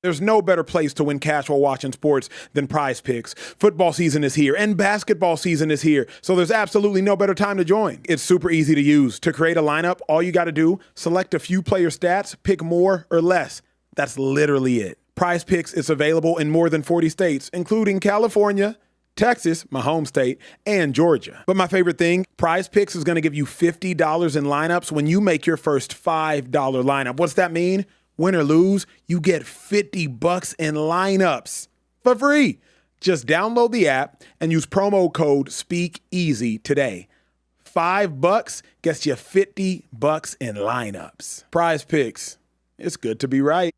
There's no better place to win cash while watching sports than PrizePicks. Football season is here and basketball season is here, so there's absolutely no better time to join. It's super easy to use. To create a lineup, all you got to do, select a few player stats, pick more or less. That's literally it. PrizePicks is available in more than 40 states, including California, Texas, my home state, and Georgia. But my favorite thing, PrizePicks is going to give you $50 in lineups when you make your first $5 lineup. What's that mean? Win or lose, you get $50 in lineups for free. Just download the app and use promo code Speakeasy today. $5 gets you $50 in lineups. PrizePicks. It's good to be right.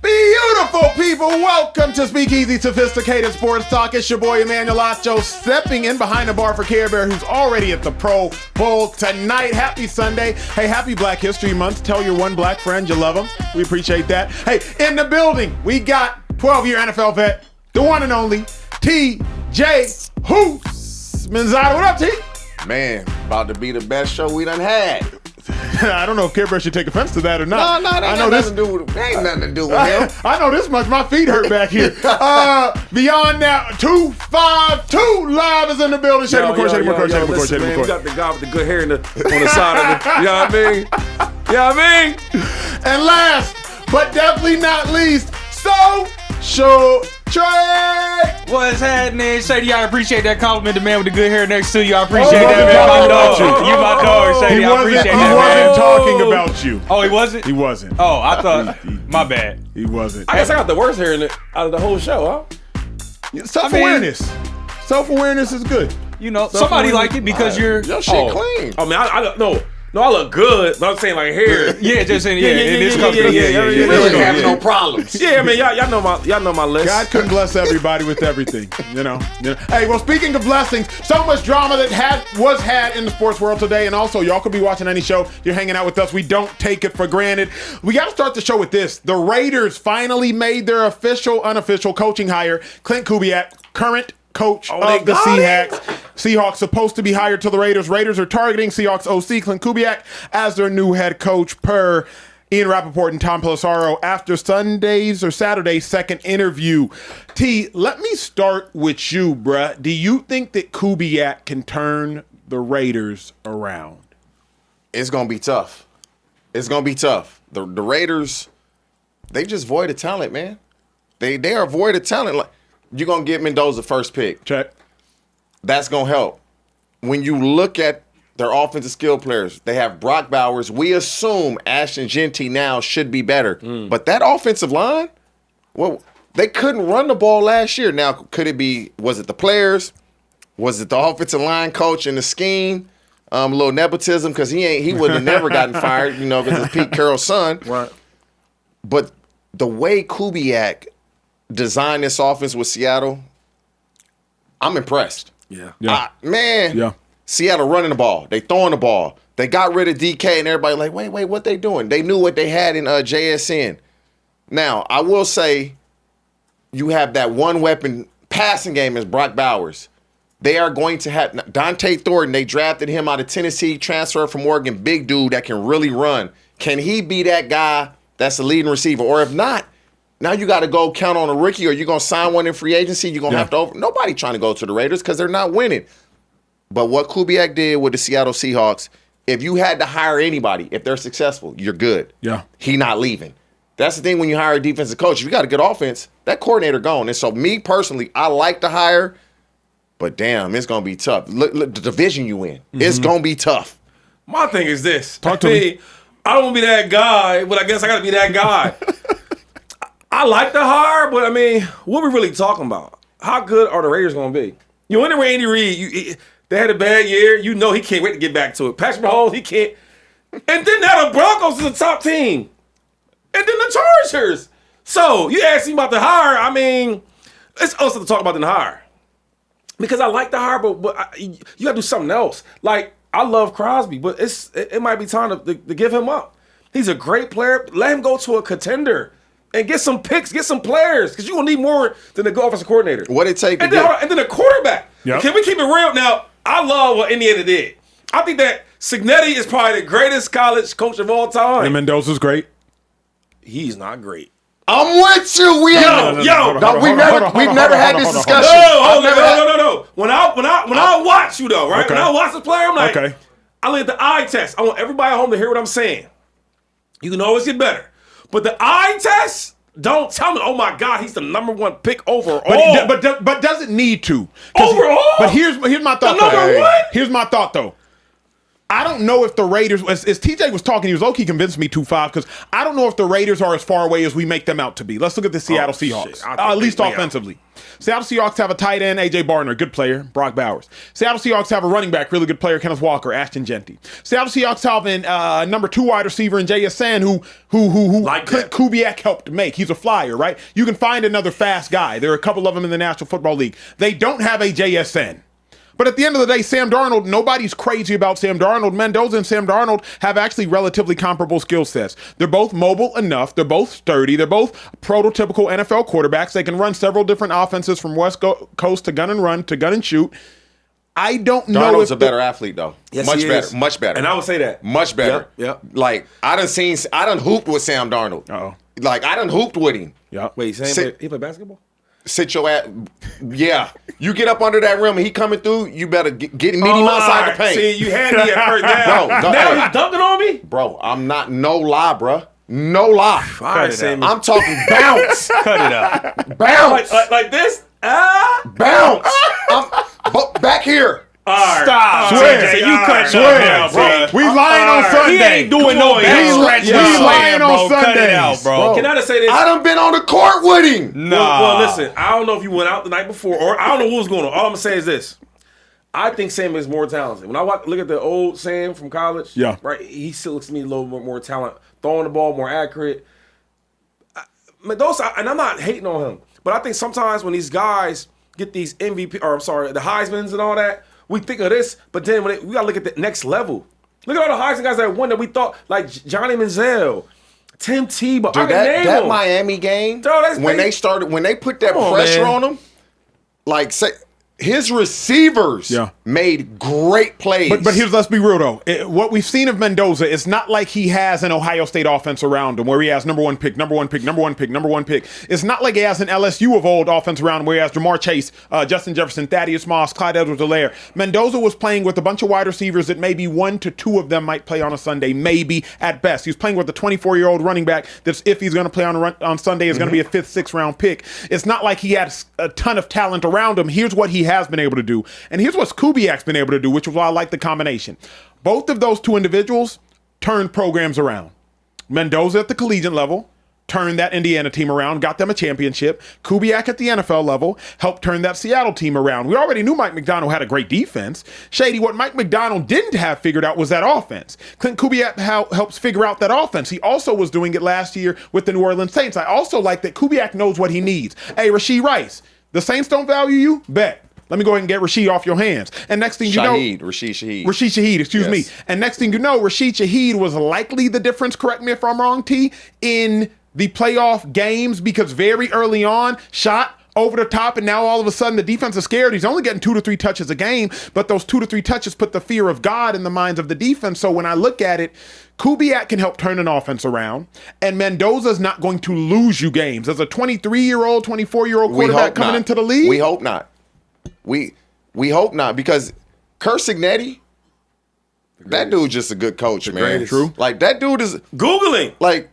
Beautiful people, welcome to Speakeasy Sophisticated Sports Talk. It's your boy Emmanuel Acho stepping in behind the bar for Care Bear, who's already at the Pro Bowl tonight. Happy Sunday. Hey, happy Black History Month. Tell your one black friend you love them. We appreciate that. Hey, in the building, we got 12-year NFL vet, the one and only T.J. Hoops Manzada. What up, T? Man, about to be the best show we done had. I don't know if Care Bear should take offense to that or not. No, that ain't nothing to do with him. I know this much. My feet hurt back here. Beyond that, 252 Live is in the building. Shady McCoy, Shady McCoy, Shady McCoy, Shady McCoy. You got the guy with the good hair on the side of it. You know what I mean? You know what I mean? And last, but definitely not least, Social Trey. What's happening? Shady, I appreciate that compliment. The man with the good hair next to you. I appreciate that, man. My dog. You my dog, Shady. I appreciate that, man. He wasn't talking about you. Oh, he wasn't? He wasn't. Oh, I thought, my bad. He wasn't. I guess I got the worst hair out of the whole show, huh? Self-awareness. Self-awareness is good. You know, somebody like it because you're... Your shit clean. I mean, I don't know. No, I look good, but I'm saying like hair. Yeah, just in, in this yeah, company. yeah. You really have no problems. Yeah, man, y'all know my list. God couldn't bless everybody with everything, you know. Hey, well, speaking of blessings, so much drama that was had in the sports world today, and also y'all could be watching any show. You're hanging out with us. We don't take it for granted. We got to start the show with this. The Raiders finally made their unofficial coaching hire. Clint Kubiak, current coach of the Seahawks, supposed to be hired to the Raiders. Raiders are targeting Seahawks OC Clint Kubiak as their new head coach per Ian Rappaport and Tom Pelissaro after Saturday's second interview. T, let me start with you, bruh. Do you think that Kubiak can turn the Raiders around? It's going to be tough. It's going to be tough. The Raiders, they just void of talent, man. They are void of talent. Like, you're going to get Mendoza first pick. Check. That's going to help. When you look at their offensive skill players, they have Brock Bowers. We assume Ashton Genty now should be better. But that offensive line, well, they couldn't run the ball last year. Now, was it the players? Was it the offensive line coach and the scheme? A little nepotism because he would have never gotten fired, because it's Pete Carroll's son. Right. But the way Kubiak designed this offense with Seattle, I'm impressed. Yeah. Seattle running the ball. They throwing the ball. They got rid of DK and everybody like, wait, what they doing? They knew what they had in JSN. Now, I will say you have that one weapon passing game is Brock Bowers. They are going to have Dante Thornton. They drafted him out of Tennessee, transfer from Oregon, big dude that can really run. Can he be that guy that's the leading receiver? Or if not, now you got to go count on a rookie, or you're going to sign one in free agency. You're going to have to nobody trying to go to the Raiders because they're not winning. But what Kubiak did with the Seattle Seahawks, if you had to hire anybody, if they're successful, you're good. Yeah. He not leaving. That's the thing when you hire a defensive coach. If you got a good offense, that coordinator gone. And so me personally, I like to hire, but damn, it's going to be tough. Look the division you in. It's going to be tough. My thing is this. Talk to me. I don't want to be that guy, but I guess I got to be that guy. I like the hire, but I mean, what are we really talking about? How good are the Raiders going to be? You in the Andy Reid, they had a bad year. You know he can't wait to get back to it. Patrick Mahomes, he can't. And then now the Broncos is a top team. And then the Chargers. So you ask me about the hire, I mean, it's also to talk about the hire. Because I like the hire, but you got to do something else. Like, I love Crosby, but it might be time to give him up. He's a great player. Let him go to a contender. And get some picks, get some players, because you're going to need more than the offensive coordinator. What it take and then a quarterback. Yep. Can we keep it real? Now, I love what Indiana did. I think that Cignetti is probably the greatest college coach of all time. And Mendoza's great. He's not great. I'm with you. We've never had this discussion. No. When I watch you though, right? Okay. When I watch the player, I'm like, Okay. I look at the eye test. I want everybody at home to hear what I'm saying. You can always get better, but the eye test. Don't tell me, oh my God, he's the number one pick overall. But doesn't need to. Overall? But here's my thought. The number one? Here's my thought though. I don't know if the Raiders, as TJ was talking, he was low-key convinced me 2-5 because I don't know if the Raiders are as far away as we make them out to be. Let's look at the Seattle Seahawks, at least offensively. Seattle Seahawks have a tight end, A.J. Barner, good player, Brock Bowers. Seattle Seahawks have a running back, really good player, Kenneth Walker, Ashton Genty. Seattle Seahawks have a number 2 wide receiver in JSN who Like Clint Kubiak helped make. He's a flyer, right? You can find another fast guy. There are a couple of them in the National Football League. They don't have a JSN. But at the end of the day, Sam Darnold, nobody's crazy about Sam Darnold. Mendoza and Sam Darnold have actually relatively comparable skill sets. They're both mobile enough. They're both sturdy. They're both prototypical NFL quarterbacks. They can run several different offenses from West Coast to gun and run to gun and shoot. I don't know Darnold's a better athlete, though. Yes, much he better. is. Much better. And I would say that. Much better. Yep. Like, I done hooped with Sam Darnold. Uh-oh. Like, I done hooped with him. Yeah. Wait, he play basketball? Sit your ass. Yeah. You get up under that rim and he coming through, you better meet him outside the paint. See, you had me at first. Now, Bro, now he's dunking on me? Bro, I'm not, no lie, bro. No lie. All right, Sammy. I'm talking bounce. Cut it out. Bounce. Like this? Bounce. But back here. All right. Stop. Swear. TJ, you All cut right. that down, bro. We lying on Sunday. He ain't doing no on, back y'all. scratch. We Yeah. lying on Cut it Sundays. out, bro. Can I just say this? I done been on the court with him. Well, listen, I don't know if you went out the night before, or I don't know what was going on. All I'm going to say is this. I think Sam is more talented. When I look at the old Sam from college, Yeah. right, he still looks to me a little bit more talent, throwing the ball more accurate. And I'm not hating on him, but I think sometimes when these guys get these MVP, or I'm sorry, the Heismans and all that, we think of this, but then we got to look at the next level. Look at all the Heisman guys that won that we thought, like Johnny Manziel, Tim Tebow. Dude, I can name that them. Miami game, Dog, when they put that Come on, pressure man. on him, like his receivers made great plays. But let's be real though. What we've seen of Mendoza, it's not like he has an Ohio State offense around him where he has number one pick. It's not like he has an LSU of old offense around him where he has Jamar Chase, Justin Jefferson, Thaddeus Moss, Clyde Edwards-Helaire. Mendoza was playing with a bunch of wide receivers that maybe 1 to 2 of them might play on a Sunday, maybe at best. He was playing with a 24-year-old running back that's, if he's going to play on Sunday, is going to be a 5th, 6th round pick. It's not like he had a ton of talent around him. Here's what he has been able to do. And here's what Kubiak's been able to do, which is why I like the combination. Both of those two individuals turned programs around. Mendoza at the collegiate level turned that Indiana team around, got them a championship. Kubiak at the NFL level helped turn that Seattle team around. We already knew Mike McDonald had a great defense. Shady, what Mike McDonald didn't have figured out was that offense. Clint Kubiak helps figure out that offense. He also was doing it last year with the New Orleans Saints. I also like that Kubiak knows what he needs. Hey, Rashee Rice, the Saints don't value you? Bet. Let me go ahead and get Rashee off your hands. And next thing you know, Rashid Shaheed, excuse me. And next thing you know, Rashid Shaheed was likely the difference, correct me if I'm wrong, T, in the playoff games because very early on, shot over the top, and now all of a sudden the defense is scared. He's only getting 2 to 3 touches a game, but those 2 to 3 touches put the fear of God in the minds of the defense. So when I look at it, Kubiak can help turn an offense around, and Mendoza's not going to lose you games. As a 23-year-old, 24-year-old quarterback coming into the league? We hope not. We hope not, because Kurt Signetti, that dude's just a good coach, man. greatest. True. Like, that dude is Googling. like,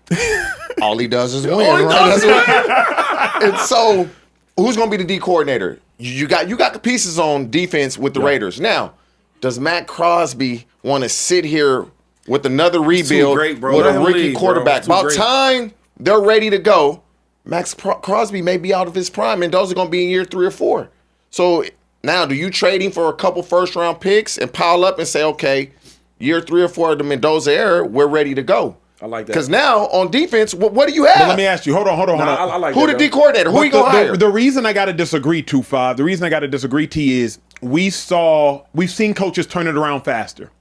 all he does is win, right? And so, who's gonna be the D coordinator? You got the pieces on defense with the Raiders. Now, does Matt Crosby want to sit here with another rebuild great, bro. with Let a him rookie lead, bro. quarterback? Too About great. time they're ready to go. Max Crosby may be out of his prime, and those are going to be in year 3 or 4. So now, do you trade him for a couple first-round picks and pile up and say, okay, year 3 or 4 of the Mendoza era, we're ready to go? I like that. Because now, on defense, what do you have? But let me ask you, hold on. I like Who that, the D though. coordinator? Who you going to hire? The reason I got to disagree, 2-5, the reason I got to disagree, T, is we've seen coaches turn it around faster.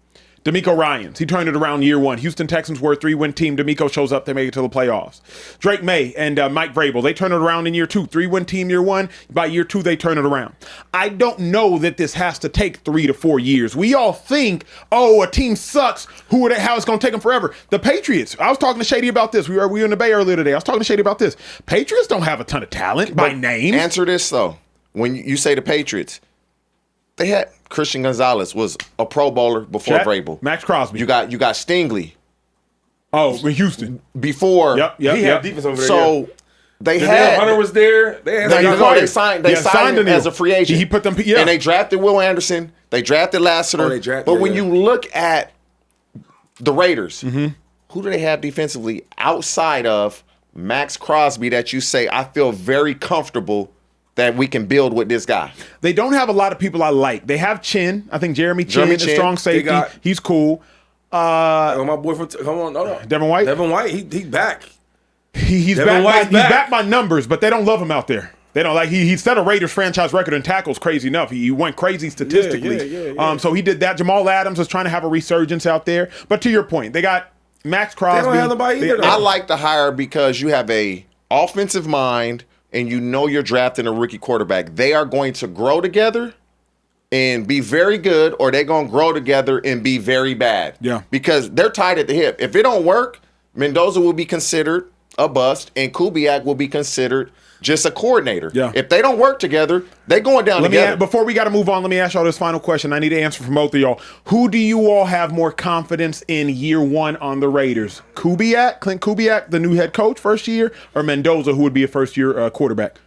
DeMeco Ryans, he turned it around year one. Houston Texans were a 3-win team. DeMeco shows up, they make it to the playoffs. Drake May and Mike Vrabel, they turn it around in year two. 3-win team year one. By year two, they turn it around. I don't know that this has to take 3 to 4 years. We all think, oh, a team sucks. How it's going to take them forever. The Patriots, I was talking to Shady about this. We were in the Bay earlier today. I was talking to Shady about this. Patriots don't have a ton of talent by name. Answer this, though. When you say the Patriots, they had Christian Gonzalez was a Pro Bowler before Vrabel. Max Crosby. You got Stingley. Oh, in Houston. Before. Yep. He had defense over there. So they Danielle had Hunter was there. they signed him as a free agent. He put them. Yeah. And they drafted Will Anderson. They drafted Lassiter. But when you look at the Raiders, who do they have defensively outside of Max Crosby that you say I feel very comfortable that we can build with this guy? They don't have a lot of people I like. They have Chin. I think Jeremy Chin, a strong safety. He's cool. My boy from Devin White. Devin White, he's back. He's back by numbers, but they don't love him out there. They don't like he set a Raiders franchise record in tackles crazy enough. He went crazy statistically. Yeah. So he did that. Jamal Adams was trying to have a resurgence out there. But to your point, they got Max Crosby. They don't have nobody either. I like the hire because you have a offensive mind and you know you're drafting a rookie quarterback. They are going to grow together and be very good, or they're going to grow together and be very bad. Yeah. Because they're tied at the hip. If it don't work, Mendoza will be considered a bust and Kubiak will be considered just a coordinator. Yeah. If they don't work together, they're going down together. Before we got to move on, let me ask y'all this final question. I need to answer from both of y'all. Who do you all have more confidence in year one on the Raiders? Kubiak, Clint Kubiak, the new head coach, first year, or Mendoza, who would be a first-year quarterback?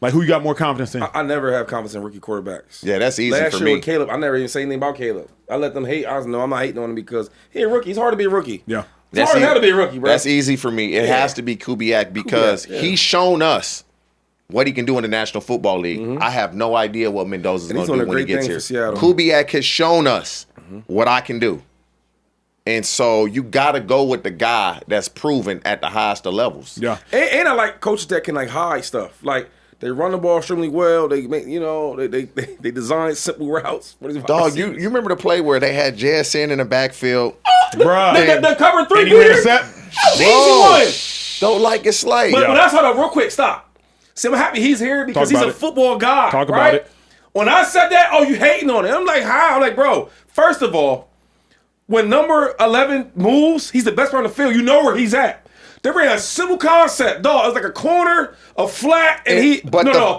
Like, who you got more confidence in? I never have confidence in rookie quarterbacks. Yeah, that's easy Last for year me. with Caleb, I never even say anything about Caleb. I let them hate. I'm not hating on him because he a rookie. It's hard to be a rookie. Yeah. It's hard to be a rookie, bro. That's easy for me. It has to be Kubiak because he's shown us what he can do in the National Football League. I have no idea what Mendoza's going to do when he gets here. Kubiak has shown us what I can do. And so you got to go with the guy that's proven at the highest of levels. Yeah. And I like coaches that can like hide stuff. Like they run the ball extremely well. They make they design simple routes. Dog, you remember the play where they had JSN in the backfield? Bruh. The cover three. And he ran a set. Easy one. Don't like it slay. But that's hold on, real quick. Stop. See, I'm happy he's here because he's a football guy. Talk about it. When I said that, oh, you hating on it. I'm like, how? I'm like, bro, first of all, when number 11 moves, he's the best player on the field. You know where he's at. They ran a simple concept, dog. It was like a corner, a flat, and a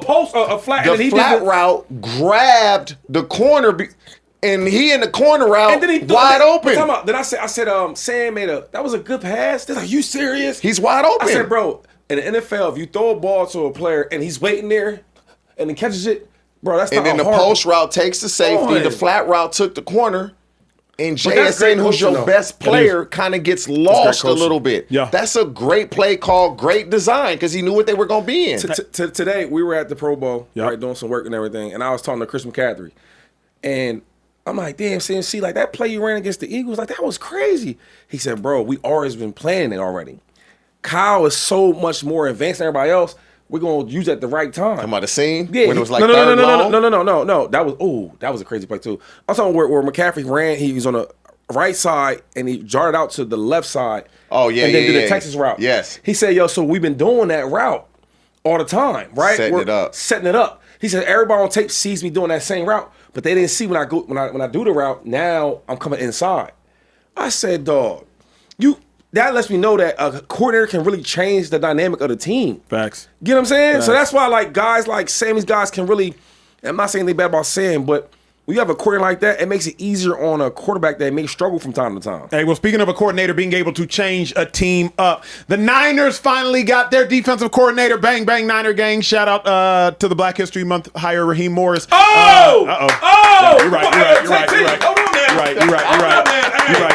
post, a flat. The flat route grabbed the corner, and he in the corner route, and then he wide open. Then I said, Sam that was a good pass. They're like, you serious? He's wide open. I said, bro, in the NFL, if you throw a ball to a player and he's waiting there and he catches it, bro, that's not hard. And then the post route takes the safety. The flat route took the corner. And JSN, who's your best player, kind of gets lost a little bit. Yeah. That's a great play call, great design, because he knew what they were going to be in. Today, we were at the Pro Bowl, right, doing some work and everything, and I was talking to Chris McCaffrey. And I'm like, damn, CMC, like that play you ran against the Eagles, like that was crazy. He said, bro, we always been planning it already. Kyle is so much more advanced than everybody else. We're gonna use it at the right time. Talking about the scene? Yeah, when it was like no. That was a crazy play too. I'm talking where McCaffrey ran. He was on the right side and he jarred out to the left side. Oh yeah, and then did the Texas route. Yes. He said, "Yo, so we've been doing that route all the time, right? Setting it up. He said everybody on tape sees me doing that same route, but they didn't see when I do the route. Now I'm coming inside. I said, dog, that lets me know that a coordinator can really change the dynamic of the team. Facts. Get what I'm saying? Facts. So that's why like guys like Sam, these guys can really, I'm not saying anything bad about Sam, but when you have a coordinator like that, it makes it easier on a quarterback that may struggle from time to time. Hey, well, speaking of a coordinator being able to change a team up, the Niners finally got their defensive coordinator. Bang, bang, Niner gang. Shout out to the Black History Month hire, Raheem Morris. Oh! No, you're right. Hold on, man.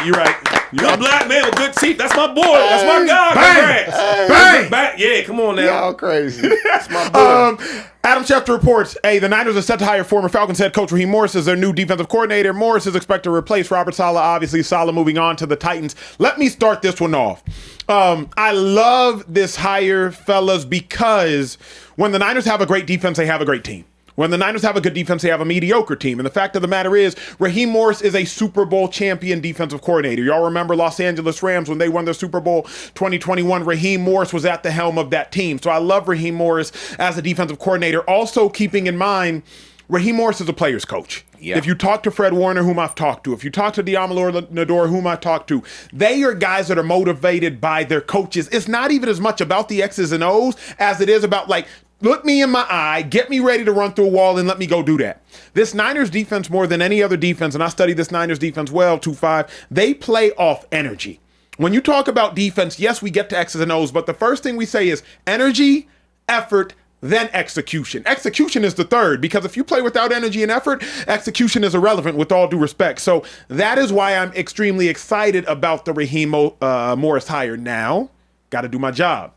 You're right. You're a black man with good teeth. That's my boy. That's my guy. Bang! Yeah, come on now. Y'all crazy. That's my boy. Adam Schefter reports, the Niners are set to hire former Falcons head coach Raheem Morris as their new defensive coordinator. Morris is expected to replace Robert Saleh. Obviously, Saleh moving on to the Titans. Let me start this one off. I love this hire, fellas, because when the Niners have a great defense, they have a great team. When the Niners have a good defense, they have a mediocre team. And the fact of the matter is, Raheem Morris is a Super Bowl champion defensive coordinator. Y'all remember Los Angeles Rams when they won their Super Bowl 2021? Raheem Morris was at the helm of that team. So I love Raheem Morris as a defensive coordinator. Also keeping in mind, Raheem Morris is a player's coach. Yeah. If you talk to Fred Warner, whom I've talked to, if you talk to Diamalor Nador, whom I've talked to, they are guys that are motivated by their coaches. It's not even as much about the X's and O's as it is about, like, look me in my eye, get me ready to run through a wall, and let me go do that. This Niners defense, more than any other defense, and I study this Niners defense well, 2-5, they play off energy. When you talk about defense, yes, we get to X's and O's, but the first thing we say is energy, effort, then execution. Execution is the third, because if you play without energy and effort, execution is irrelevant, with all due respect. So that is why I'm extremely excited about the Raheem Morris hire. Now, got to do my job.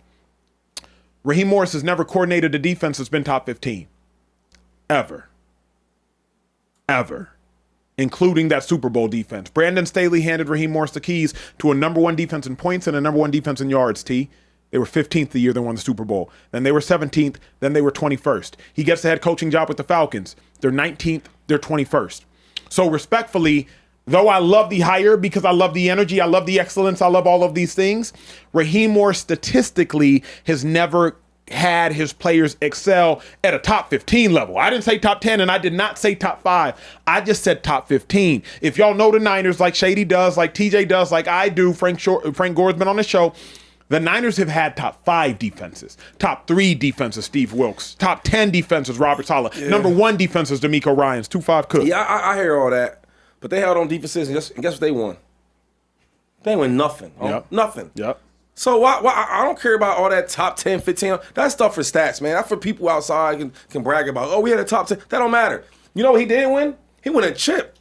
Raheem Morris has never coordinated a defense that's been top 15. Ever. Including that Super Bowl defense. Brandon Staley handed Raheem Morris the keys to a number 1 defense in points and a number 1 defense in yards, T. They were 15th the year they won the Super Bowl. Then they were 17th. Then they were 21st. He gets the head coaching job with the Falcons. They're 19th. They're 21st. So respectfully, though I love the hire because I love the energy, I love the excellence, I love all of these things, Raheem Morris statistically has never had his players excel at a top 15 level. I didn't say top 10, and I did not say top 5. I just said top 15. If y'all know the Niners like Shady does, like TJ does, like I do, Frank Gore's been on the show, the Niners have had top 5 defenses, top 3 defenses, Steve Wilks, top 10 defenses, Robert Saleh, number 1 defenses, D'Amico Ryans, 2-5 Cook. Yeah, I hear all that. But they held on defenses, and guess what they won? They ain't win nothing. Yep. Nothing. Yep. So why I don't care about all that top 10, 15. That's stuff for stats, man. That's for people outside can brag about, oh, we had a top 10. That don't matter. You know what he didn't win? He won a chip.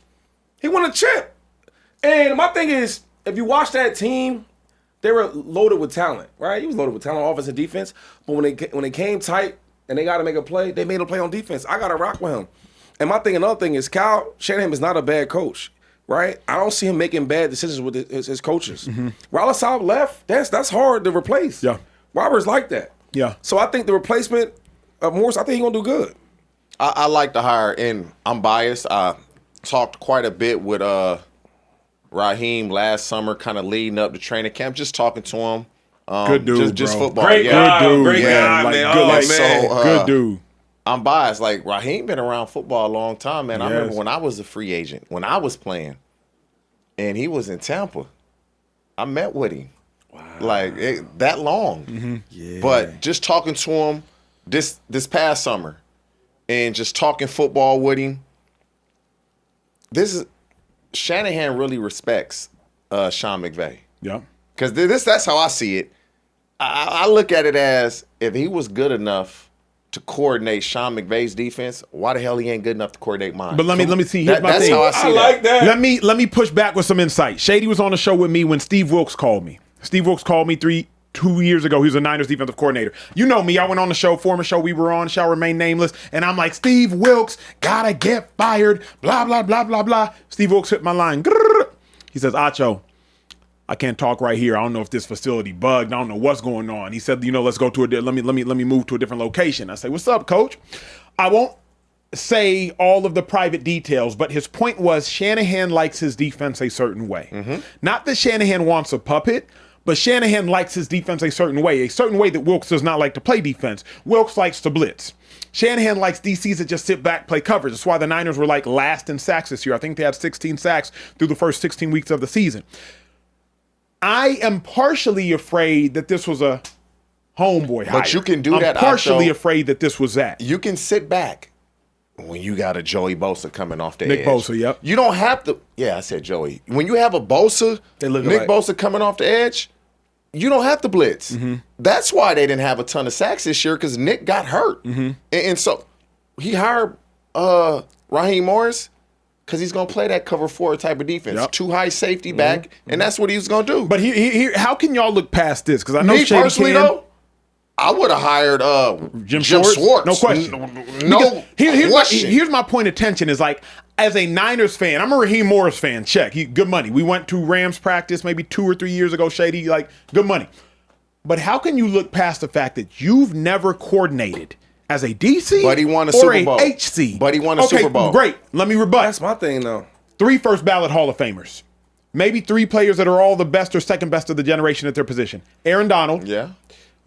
And my thing is, if you watch that team, they were loaded with talent, right? He was loaded with talent, offense and defense. But when they came tight and they got to make a play, they made a play on defense. I got to rock with him. And another thing is, Kyle Shanahan is not a bad coach, right? I don't see him making bad decisions with his coaches. Mm-hmm. Robert Saleh left. That's hard to replace. Yeah. Robert's like that. Yeah. So I think the replacement of Morris, I think he's going to do good. I like the hire, and I'm biased. I talked quite a bit with Raheem last summer, kind of leading up to training camp, just talking to him. Good dude, just bro. football. Great guy, man. Good dude. I'm biased. Like, Raheem been around football a long time, man. Yes. I remember when I was a free agent, when I was playing, and he was in Tampa. I met with him. Wow. Like, that long. Mm-hmm. Yeah. But just talking to him this past summer and just talking football with him, Shanahan really respects Sean McVay. Yeah. Because that's how I see it. I look at it as, if he was good enough to coordinate Sean McVay's defense, why the hell he ain't good enough to coordinate mine? But let me see. Here's my that's thing. how I see I like that. Let me push back with some insight. Shady was on the show with me when Steve Wilks called me. Steve Wilks called me 2 years ago. He was a Niners defensive coordinator. You know me. I went on the show, former show we were on, shall remain nameless, and I'm like, Steve Wilks gotta get fired, blah, blah, blah, blah, blah. Steve Wilks hit my line. Grrr. He says, Acho, I can't talk right here. I don't know if this facility bugged. I don't know what's going on. He said, let's go to let me move to a different location. I say, what's up, coach? I won't say all of the private details, but his point was Shanahan likes his defense a certain way. Mm-hmm. Not that Shanahan wants a puppet, but Shanahan likes his defense a certain way that Wilks does not like to play defense. Wilks likes to blitz. Shanahan likes DCs that just sit back, play coverage. That's why the Niners were like last in sacks this year. I think they had 16 sacks through the first 16 weeks of the season. I am partially afraid that this was a homeboy hire. But you can do that. I'm partially afraid that this was that. You can sit back when you got a Joey Bosa coming off the edge. Nick Bosa, yep. You don't have to. Yeah, I said Joey. When you have a Bosa, Nick Bosa coming off the edge, you don't have to blitz. Mm-hmm. That's why they didn't have a ton of sacks this year, because Nick got hurt. Mm-hmm. And so he hired Raheem Morris because he's going to play that cover 4 type of defense. Yep. 2 high safety back, and that's what he was going to do. But here, how can y'all look past this? Because I know me Shady personally, though, I would have hired Jim Schwartz. No question. Here's my point of tension is, like, as a Niners fan, I'm a Raheem Morris fan. Check. Good money. We went to Rams practice maybe 2 or 3 years ago, Shady. Like, good money. But how can you look past the fact that you've never coordinated As a DC? But he won a or Super Bowl. a HC? But he won a Super Bowl. Great. Let me rebut. That's my thing, though. 3 first ballot Hall of Famers. Maybe 3 players that are all the best or second best of the generation at their position. Aaron Donald, Yeah.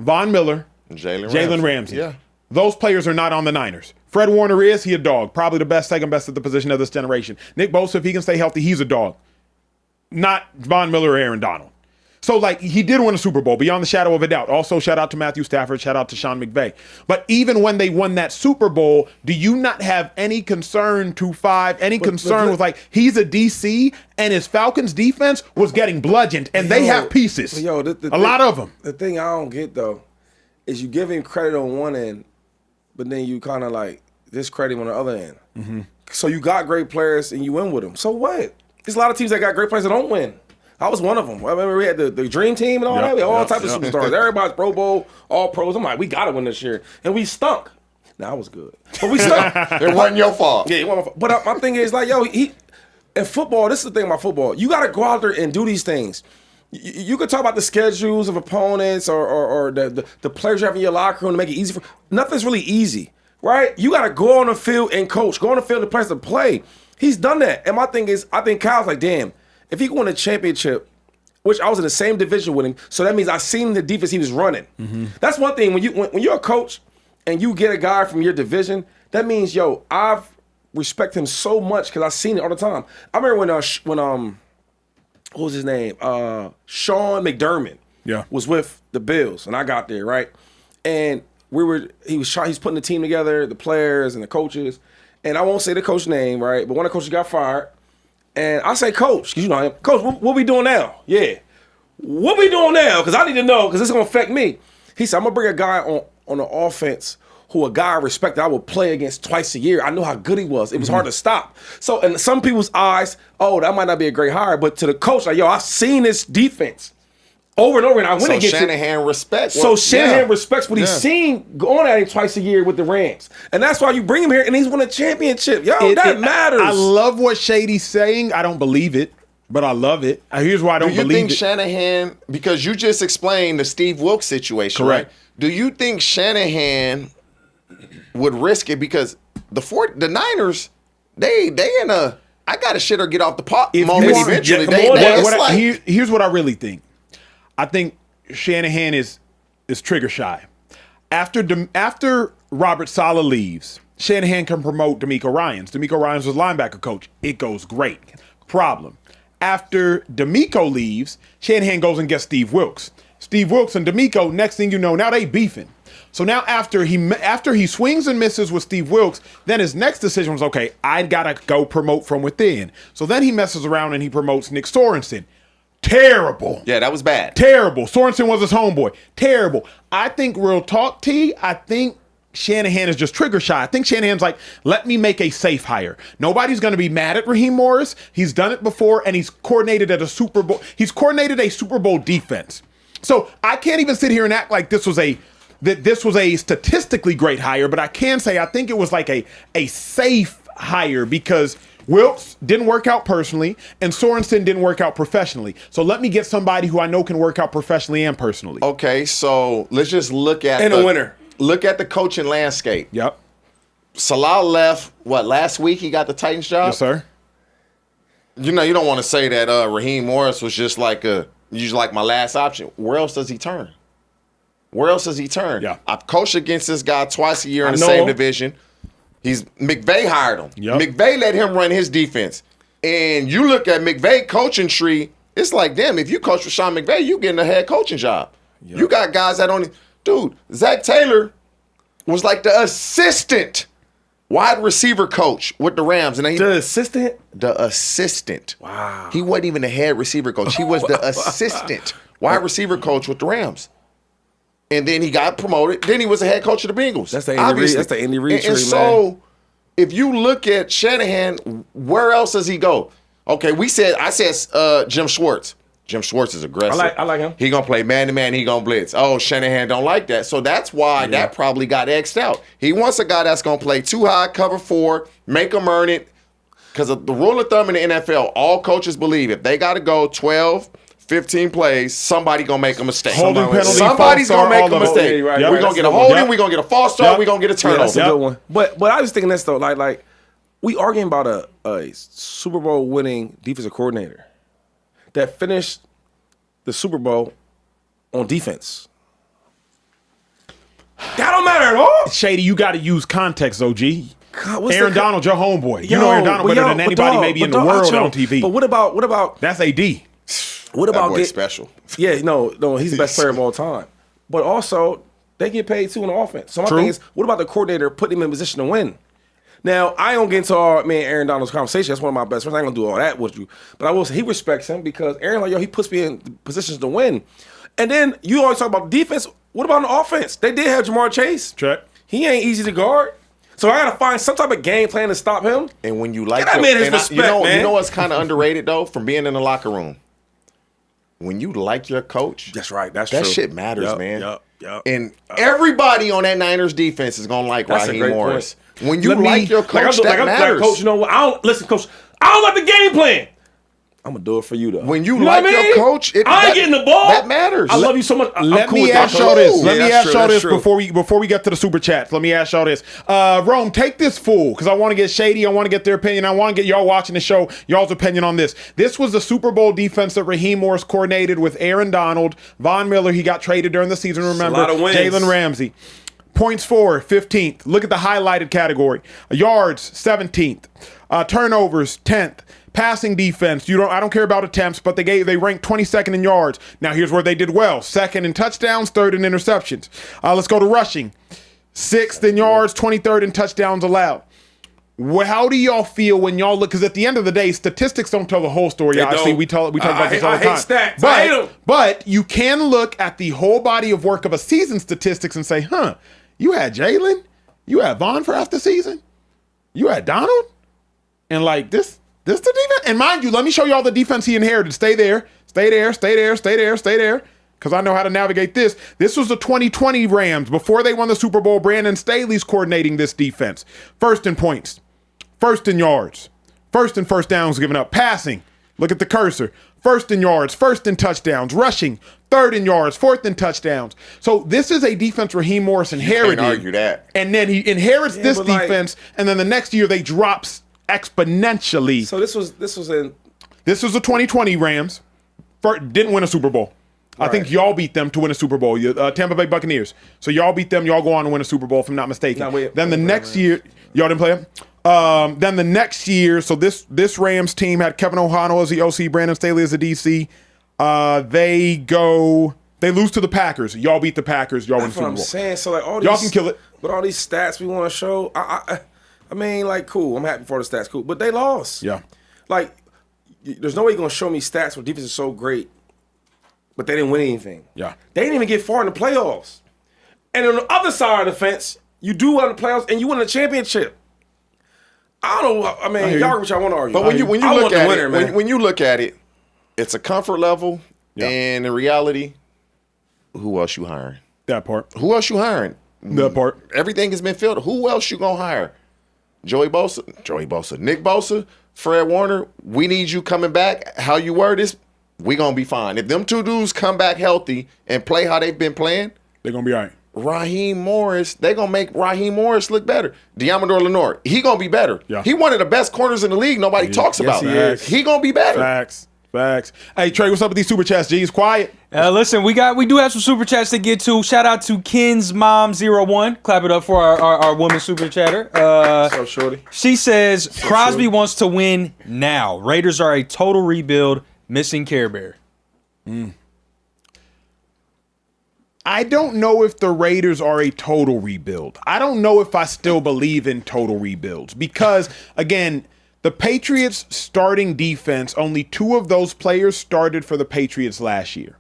Von Miller, Jalen Ramsey. Yeah. Those players are not on the Niners. Fred Warner is, he a dog. Probably the best, second best at the position of this generation. Nick Bosa, if he can stay healthy, he's a dog. Not Von Miller or Aaron Donald. So, like, he did win a Super Bowl, beyond the shadow of a doubt. Also, shout out to Matthew Stafford, shout out to Sean McVay. But even when they won that Super Bowl, do you not have any concern with, like, he's a DC and his Falcons defense was getting bludgeoned, and they have pieces. Yo, a lot of them. The thing I don't get, though, is you give him credit on one end, but then you kind of, like, discredit him on the other end. Mm-hmm. So you got great players and you win with them. So what? There's a lot of teams that got great players that don't win. I was one of them. I remember we had the Dream Team and all that. We had all types of superstars. Everybody's Pro Bowl, all pros. I'm like, we got to win this year. And we stunk. Nah, I was good. But we stunk. It wasn't your fault. Yeah, it wasn't my fault. But my thing is, like, yo, in football, this is the thing about football. You got to go out there and do these things. You could talk about the schedules of opponents or the players you have in your locker room to make it easy. Nothing's really easy, right? You got to go on the field and coach. Go on the field and players to play. He's done that. And my thing is, I think Kyle's like, damn, if he could win a championship, which I was in the same division with him, so that means I seen the defense he was running. Mm-hmm. That's one thing. When you're a coach and you get a guy from your division, that means, yo, I've respect him so much because I've seen it all the time. I remember when what was his name? Sean McDermott was with the Bills, and I got there, right? And he's putting the team together, the players and the coaches, and I won't say the coach's name, right? But one of the coaches got fired. And I say, Coach, because you know him. Coach, what we doing now? Yeah. What we doing now? Because I need to know, because it's going to affect me. He said, I'm going to bring a guy on the offense who a guy I respect that I would play against twice a year. I knew how good he was. It was hard to stop. So in some people's eyes, that might not be a great hire. But to the coach, like, yo, I've seen this defense over and over, and I went against Shanahan respects. So Shanahan respects what he's seen going at him twice a year with the Rams. And that's why you bring him here, and he's won a championship. Yo, that matters. I love what Shady's saying. I don't believe it, but I love it. Here's why I don't believe it. Do you think Shanahan, because you just explained the Steve Wilkes situation, correct? Right? Do you think Shanahan would risk it? Because the Niners, they in a I got to shit or get off the pot moment eventually. Here's what I really think. I think Shanahan is trigger shy. After Robert Saleh leaves, Shanahan can promote DeMeco Ryans. DeMeco Ryans was linebacker coach. It goes great. Problem. After DeMeco leaves, Shanahan goes and gets Steve Wilkes. Steve Wilkes and DeMeco, next thing you know, now they beefing. So now after he swings and misses with Steve Wilkes, then his next decision was, okay, I gotta go promote from within. So then he messes around and he promotes Nick Sorensen. Terrible. Yeah, that was bad. Terrible. Sorensen was his homeboy. Terrible. I think real talk, T, I think Shanahan is just trigger shy. I think Shanahan's like, let me make a safe hire. Nobody's going to be mad at Raheem Morris. He's done it before, and he's coordinated at a Super Bowl. He's coordinated a Super Bowl defense. So I can't even sit here and act like this was a statistically great hire, but I can say I think it was like a safe hire because Wilkes didn't work out personally, and Sorensen didn't work out professionally. So let me get somebody who I know can work out professionally and personally. Okay, so let's just look at a winner. Look at the coaching landscape. Yep. Salah left, last week he got the Titans job? Yes, sir. You know, you don't want to say that Raheem Morris was just like my last option. Where else does he turn? Yeah. I've coached against this guy twice a year in the same division. McVay hired him. Yep. McVay let him run his defense. And you look at McVay coaching tree, it's like, damn, if you coach with Sean McVay, you getting a head coaching job. Yep. You got guys that don't. Dude, Zach Taylor was like the assistant wide receiver coach with the Rams. And the assistant? The assistant. Wow. He wasn't even the head receiver coach. He was the assistant wide receiver coach with the Rams. And then he got promoted. Then he was the head coach of the Bengals. That's the Andy Reid tree, and so, if you look at Shanahan, where else does he go? Okay, I said Jim Schwartz. Jim Schwartz is aggressive. I like him. He gonna play man-to-man. He gonna blitz. Oh, Shanahan don't like that. So that's why that probably got X'd out. He wants a guy that's gonna play too high, cover 4, make him earn it. Because the rule of thumb in the NFL, all coaches believe if they got to go 12, 15 plays, somebody gonna make a mistake. Holding penalty, Somebody's false gonna make start, a all of mistake. it. Right, We're right. gonna get a That's holding, Yep. we're gonna get a false start, Yep. we're gonna get a Yeah, turnover. that's a good one. But I was thinking this though, like we arguing about a Super Bowl winning defensive coordinator that finished the Super Bowl on defense. That don't matter at all. Shady, you got to use context, OG. God, what's Aaron the- Donald, your homeboy. You Yo, know Aaron Donald but better yo, than but anybody dog, maybe but in the dog, world Acho. on TV. But what about That's AD. what That about boy's get special. Yeah, no, he's the best player of all time. But also, they get paid too on the offense. So my True. thing is, what about the coordinator putting him in position to win? Now, I don't get into all me and Aaron Donald's conversation. That's one of my best friends. I ain't gonna do all that with you. But I will say he respects him because Aaron, like, yo, he puts me in positions to win. And then you always talk about defense. What about the offense? They did have Jamar Chase. Check. He ain't easy to guard. So I gotta find some type of game plan to stop him. And when you like Get that man his and respect, you man. know what's kind of underrated though, from being in the locker room. When you like your coach, That's right. That's that true. shit matters, Yup, man. yup. And everybody on that Niners defense is gonna like That's a Raheem great Morris. point. When you like your coach, that matters. Coach, you know what? Listen, coach. I don't like the game plan. I'm gonna do it for you though. When you know like what I your mean? coach, I ain't getting the ball. That matters. I love you so much. I'm Let cool me with ask that, y'all coach. this. Yeah, Let me that's ask true, y'all that's this true. before we get to the super chats. Let me ask y'all this. Rome, take this fool because I want to get Shady. I want to get their opinion. I want to get y'all watching the show, y'all's opinion on this. This was the Super Bowl defense that Raheem Morris coordinated with Aaron Donald, Von Miller. He got traded during the season. Remember, lot of wins. Jalen Ramsey. Points for 15th. Look at the highlighted category. Yards 17th. Turnovers 10th. Passing defense, I don't care about attempts, but they ranked 22nd in yards. Now here's where they did well: 2nd in touchdowns, 3rd in interceptions. Let's go to rushing: 6th in yards, 23rd in touchdowns allowed. How do y'all feel when y'all look? Because at the end of the day, statistics don't tell the whole story. They Obviously, don't. we talk about this all the I time. hate stats. I hate 'em. But you can look at the whole body of work of a season statistics and say, you had Jalen, you had Vaughn for half the season, you had Donald, and like this the defense. And mind you, let me show y'all the defense he inherited. Stay there, because I know how to navigate this. This was the 2020 Rams. Before they won the Super Bowl, Brandon Staley's coordinating this defense. 1st in points, 1st in yards, 1st in first downs given up. Passing, look at the cursor. 1st in yards, 1st in touchdowns. Rushing, 3rd in yards, 4th in touchdowns. So this is a defense Raheem Morris inherited. Can't argue that. And then he inherits this but like- defense, and then the next year they drops exponentially. So this was in. This was the 2020 Rams. Didn't win a Super Bowl. I think y'all beat them to win a Super Bowl. Tampa Bay Buccaneers. So y'all beat them. Y'all go on to win a Super Bowl, if I'm not mistaken. No, then the next year, y'all didn't play them. Then the next year, so this Rams team had Kevin O'Connell as the OC, Brandon Staley as the DC. They lose to the Packers. Y'all beat the Packers. Y'all win the That's what Super I'm Bowl. saying. So like all these, Y'all can kill it. But all these stats we want to show, I mean, like, cool. I'm happy for the stats, cool. But they lost. Yeah. Like, there's no way you're gonna show me stats where defense is so great, but they didn't win anything. Yeah. They didn't even get far in the playoffs. And on the other side of the fence, you do win the playoffs and you win the championship. I don't know. I mean, y'all which I want to argue. But when you I look want the at winner, it, man. when you look at it, it's a comfort level, and in reality, who else you hiring? That part. Who else you hiring? That part. Everything has been filled. Who else you gonna hire? Nick Bosa, Fred Warner. We need you coming back. How you word this, we gonna be fine. If them two dudes come back healthy and play how they've been playing, They're going to be all right. Raheem Morris, they gonna make Raheem Morris look better. Diamador Lenore, he gonna be better. Yeah. He one of the best corners in the league. Nobody talks about. he is. He gonna be better. Facts. Hey, Trey, what's up with these super chats? G's quiet. Listen, we do have some super chats to get to. Shout out to Ken's Mom 01. Clap it up for our woman super chatter. So shorty. She says Crosby wants to win now. Raiders are a total rebuild, missing Care Bear. I don't know if the Raiders are a total rebuild. I don't know if I still believe in total rebuilds because, again, the Patriots starting defense, only 2 of those players started for the Patriots last year.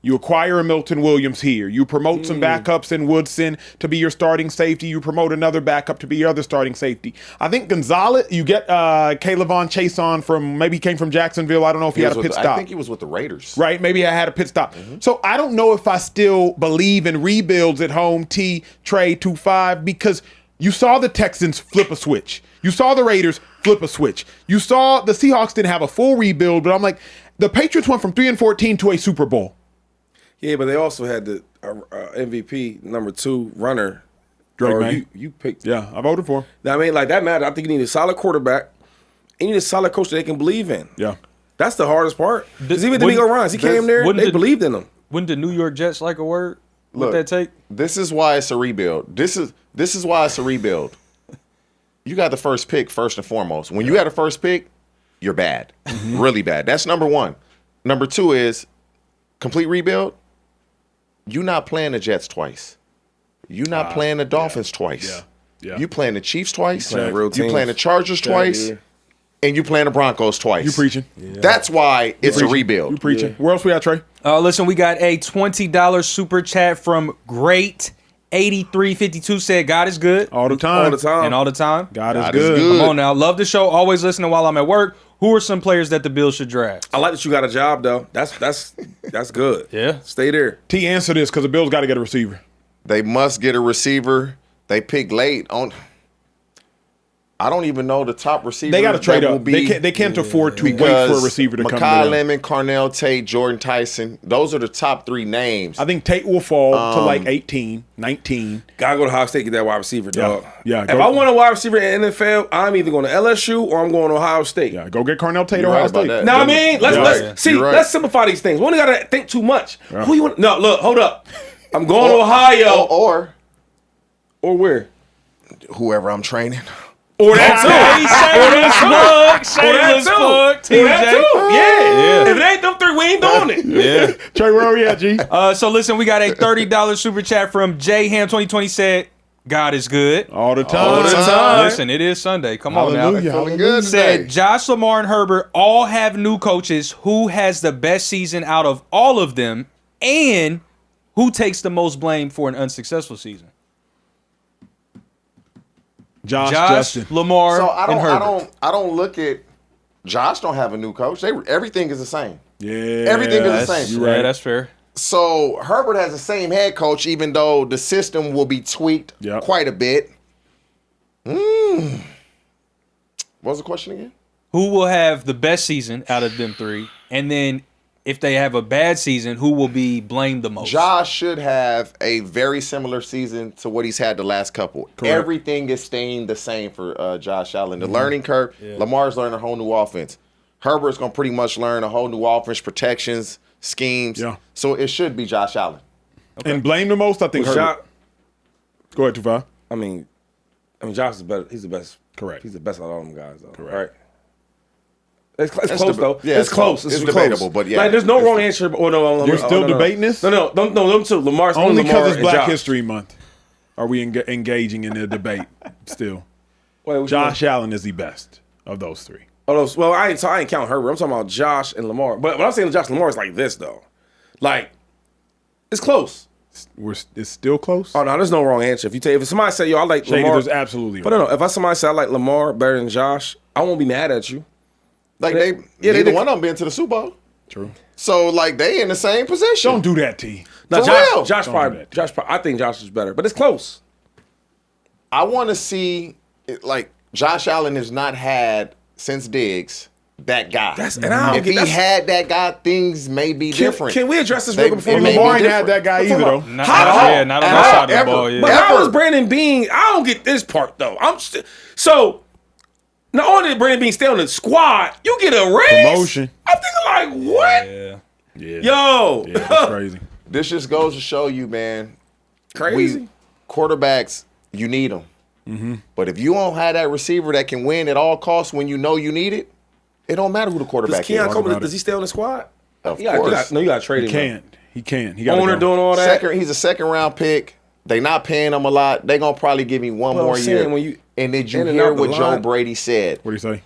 You acquire a Milton Williams here. You promote some backups in Woodson to be your starting safety. You promote another backup to be your other starting safety. I think Gonzalez, you get Kaylavon Chase on from, maybe he came from Jacksonville. I don't know if he had a pit stop. I think he was with the Raiders. Right, maybe I had a pit stop. So I don't know if I still believe in rebuilds at home, Trey 2-5, because you saw the Texans flip a switch. You saw the Raiders flip a switch. You saw the Seahawks didn't have a full rebuild, but I'm like, The Patriots went from 3-14 to a Super Bowl. Yeah, but they also had the MVP number 2 runner. Drake Or May. You picked. Yeah, I voted for him. I mean, like that matter. I think you need a solid quarterback. And you need a solid coach that they can believe in. Yeah. That's the hardest part. Because even D'Amico Ryans, he came there, they believed in him. Wouldn't the New York Jets like a word Look, with that take? This is why it's a rebuild. This is why it's a rebuild. You got the first pick first and foremost. When you had a first pick, you're bad. Really bad. That's number 1. Number 2 is complete rebuild. You're not playing the Jets twice. You're not playing the Dolphins twice. Yeah. You playing the Chiefs twice. Playing real You teams. playing the Chargers twice. Yeah. And you playing the Broncos twice. You preaching. That's why it's a rebuild. You preaching. Where else we at, Trey? Listen, we got a $20 super chat from Great 8352 said God is good. All the time. All the time. And all the time. God is God is good. good. Come on now. Love the show. Always listening while I'm at work. Who are some players that the Bills should draft? I like that you got a job, though. That's good. Yeah. Stay there. T, answer this because the Bills got to get a receiver. They must get a receiver. They pick late on. I don't even know the top receiver. They got to trade that will up. be They can't afford to wait because for a receiver to come Mekhi in. Lemon, Carnell Tate, Jordan Tyson. Those are the top 3 names. I think Tate will fall to like 18, 19. Gotta go to Ohio State, get that wide receiver, dog. Yeah, If go- I want a wide receiver in the NFL, I'm either going to LSU or I'm going to Ohio State. Yeah, go get Carnell Tate, You're Ohio right about State. that. Know what I mean? Let's see. You're right. Let's simplify these things. We only gotta think too much. Who you want? No, look, hold up. I'm going to Ohio or or where? whoever I'm training. Or that too. Or that too. Or that too. Yeah. If it ain't them 3, we ain't doing it. Yeah. Trey, where are we at, G? So listen, we got a $30 super chat from J Ham 2020 said God is good. All the time. All the time. Listen, it is Sunday. Come on Hallelujah. now. Feeling good today. Said Josh Lamar and Herbert all have new coaches. Who has the best season out of all of them, and who takes the most blame for an unsuccessful season? Josh, Josh, Justin. Lamar, So and Herbert. I don't look at Josh. Don't have a new coach. Everything is the same. Yeah. Everything is the same. You're right. Yeah, that's fair. So Herbert has the same head coach, even though the system will be tweaked Yep. quite a bit. What was the question again? Who will have the best season out of them 3? And then if they have a bad season, who will be blamed the most? Josh should have a very similar season to what he's had the last couple. Correct. Everything is staying the same for Josh Allen. The learning curve, Lamar's learning a whole new offense. Herbert's going to pretty much learn a whole new offense, protections, schemes. Yeah. So it should be Josh Allen. And blame the most, I think, Well, Herbert. Go ahead, Tufa. I mean, Josh is better. He's the best. Correct. He's the best out of all them guys, though. Correct. Right. It's That's close, though. yeah, it's close. It's close. debatable, but yeah. Like, there's no wrong answer. But, no, You're still debating this? No, them two. Lamar's Only Lamar because it's and Black Josh. History Month are we engaging in the debate still. Wait, which Josh one? Allen is the best of those 3. Oh, well, I ain't count Herbert. I'm talking about Josh and Lamar. But when I'm saying Josh and Lamar, it's like this, though. Like, it's close. It's still close? Oh, no, there's no wrong answer. If somebody say, yo, I like Shady, Lamar. there's absolutely But no, if somebody say I like Lamar better than Josh, I won't be mad at you. Like they neither did- one of them been to the Super Bowl. True. So like they in the same position. Don't do that, T. Now, For real. Josh Don't do probably, that. I think Josh is better, but it's close. I want to see like Josh Allen has not had since Diggs that guy. And I don't if get he had that guy, things may be different. Can we address this They- real quick before it we may move be on? Lamar ain't had that guy either, though. Not, How? yeah, not on At that all, side of the ever. ball. Yeah. But how Ever. is Brandon Bean? I don't get this part though. So not only did Brandon Bean stay on the squad, you get a raise. Promotion. I'm thinking like, what? Yeah. Yo, Yeah, that's crazy. This just goes to show you, man. crazy. Quarterbacks, you need them. But if you don't have that receiver that can win at all costs when you know you need it, it don't matter who the Does quarterback Keon is. Coleman, about does he stay on the squad? Of You got to trade He him. can't. He got Owner go. doing all that. He's a second round pick. They not paying him a lot. They gonna probably give me one Well, more I'm saying, year. when you And did you in and hear out the what Joe line- Brady said? What do you say?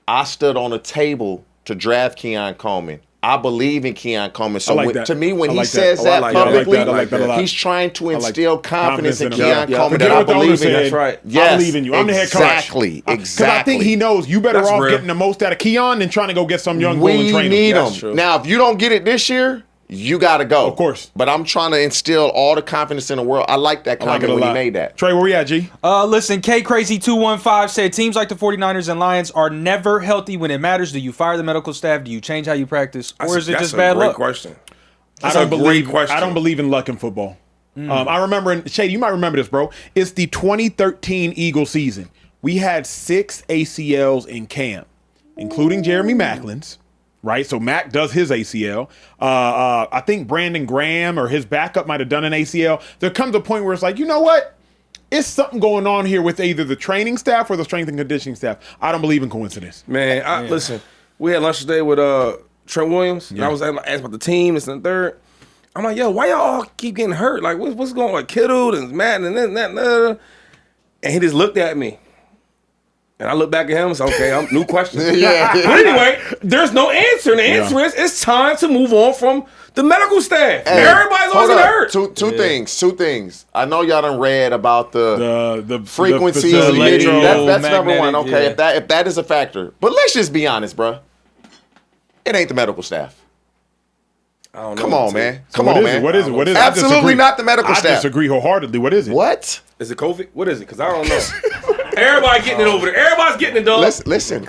I stood on a table to draft Keon Coleman. I believe in Keon Coleman. So I like that. to me, when I he like that. says Oh, I that like that. I like publicly, that. I like that a lot. he's trying to like instill confidence in him. Keon Yeah. Coleman Forget that I what the owner believe in. said. That's right. Yes, I believe in you. I'm the head coach. Exactly. Because I think he knows you better That's off real. getting the most out of Keon than trying to go get some young bull and We train need him. him. That's true. Now, if you don't get it this year, you got to go. Of course. But I'm trying to instill all the confidence in the world. I like that comment when he made that. Trey, where we at, G? Listen, KCrazy215 said teams like the 49ers and Lions are never healthy when it matters. Do you fire the medical staff? Do you change how you practice? Or is it just bad luck? Question. I don't believe in luck in football. I remember, Shady, you might remember this, bro. It's the 2013 Eagle season. We had 6 ACLs in camp, including Jeremy Macklin's. Right, so Mac does his ACL. I think Brandon Graham or his backup might have done an ACL. There comes a point where it's like, you know what? It's something going on here with either the training staff or the strength and conditioning staff. I don't believe in coincidence. Man, listen, we had lunch today with Trent Williams, and I was asking about the team, this and the third. I'm like, yo, why y'all all keep getting hurt? Like, what's going on? Like, Kittle and Matt and this and that. And he just looked at me. And I look back at him and say, okay, new question. But anyway, there's no answer. And the answer is it's time to move on from the medical staff. Hey, everybody's always hurt. Two things. I know y'all done read about the frequencies. That's number one. Okay, if that is a factor. But let's just be honest, bro. It ain't the medical staff. I don't know. Come on, man. What is it? Absolutely not the medical staff. I disagree wholeheartedly. What is it? What? Is it COVID? What is it? Because I don't know. Everybody getting it over there. Everybody's getting it done. Listen.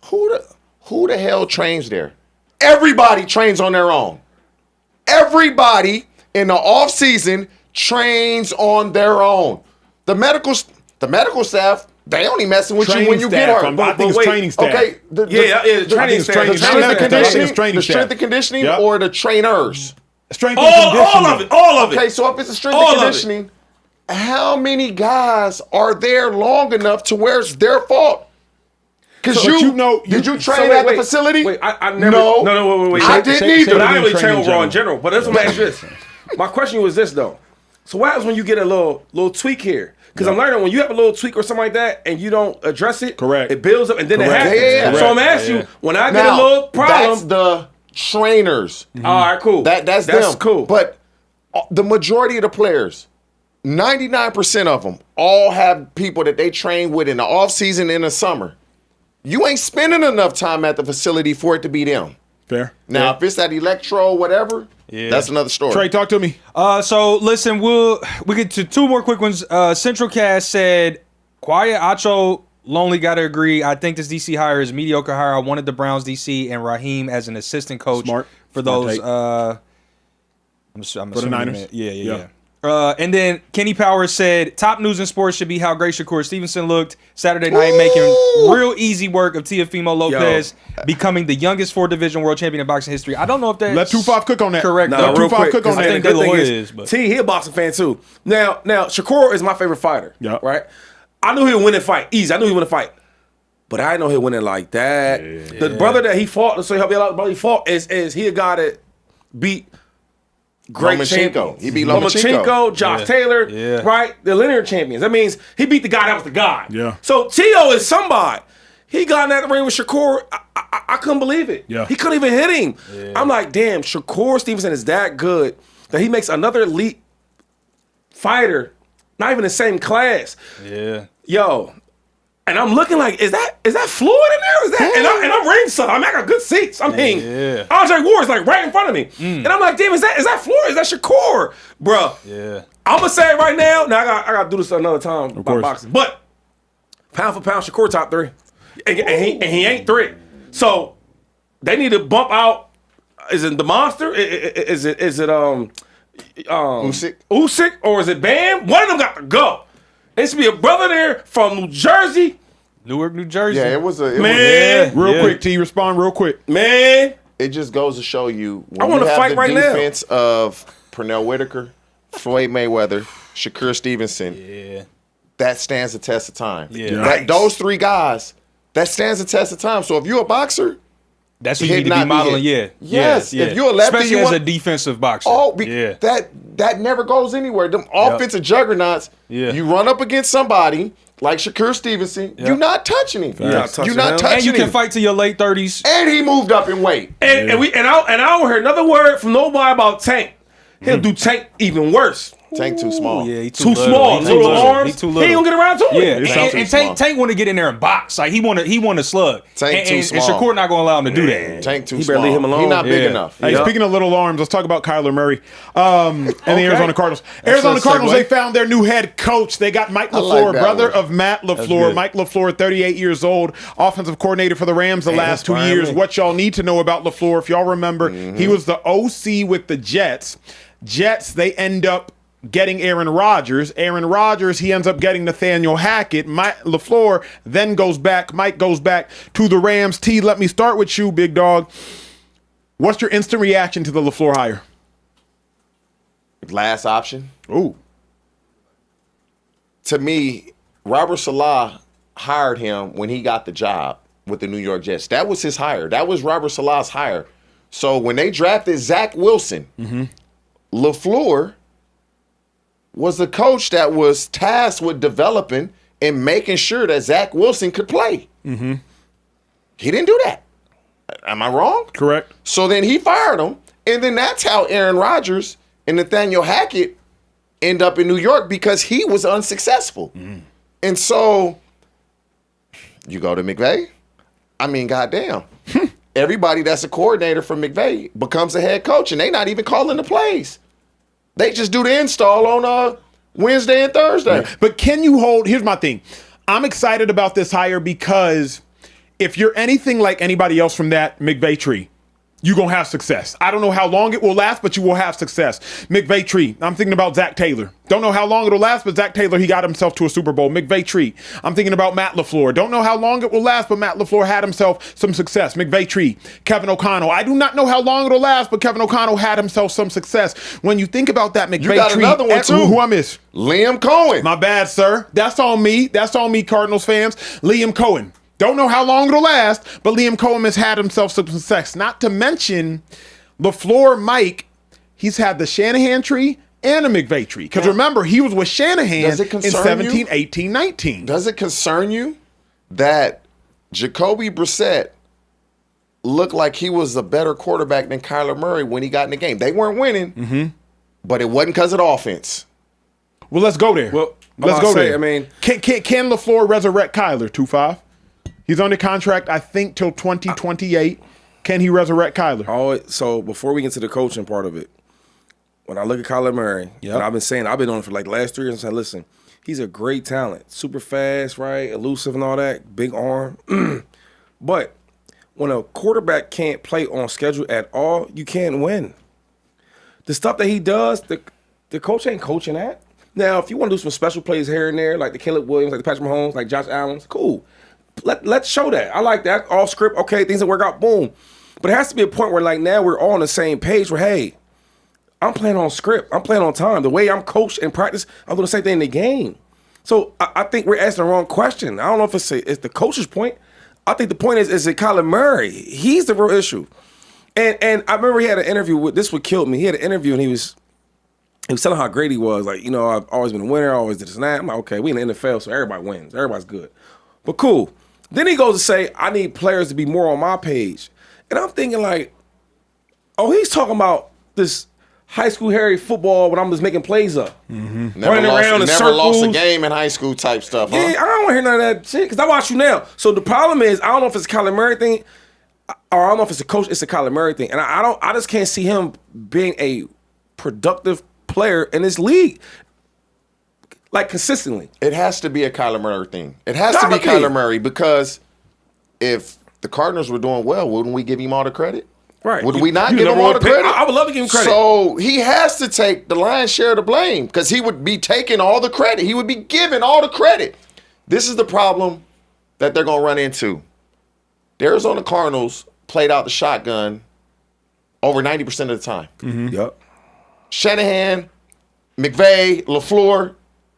Who the hell trains there? Everybody trains on their own. Everybody in the off season trains on their own. The medical staff, they only messing with you when you get hurt. I think it's training staff. Okay, the training staff. The strength and conditioning, or the trainers. Strength and conditioning. All of it. Okay, so if it's a strength and conditioning, how many guys are there long enough to where it's their fault? Because did you train at the facility? Wait, I never. No, wait. I didn't either. But I didn't really train overall in general. But that's what I'm asking this. My question was this though. So what happens when you get a little tweak here? Because I'm learning when you have a little tweak or something like that and you don't address it, correct, it builds up and then it happens. Yeah. So I'm asking you, when I get a little problem, that's the trainers. All right, cool. That's them. Cool. But the majority of the players, 99% of them, all have people that they train with in the off season in the summer. You ain't spending enough time at the facility for it to be them. Fair. Now, if it's that electro whatever, that's another story. Trey, talk to me. So listen, we get to 2 more quick ones. Central Cast said, quiet, Acho, lonely, gotta agree. I think this DC hire is a mediocre hire. I wanted the Browns DC and Raheem as an assistant coach. Smart. For those. I'm for the Niners. Yeah. And then Kenny Powers said, top news in sports should be how great Shakur Stevenson looked Saturday night, making real easy work of Teofimo Lopez becoming the youngest 4-division world champion in boxing history. I don't know if that. Let 2-5 cook on that. Correct. No, real quick. Cook on I that. think the good thing is, T, he a boxing fan too. Now, Shakur is my favorite fighter. Yeah. Right? I knew he would win a fight. Easy. I knew he would win a fight. But I didn't know he'd win it like that. Yeah. The brother that he fought, so help me out, the brother he fought is he a guy that beat great champions. He beat Lomachenko, Josh Taylor, right? The linear champions. That means he beat the guy that was the guy. Yeah. So T.O. is somebody. He got in that ring with Shakur. I couldn't believe it. Yeah. He couldn't even hit him. Yeah. I'm like, damn, Shakur Stevenson is that good that he makes another elite fighter, not even the same class. Yeah. Yo. And I'm looking like, is that Floyd in there? Is that? And I'm ringside. I got good seats. I mean, Andre Ward's like right in front of me. And I'm like, damn, is that Floyd? Is that Shakur? Bruh. Yeah. I'm gonna say it right now. Now I gotta do this another time about boxing. But pound for pound, Shakur top 3. And he ain't 3. So they need to bump out. Is it the monster? Is it Usyk or is it Bam? One of them got to go. There should be a brother there from New Jersey. Newark, New Jersey. Yeah, it was real quick, T, respond real quick. Man. It just goes to show you when I want to fight right now. Defense of Pernell Whitaker, Floyd Mayweather, Shakur Stevenson. That stands the test of time. Those 3 guys, that stands the test of time. So if you're a boxer, that's what you need to be modeling. Yes. If you're a lefty, especially as a defensive boxer. That never goes anywhere. Them offensive juggernauts. You run up against somebody like Shakur Stevenson. You're not touching him. You're not touching him. And you can fight to your late 30s. And he moved up in weight. And I don't hear another word from nobody about Tank. He'll do Tank even worse. Tank too small. Yeah, he Too little. small. He Little little. arms. He too He little. ain't gonna get around to it. Yeah, Tank too and small. Tank want to get in there and box. Like he want to slug. Tank too and small. Shakur not gonna allow him to do that. Tank too He small. better leave him alone. He not big Yeah. enough. Hey, Yep. speaking of little arms, let's talk about Kyler Murray and the Arizona Cardinals. That's Arizona a Cardinals, segue. they found their new head coach. They got Mike I LaFleur, like that brother one. of Matt LaFleur. good. Mike LaFleur, 38 years old, offensive coordinator for the Rams the last 2 fine, years. man. What y'all need to know about LaFleur, if y'all remember, he was the OC with the Jets. Jets, they end up getting Aaron Rodgers. Aaron Rodgers, he ends up getting Nathaniel Hackett. Mike LaFleur then goes back. Mike goes back to the Rams. T, let me start with you, big dog. What's your instant reaction to the LaFleur hire? Last option. Ooh. To me, Robert Saleh hired him when he got the job with the New York Jets. That was his hire. That was Robert Saleh's hire. So when they drafted Zach Wilson, LaFleur was the coach that was tasked with developing and making sure that Zach Wilson could play. He didn't do that. Am I wrong? Correct. So then he fired him, and then that's how Aaron Rodgers and Nathaniel Hackett end up in New York because he was unsuccessful. And so you go to McVay. I mean, goddamn. Everybody that's a coordinator for McVay becomes a head coach, and they not even calling the plays. They just do the install on Wednesday and Thursday. But can you hold? Here's my thing. I'm excited about this hire because if you're anything like anybody else from that McVay tree, you're going to have success. I don't know how long it will last, but you will have success. McVay tree. I'm thinking about Zach Taylor. Don't know how long it'll last, but Zach Taylor, he got himself to a Super Bowl. McVay tree. I'm thinking about Matt LaFleur. Don't know how long it will last, but Matt LaFleur had himself some success. McVay tree. Kevin O'Connell. I do not know how long it'll last, but Kevin O'Connell had himself some success. When you think about that McVay You got tree. another one, too. Who I miss? Liam Cohen. My bad, sir. That's on me. That's on me, Cardinals fans. Liam Cohen. Don't know how long it'll last, but Liam Cohen has had himself some success. Not to mention LaFleur Mike, he's had the Shanahan tree and a McVay tree. Because remember, he was with Shanahan Does it in concern 17, you? 18, 19. Does it concern you that Jacoby Brissett looked like he was a better quarterback than Kyler Murray when he got in the game? They weren't winning, but it wasn't because of the offense. Well, let's go there. Well, let's I'm go about to say, there. I mean- can LaFleur resurrect Kyler, 2-5? He's under contract, I think, till 2028. Can he resurrect Kyler? So before we get to the coaching part of it, when I look at Kyler Murray, and I've been on it for like the last 3 years and said, listen, he's a great talent, super fast, right, elusive and all that, big arm. But when a quarterback can't play on schedule at all, you can't win. The stuff that he does, the coach ain't coaching that. Now, if you want to do some special plays here and there, like the Caleb Williams, like the Patrick Mahomes, like Josh Allen, cool. Let's show that. I like that. Off script, okay, things that work out, boom. But it has to be a point where, like, now we're all on the same page where, hey, I'm playing on script. I'm playing on time. The way I'm coached in practice, I'm doing the same thing in the game. So I think we're asking the wrong question. I don't know if it's the coach's point. I think the point is it Kyler Murray? He's the real issue. And I remember he had an interview with, this what killed me. He had an interview and he was telling how great he was. Like, you know, I've always been a winner. I always did this and that. I'm like, okay, we in the NFL, so everybody wins. Everybody's good. But cool. Then he goes to say, I need players to be more on my page. And I'm thinking like, oh, he's talking about this high school Harry football when I'm just making plays up. Never Running around in never lost a circles. game in high school type stuff, huh? Yeah, I don't want to hear none of that shit because I watch you now. So the problem is, I don't know if it's a Kyler Murray thing or I don't know if it's a coach, it's a Kyler Murray thing. And I just can't see him being a productive player in this league. Like consistently. It has to be a Kyler Murray thing. It has to Gotta be be. Kyler Murray because if the Cardinals were doing well, wouldn't we give him all the credit? Right. Would we not You give him number all one the pick. credit? I would love to give him credit. So he has to take the lion's share of the blame because he would be taking all the credit. He would be given all the credit. This is the problem that they're going to run into. The Arizona Cardinals played out the shotgun over 90% of the time. Yep. Shanahan, McVay, LaFleur,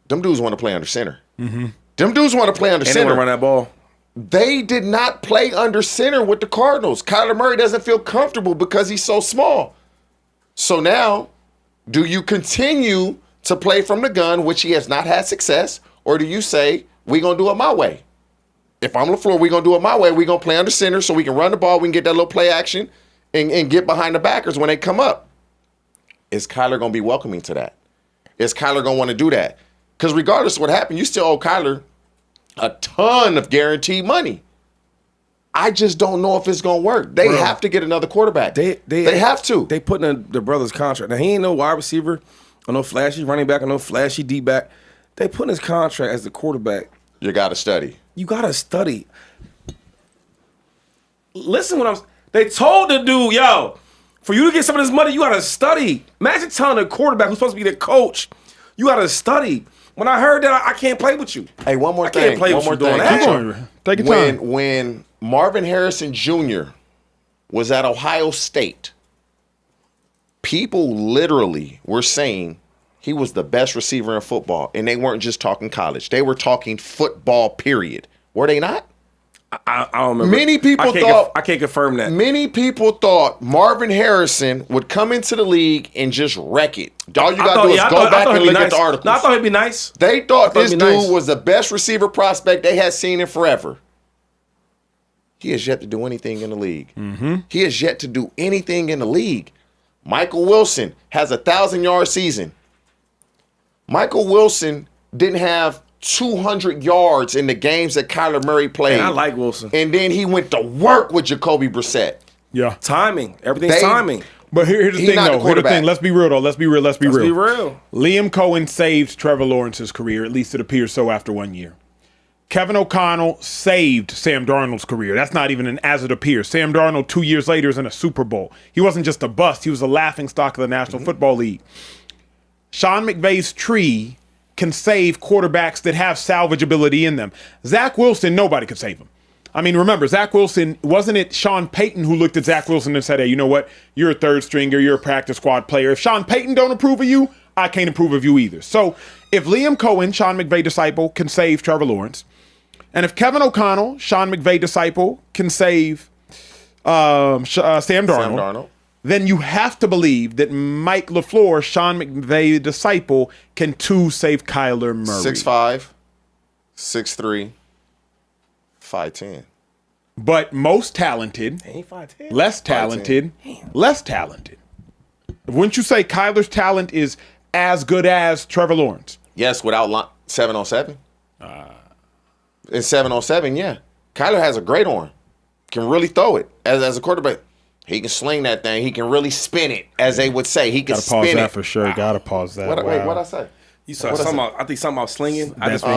them dudes want to play under center. Them dudes want to play under And they want center. to run that ball. They did not play under center with the Cardinals. Kyler Murray doesn't feel comfortable because he's so small. So now, do you continue to play from the gun, which he has not had success, or do you say, we're going to do it my way? If I'm LaFleur, we're going to do it my way. We're going to play under center so we can run the ball, we can get that little play action, and get behind the backers when they come up. Is Kyler going to be welcoming to that? Is Kyler going to want to do that? Because regardless of what happened, you still owe Kyler a ton of guaranteed money. I just don't know if it's going to work. They have to get another quarterback. They have to. They put in the brother's contract. Now, he ain't no wide receiver or no flashy running back or no flashy D-back. They put in his contract as the quarterback. You got to study. You got to study. Listen they told the dude, yo, for you to get some of this money, you got to study. Imagine telling a quarterback who's supposed to be the coach, you got to study. When I heard that, I can't play with you. Hey, one more thing. I can't play with you doing that. Take your time. When Marvin Harrison Jr. was at Ohio State, people literally were saying he was the best receiver in football, and they weren't just talking college. They were talking football, period. Were they not? I don't remember. Many people thought... I can't confirm that. Many people thought Marvin Harrison would come into the league and just wreck it. All you got to do is go back and look at the articles. No, I thought he'd be nice. They thought this dude was the best receiver prospect they had seen in forever. He has yet to do anything in the league. Mm-hmm. He has yet to do anything in the league. Michael Wilson has a 1,000-yard season. Michael Wilson didn't have 200 yards in the games that Kyler Murray played. Man, I like Wilson. And then he went to work with Jacoby Brissett. Yeah. Timing. Everything's timing. But here's the thing, though. Here's the thing. Let's be real, though. Let's be real. Let's be real. Liam Cohen saved Trevor Lawrence's career. At least it appears so after 1 year. Kevin O'Connell saved Sam Darnold's career. That's not even an as it appears. Sam Darnold 2 years later is in a Super Bowl. He wasn't just a bust. He was a laughingstock of the National Football League. Sean McVay's tree can save quarterbacks that have salvageability in them. Zach Wilson, nobody could save him. I mean, remember, Zach Wilson, wasn't it Sean Payton who looked at Zach Wilson and said, hey, you know what? You're a third stringer. You're a practice squad player. If Sean Payton don't approve of you, I can't approve of you either. So if Liam Cohen, Sean McVay disciple, can save Trevor Lawrence, and if Kevin O'Connell, Sean McVay disciple, can save Sam Darnold, then you have to believe that Mike LaFleur, Sean McVay disciple, can too save Kyler Murray. 6'5", 6'3", 5'10". But most talented, less talented, less talented. Wouldn't you say Kyler's talent is as good as Trevor Lawrence? Yes, without 7-on-7. In 7-on-7, yeah. Kyler has a great arm. Can really throw it as a quarterback. He can sling that thing. He can really spin it, as they would say. He can spin it. Gotta pause that for sure. Gotta pause that. Wait, what'd I say? You saw something about, I think something about slinging. I wasn't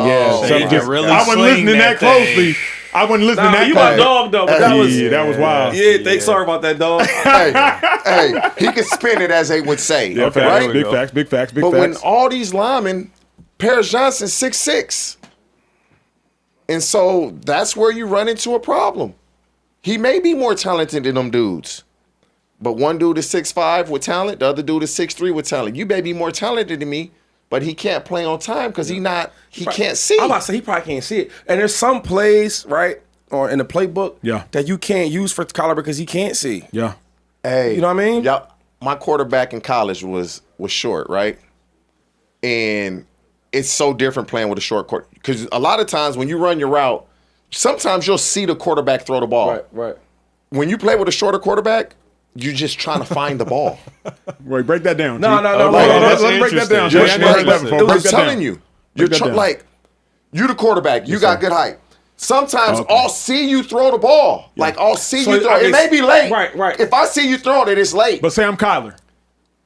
listening that closely. I wasn't listening that closely. You my dog, though, but that was wild. Yeah, sorry about that, dog. hey, he can spin it, as they would say. Yeah, right? Big facts. But when all these linemen, Paris Johnson, 6'6". And so that's where you run into a problem. He may be more talented than them dudes. But one dude is 6'5" with talent. The other dude is 6'3" with talent. You may be more talented than me, but he can't play on time because he can't see. I'm about to say he probably can't see it. And there's some plays, right, or in the playbook that you can't use for Kyler because he can't see. Yeah. Hey. You know what I mean? Yeah. My quarterback in college was short, right? And it's so different playing with a short quarter. Because a lot of times when you run your route, sometimes you'll see the quarterback throw the ball. Right. When you play with a shorter quarterback, you're just trying to find the ball. Wait, break that down. No. Let's break that down. I'm telling you. You're like, you the quarterback. You got good height. Sometimes I'll see you throw the ball. Yeah. Like, I'll see you throw it. It may be late. Right. If I see you throwing it, it's late. But say I'm Kyler.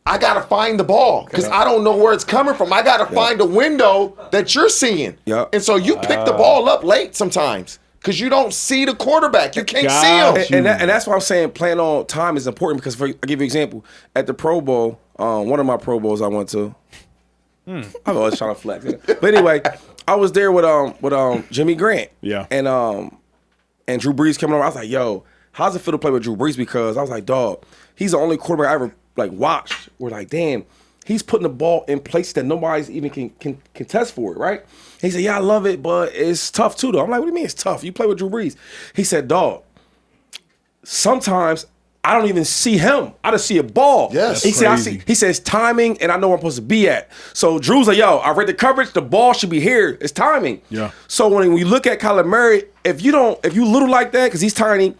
I got to find the ball because I don't know where it's coming from. I got to find a window that you're seeing. Yep. And so you pick the ball up late sometimes because you don't see the quarterback. You can't see him. And that's why I'm saying playing on time is important because I'll give you an example. At the Pro Bowl, one of my Pro Bowls I went to, I'm always trying to flex. But anyway, I was there with Jimmy Grant. Yeah. And Drew Brees coming over. I was like, yo, how's it feel to play with Drew Brees? Because I was like, dog, he's the only quarterback I ever watched. We're like, damn, he's putting the ball in places that nobody's even can contest for it, right? He said, yeah, I love it, but it's tough too, though. I'm like, what do you mean it's tough? You play with Drew Brees. He said, dog, sometimes I don't even see him. I just see a ball. Yes. He says timing, and I know where I'm supposed to be at. So Drew's like, yo, I read the coverage. The ball should be here. It's timing. Yeah. So when we look at Kyler Murray, if you little like that, because he's tiny,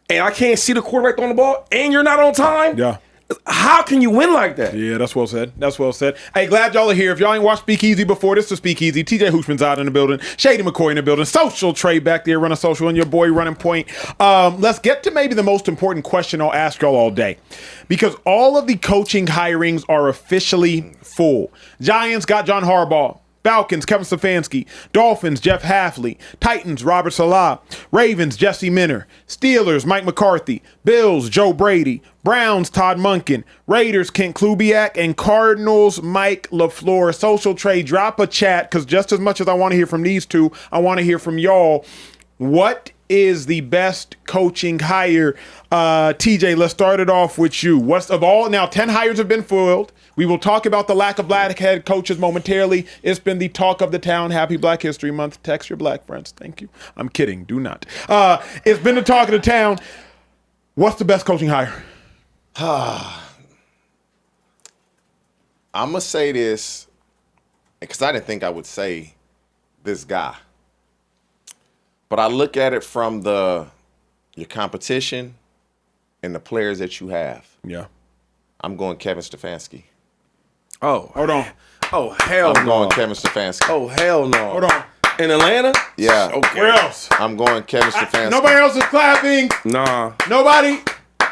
and I can't see the quarterback throwing the ball, and you're not on time, How can you win like that? Yeah, that's well said. That's well said. Hey, glad y'all are here. If y'all ain't watched Speakeasy before, this is Speakeasy. TJ Hooshman's out in the building. Shady McCoy in the building. Social Trey back there running social, and your boy running point. Let's get to maybe the most important question I'll ask y'all all day. Because all of the coaching hirings are officially full. Giants got John Harbaugh. Falcons, Kevin Stefanski. Dolphins, Jeff Hafley. Titans, Robert Salah. Ravens, Jesse Minter. Steelers, Mike McCarthy. Bills, Joe Brady. Browns, Todd Monken. Raiders, Kent Kubiak. And Cardinals, Mike LaFleur. Social Trey, drop a chat, because just as much as I want to hear from these two, I want to hear from y'all. What is the best coaching hire? TJ, let's start it off with you. What's of all? Now, 10 hires have been filled. We will talk about the lack of black head coaches momentarily. It's been the talk of the town. Happy Black History Month. Text your black friends. Thank you. I'm kidding. Do not. It's been the talk of the town. What's the best coaching hire? I'm going to say this because I didn't think I would say this guy. But I look at it from your competition and the players that you have. Yeah. I'm going Kevin Stefanski. Oh, Hold on. oh hell I'm no. going Kevin Stefanski. Oh hell no. Hold on. In Atlanta? Yeah. Okay. Where else? I'm going Kevin Stefanski. Nobody else is clapping. Nah. Nobody.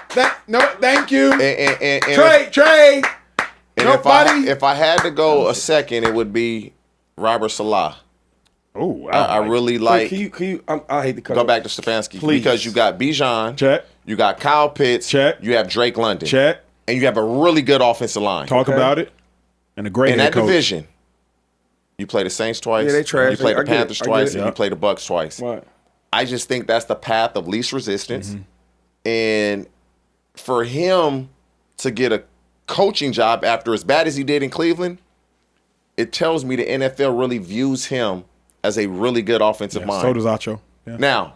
Thank you. And Trey. and Nobody. if I had to go a second, it would be Robert Salah. Oh, I really like. Can you I hate to cut Go off. back to Stefanski Please. because you got Bijan. Check. You got Kyle Pitts. Check. You have Drake London. Check. And you have a really good offensive line. Talk about it. And a great In head that coach. division, you play the Saints twice. Yeah, they trash. You play I the get it. Panthers I get twice, it. and Yeah. you play the Bucks twice. Right. I just think that's the path of least resistance. And for him to get a coaching job after as bad as he did in Cleveland, it tells me the NFL really views him as a really good offensive Yeah, mind. so does Acho. Yeah. Now,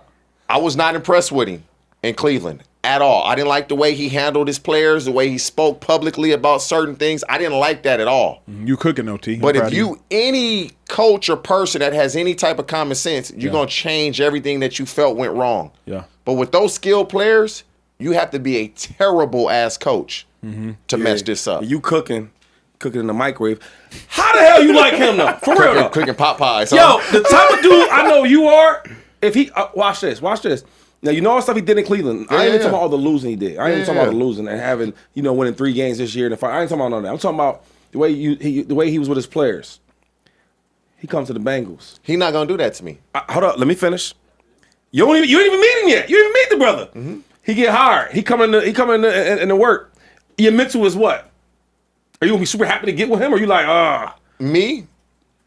I was not impressed with him in Cleveland at all. I didn't like the way he handled his players, the way he spoke publicly about certain things. I didn't like that at all. You cooking, no T. I'm But proud if of you, any coach or person that has any type of common sense, you're going to change everything that you felt went wrong. Yeah. But with those skilled players, you have to be a terrible ass coach to mess this up. You cooking in the microwave. How the hell you like him though? For real though. Cooking pot pies. Yo, Huh? the type of dude I know you are. If he watch this. Now you know all the stuff he did in Cleveland. I ain't even talking about all the losing he did. I ain't even talking about the losing and having winning 3 games this year in the fight. I ain't talking about none of that. I'm talking about the way he was with his players. He comes to the Bengals. He not gonna do that to me. Hold up, let me finish. You ain't even meet him yet. You didn't even meet the brother. He get hired. He come in the work. Your mental is what? Are you gonna be super happy to get with him, or you like Me,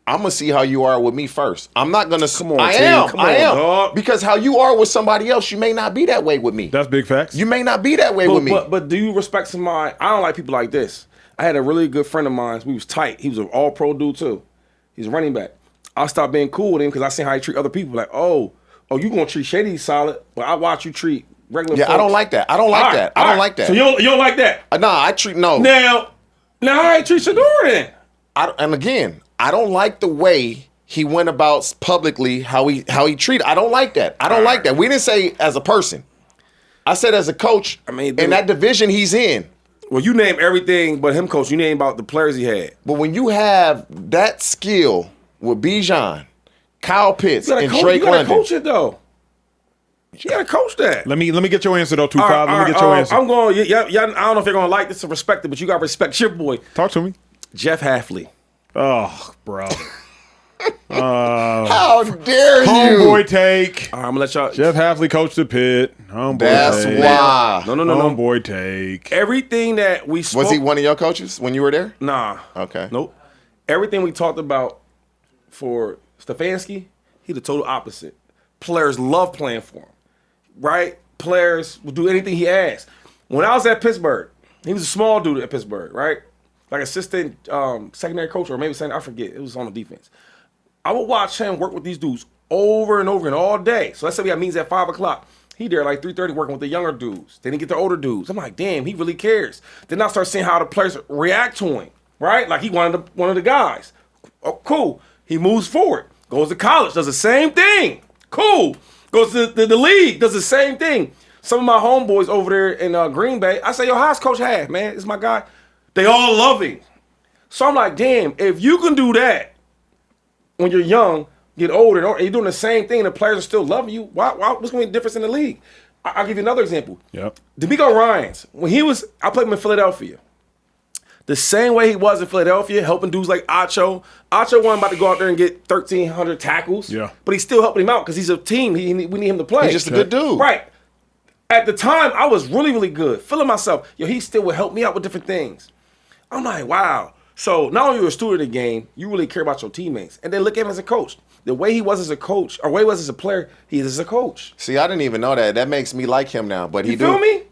I'm gonna see how you are with me first. I'm not gonna. Come on, I T. am. Come I on, am. dog. Because how you are with somebody else, you may not be that way with me. That's big facts. You may not be that way with me. But do you respect somebody? I don't like people like this. I had a really good friend of mine. We was tight. He was an all-pro dude too. He's a running back. I stopped being cool with him because I seen how he treat other people. Like, oh, you gonna treat Shady solid, but I watch you treat regular. Yeah, folks. I don't like that. I don't like that. I don't like that. So you don't like that? Nah, I treat no. Now I ain't treat Shador then. And again, I don't like the way he went about publicly how he treated. I don't like that. I don't like that. We didn't say as a person. I said as a coach. I mean, in that division he's in. Well, you name everything but him, coach. You name about the players he had. But when you have that skill with Bijan, Kyle Pitts, and Drake You gotta London, coach it though. You gotta coach that. Let me get your answer though, 2-5. All right, Let me get your answer. I'm going. Yeah. I don't know if you're gonna like this or respect it, but you gotta respect your boy, Talk to me. Jeff Hafley. Oh, bro. how dare you? Homeboy take. All right, I'm gonna let y'all. Jeff Hafley coached the Pit. Homeboy That's take. why. No. Homeboy take. Everything that we spoke. Was he one of your coaches when you were there? Nah. Okay. Nope. Everything we talked about for Stefanski, he the total opposite. Players love playing for him, right? Players will do anything he asks. When I was at Pittsburgh, he was a small dude at Pittsburgh, right? Like assistant secondary coach, or maybe I forget. It was on the defense. I would watch him work with these dudes over and over and all day. So let's say we have meetings at 5 o'clock. He there like 3:30 working with the younger dudes. Then he get the older dudes. I'm like, damn, he really cares. Then I start seeing how the players react to him, right? Like he one of the guys. Oh, cool. He moves forward, goes to college, does the same thing. Cool. Goes to the league, does the same thing. Some of my homeboys over there in Green Bay, I say, yo, how's Coach Half, man? It's my guy. They all love him. So I'm like, damn, if you can do that when you're young, get older, and you're doing the same thing, and the players are still loving you, what's going to be the difference in the league? I'll give you another example. Yep. DeMeco Ryans, when I played him in Philadelphia. The same way he was in Philadelphia, helping dudes like Acho. Acho wasn't about to go out there and get 1,300 tackles. Yeah. But he's still helping him out because he's a team. We need him to play. He's just a good dude. Right. At the time, I was really, really good. Feeling myself. Yo, he still would help me out with different things. I'm like, wow. So not only are you a student of the game, you really care about your teammates. And then look at him as a coach. The way he was as a coach, or way he was as a player, he is as a coach. See, I didn't even know that. That makes me like him now. But You feel me?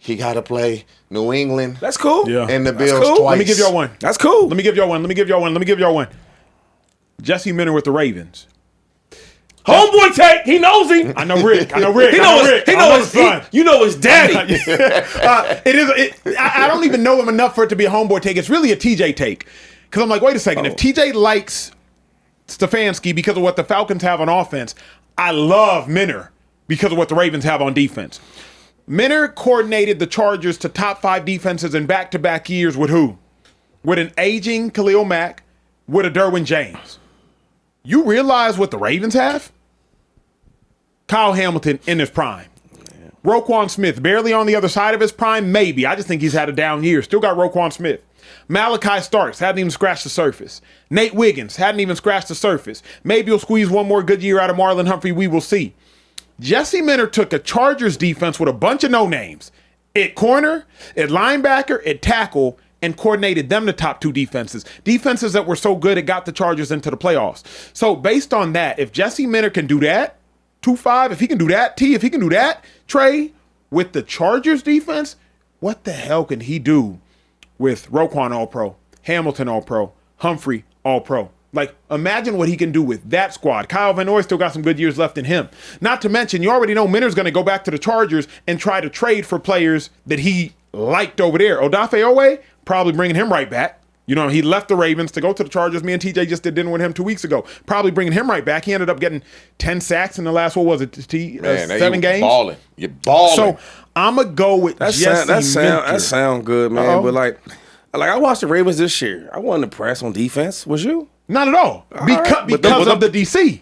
He got to play New England. That's cool. Yeah. And the That's Bills cool. twice. Let me give y'all one. That's cool. Let me give y'all one. Jesse Minter with the Ravens. Homeboy take, he knows him. I know Rick. He knows son. you know his daddy. I don't even know him enough for it to be a homeboy take. It's really a TJ take. Because I'm like, wait a second. If TJ likes Stefanski because of what the Falcons have on offense, I love Minter because of what the Ravens have on defense. Minter coordinated the Chargers to top 5 defenses in back-to-back years with who? With an aging Khalil Mack, with a Derwin James. You realize what the Ravens have? Kyle Hamilton in his prime. Roquan Smith, barely on the other side of his prime, maybe. I just think he's had a down year. Still got Roquan Smith. Malachi Starks, hadn't even scratched the surface. Nate Wiggins, hadn't even scratched the surface. Maybe he'll squeeze one more good year out of Marlon Humphrey. We will see. Jesse Minter took a Chargers defense with a bunch of no-names at corner, at linebacker, at tackle, and coordinated them to top 2 defenses. Defenses that were so good it got the Chargers into the playoffs. So based on that, if Jesse Minter can do that, 2-5, if he can do that, if he can do that, Trey, with the Chargers defense, what the hell can he do with Roquan All-Pro, Hamilton All-Pro, Humphrey All-Pro? Like, imagine what he can do with that squad. Kyle Van Noy still got some good years left in him. Not to mention, you already know Minter's going to go back to the Chargers and try to trade for players that he liked over there. Odafe Owe, probably bringing him right back. You know, he left the Ravens to go to the Chargers. Me and TJ just did dinner with him 2 weeks ago. Probably bringing him right back. He ended up getting 10 sacks in the last, 7 games? Balling. You're balling. So, I'm going to go with Jesse Minter. That sound good, man. Uh-oh. But like I watched the Ravens this year. I wasn't impressed on defense. Was you? Not at all. Because of the DC.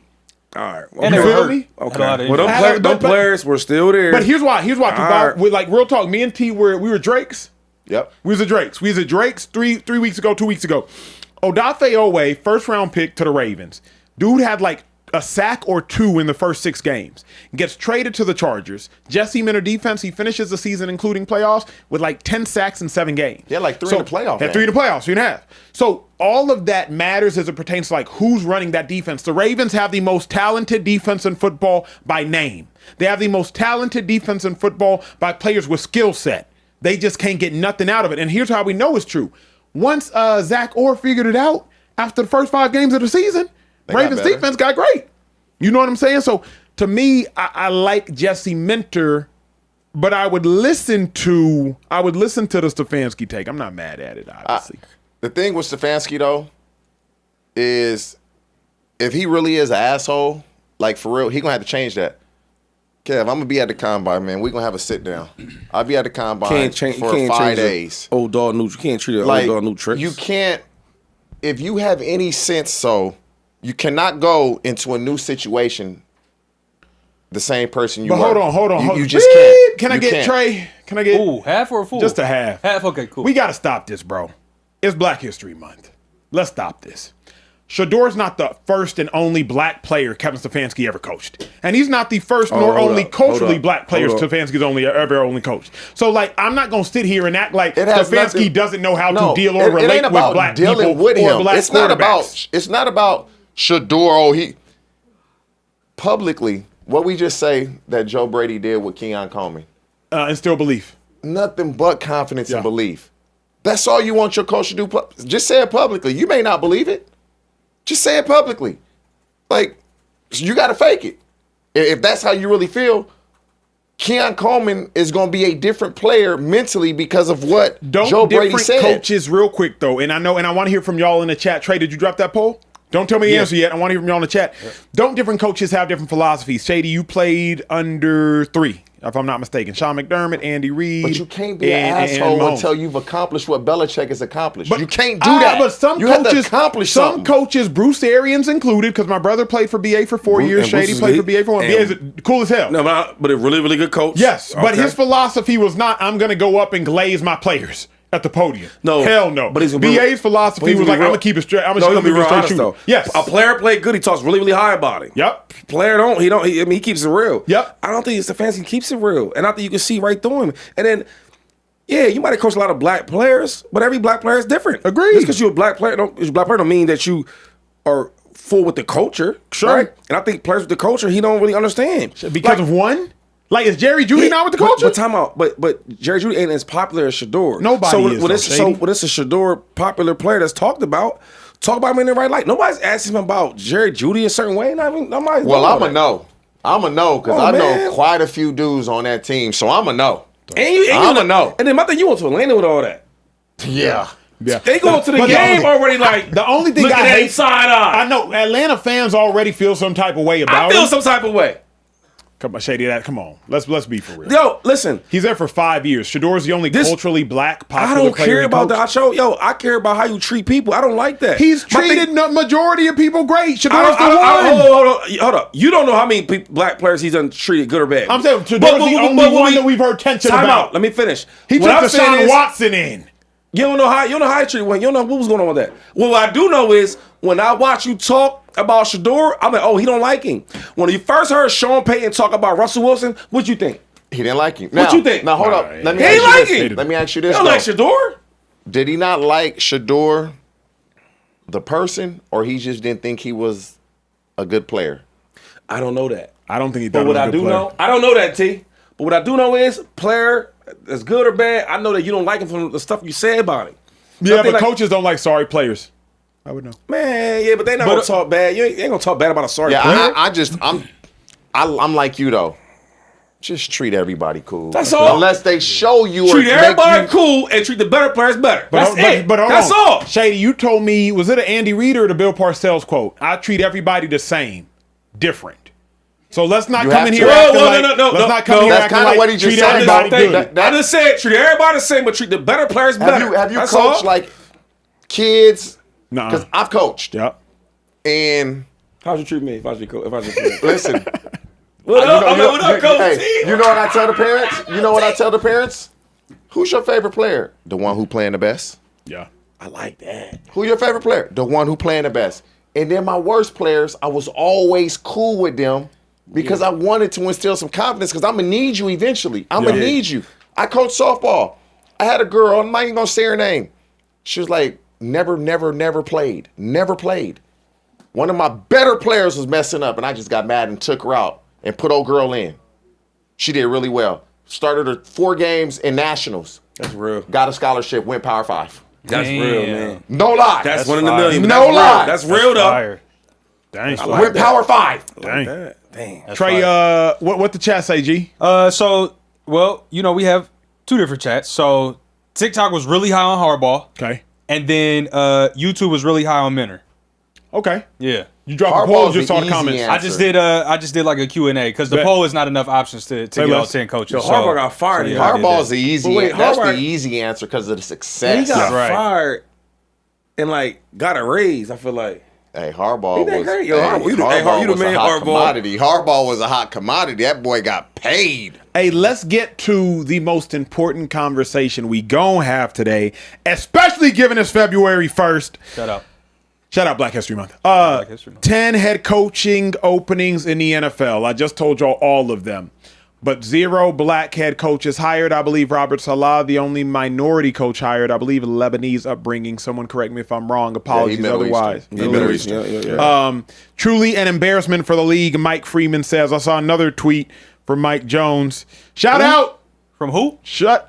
All right. And You they were feel hurt. me? Okay. Well, them players were still there. But here's why. All right. With like real talk, me and T we were Drakes. Yep. We was the Drakes. We was the Drakes 3 weeks ago, 2 weeks ago. Odafe Owe, first round pick to the Ravens. Dude had like a sack or 2 in the first 6 games. Gets traded to the Chargers. Jesse Minter defense, he finishes the season, including playoffs, with like 10 sacks in 7 games. He had like 3 in the playoffs. Had 3 in the playoffs, 3.5. So all of that matters as it pertains to like who's running that defense. The Ravens have the most talented defense in football by name. They have the most talented defense in football by players with skill set. They just can't get nothing out of it. And here's how we know it's true. Once Zach Orr figured it out after the first 5 games of the season, Ravens defense got great. You know what I'm saying? So to me, I like Jesse Minter, but I would listen to the Stefanski take. I'm not mad at it, obviously. The thing with Stefanski, though, is if he really is an asshole, like for real, he going to have to change that. Kev, I'm going to be at the combine, man. We're going to have a sit down. I'll be at the combine for 5 days. Old dog new. You can't treat it Like, old dog new tricks. You can't, if you have any sense, you cannot go into a new situation the same person you were. Hold on. You just can't. Can I get Trey? Can I get Ooh, half or a full? just a half? Half, okay, cool. We got to stop this, bro. It's Black History Month. Let's stop this. Shador's not the first and only black player Kevin Stefanski ever coached. And he's not the first nor only culturally black players Stefanski's ever coached. So, like, I'm not going to sit here and act like Stefanski doesn't know how to deal or relate with black people with him. or black It's not quarterbacks. about Shador. He publicly, what we just say that Joe Brady did with Keon Coleman. Instill belief. Nothing but confidence and belief. That's all you want your coach to do. Just say it publicly. You may not believe it. Just say it publicly. Like, you got to fake it. If that's how you really feel, Keon Coleman is going to be a different player mentally because of what Joe Brady said. Coaches, real quick, though, and I want to hear from y'all in the chat. Trey, did you drop that poll? Don't tell me the answer yet. I want to hear from y'all in the chat. Don't different coaches have different philosophies? Shady, you played under 3 if I'm not mistaken. Sean McDermott, Andy Reid. But you can't be an and asshole Mahomes. until you've accomplished what Belichick has accomplished. But you can't do that. But some you coaches, have to accomplish some something. coaches, Bruce Arians included, because my brother played for BA for 4 years. and Bruce Shady is played for elite. BA for 1. BA is cool as hell. No, but a really, really good coach. Yes, but Okay. his philosophy was not, I'm going to go up and glaze my players at the podium. No. Hell no. But he's gonna be- BA's philosophy was like, I'm going to keep it straight. I'm No, just he'll going be to real honest though. Yes. A player played good. He talks really, really high about it. Yep. Player he keeps it real. Yep. I don't think Stefanski keeps it real, and I think you can see right through him. And then, yeah, you might have coached a lot of black players, but every black player is different. Agreed. Just because you're a black player, don't mean that you are full with the culture. Sure. Right? And I think players with the culture, he don't really understand Because of one? Like, is Jerry Jeudy not with the culture? But time out. But Jerry Jeudy ain't as popular as Shador. Nobody so is, when though, it's Shady. when it's a Shador popular player that's talked about, talk about him in the right light. Nobody's asking him about Jerry Jeudy a certain way. Nobody's Well, doing I'm a that. no. I'm a no because Oh, I man. know quite a few dudes on that team. So I'm a no. I'm a no. And then my thing, you went to Atlanta with all that. Yeah. Yeah. They go to the But game already like the only thing looking I at hate, him side eye. I know Atlanta fans already feel some type of way I about feel him. some type of way. Come on, Shady, come on. Let's be for real. Yo, listen. He's there for 5 years. Shador's the only culturally black popular I don't player care he about coached. that. I care about how you treat people. I don't like that. He's My thing- treated the majority of people great. Shador's I don't, the one. hold up. You don't know how many black players he's done treated good or bad. I'm saying Shador's the only one that we've heard tension Time about. out. Let me finish. He What took I'm saying Deshaun is, Watson in. You don't know how he treated one. You don't know what was going on with that. Well, what I do know is when I watch you talk about Shador, I'm like, oh, he don't like him. When you first heard Sean Payton talk about Russell Wilson, what'd you think? He didn't like him. What you think? Now, hold up. Nah, Let me he ask ain't you like this. him. Let me ask you You this, don't though. like Shador? Did he not like Shador, the person, or he just didn't think he was a good player? I don't know that. I don't think he But thought what he was I a good do player. know, I don't know that, T. But what I do know is, player, as good or bad, I know that you don't like him from the stuff you say about him. Yeah, Nothing but like- coaches don't like sorry players. I would know. Man, yeah, but they not gonna talk bad. You ain't gonna talk bad about a sorry Yeah, player. I'm like you though. Just treat everybody cool. That's all. Unless they show you or Treat make everybody you- cool and treat the better players better. That's it. But hold That's on. all. Shady, you told me, was it an Andy Reid or the Bill Parcells quote? I treat everybody the same, different. So let's not You come have in to. here Whoa, acting whoa, like, no, let's not come no. here That's acting kinda like what he just treat said. everybody Thank- good. That- I just said treat everybody the same, but treat the better players better. Have you That's coached all. like kids? Nuh-uh. Because I've coached. Yep. And How'd you treat me if I was your coach? listen, What up? you know- What up, you- Coach hey, T? you know what I tell the parents? You know what I tell the parents? Who's your favorite player? The one who playing the best. Yeah. I like that. Who your favorite player? The one who playing the best. And then my worst players, I was always cool with them because I wanted to instill some confidence because I'm going to need you eventually. I'm going to need you. I coach softball. I had a girl, I'm not even going to say her name. She was like, never played. Never played. One of my better players was messing up and I just got mad and took her out and put old girl in. She did really well. Started her 4 games in nationals. That's real. Got a scholarship, went Power 5. That's Damn. real, man. No lie. That's one in a fire. million. but No that's real. lie. That's real though. Fire. Dang. like went that. Power 5. Dang. Damn. Trey, what the chat say, G? Well, we have 2 different chats. So TikTok was really high on Harbaugh, Okay. and then YouTube was really high on Minner. Okay. Yeah. You dropped a Harbaugh's poll, just the saw the easy comments. answer. I just did like a Q&A because the Bet. poll is not enough options to get all less. 10 coaches. Yo, Harbaugh got fired. yeah, I did Harbaugh's that. the easy. But wait, That's Harbaugh- the easy answer because of the He success. got right. fired and like got a raise. I feel like. Hey, Harbaugh Ain't that was. great? Yo, hey, you the Harbaugh was man, a hot Harbaugh. commodity. Harbaugh was a hot commodity. That boy got paid. Hey, let's get to the most important conversation we gon' have today, especially given it's February 1st. Shut up. Shout out Black History Month. History Month. 10 head coaching openings in the NFL. I just told y'all all of them. But 0 black head coaches hired. I believe Robert Salah, the only minority coach hired. I believe Lebanese upbringing. Someone correct me if I'm wrong. Apologies Middle otherwise. Eastern. He Middle Eastern. Yeah. Truly an embarrassment for the league, Mike Freeman says. I saw another tweet from Mike Jones. Shout out. From who? Shut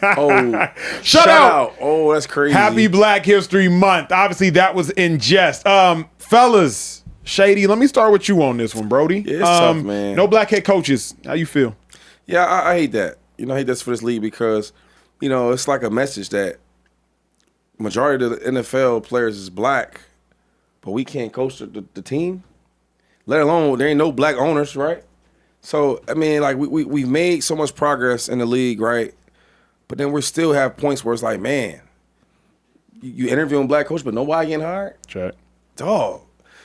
Oh, Shut out. Oh, that's crazy. Happy Black History Month. Obviously, that was in jest. Fellas, Shady, let me start with you on this one, Brody. Yeah, it's tough, man. No black head coaches. How you feel? Yeah, I hate that. I hate this for this league because, it's like a message that majority of the NFL players is black, but we can't coach the team. Let alone there ain't no black owners, right? So I mean, like we've made so much progress in the league, right? But then we still have points where it's like, man, you interviewing black coach, but nobody getting hired. Check. Dog,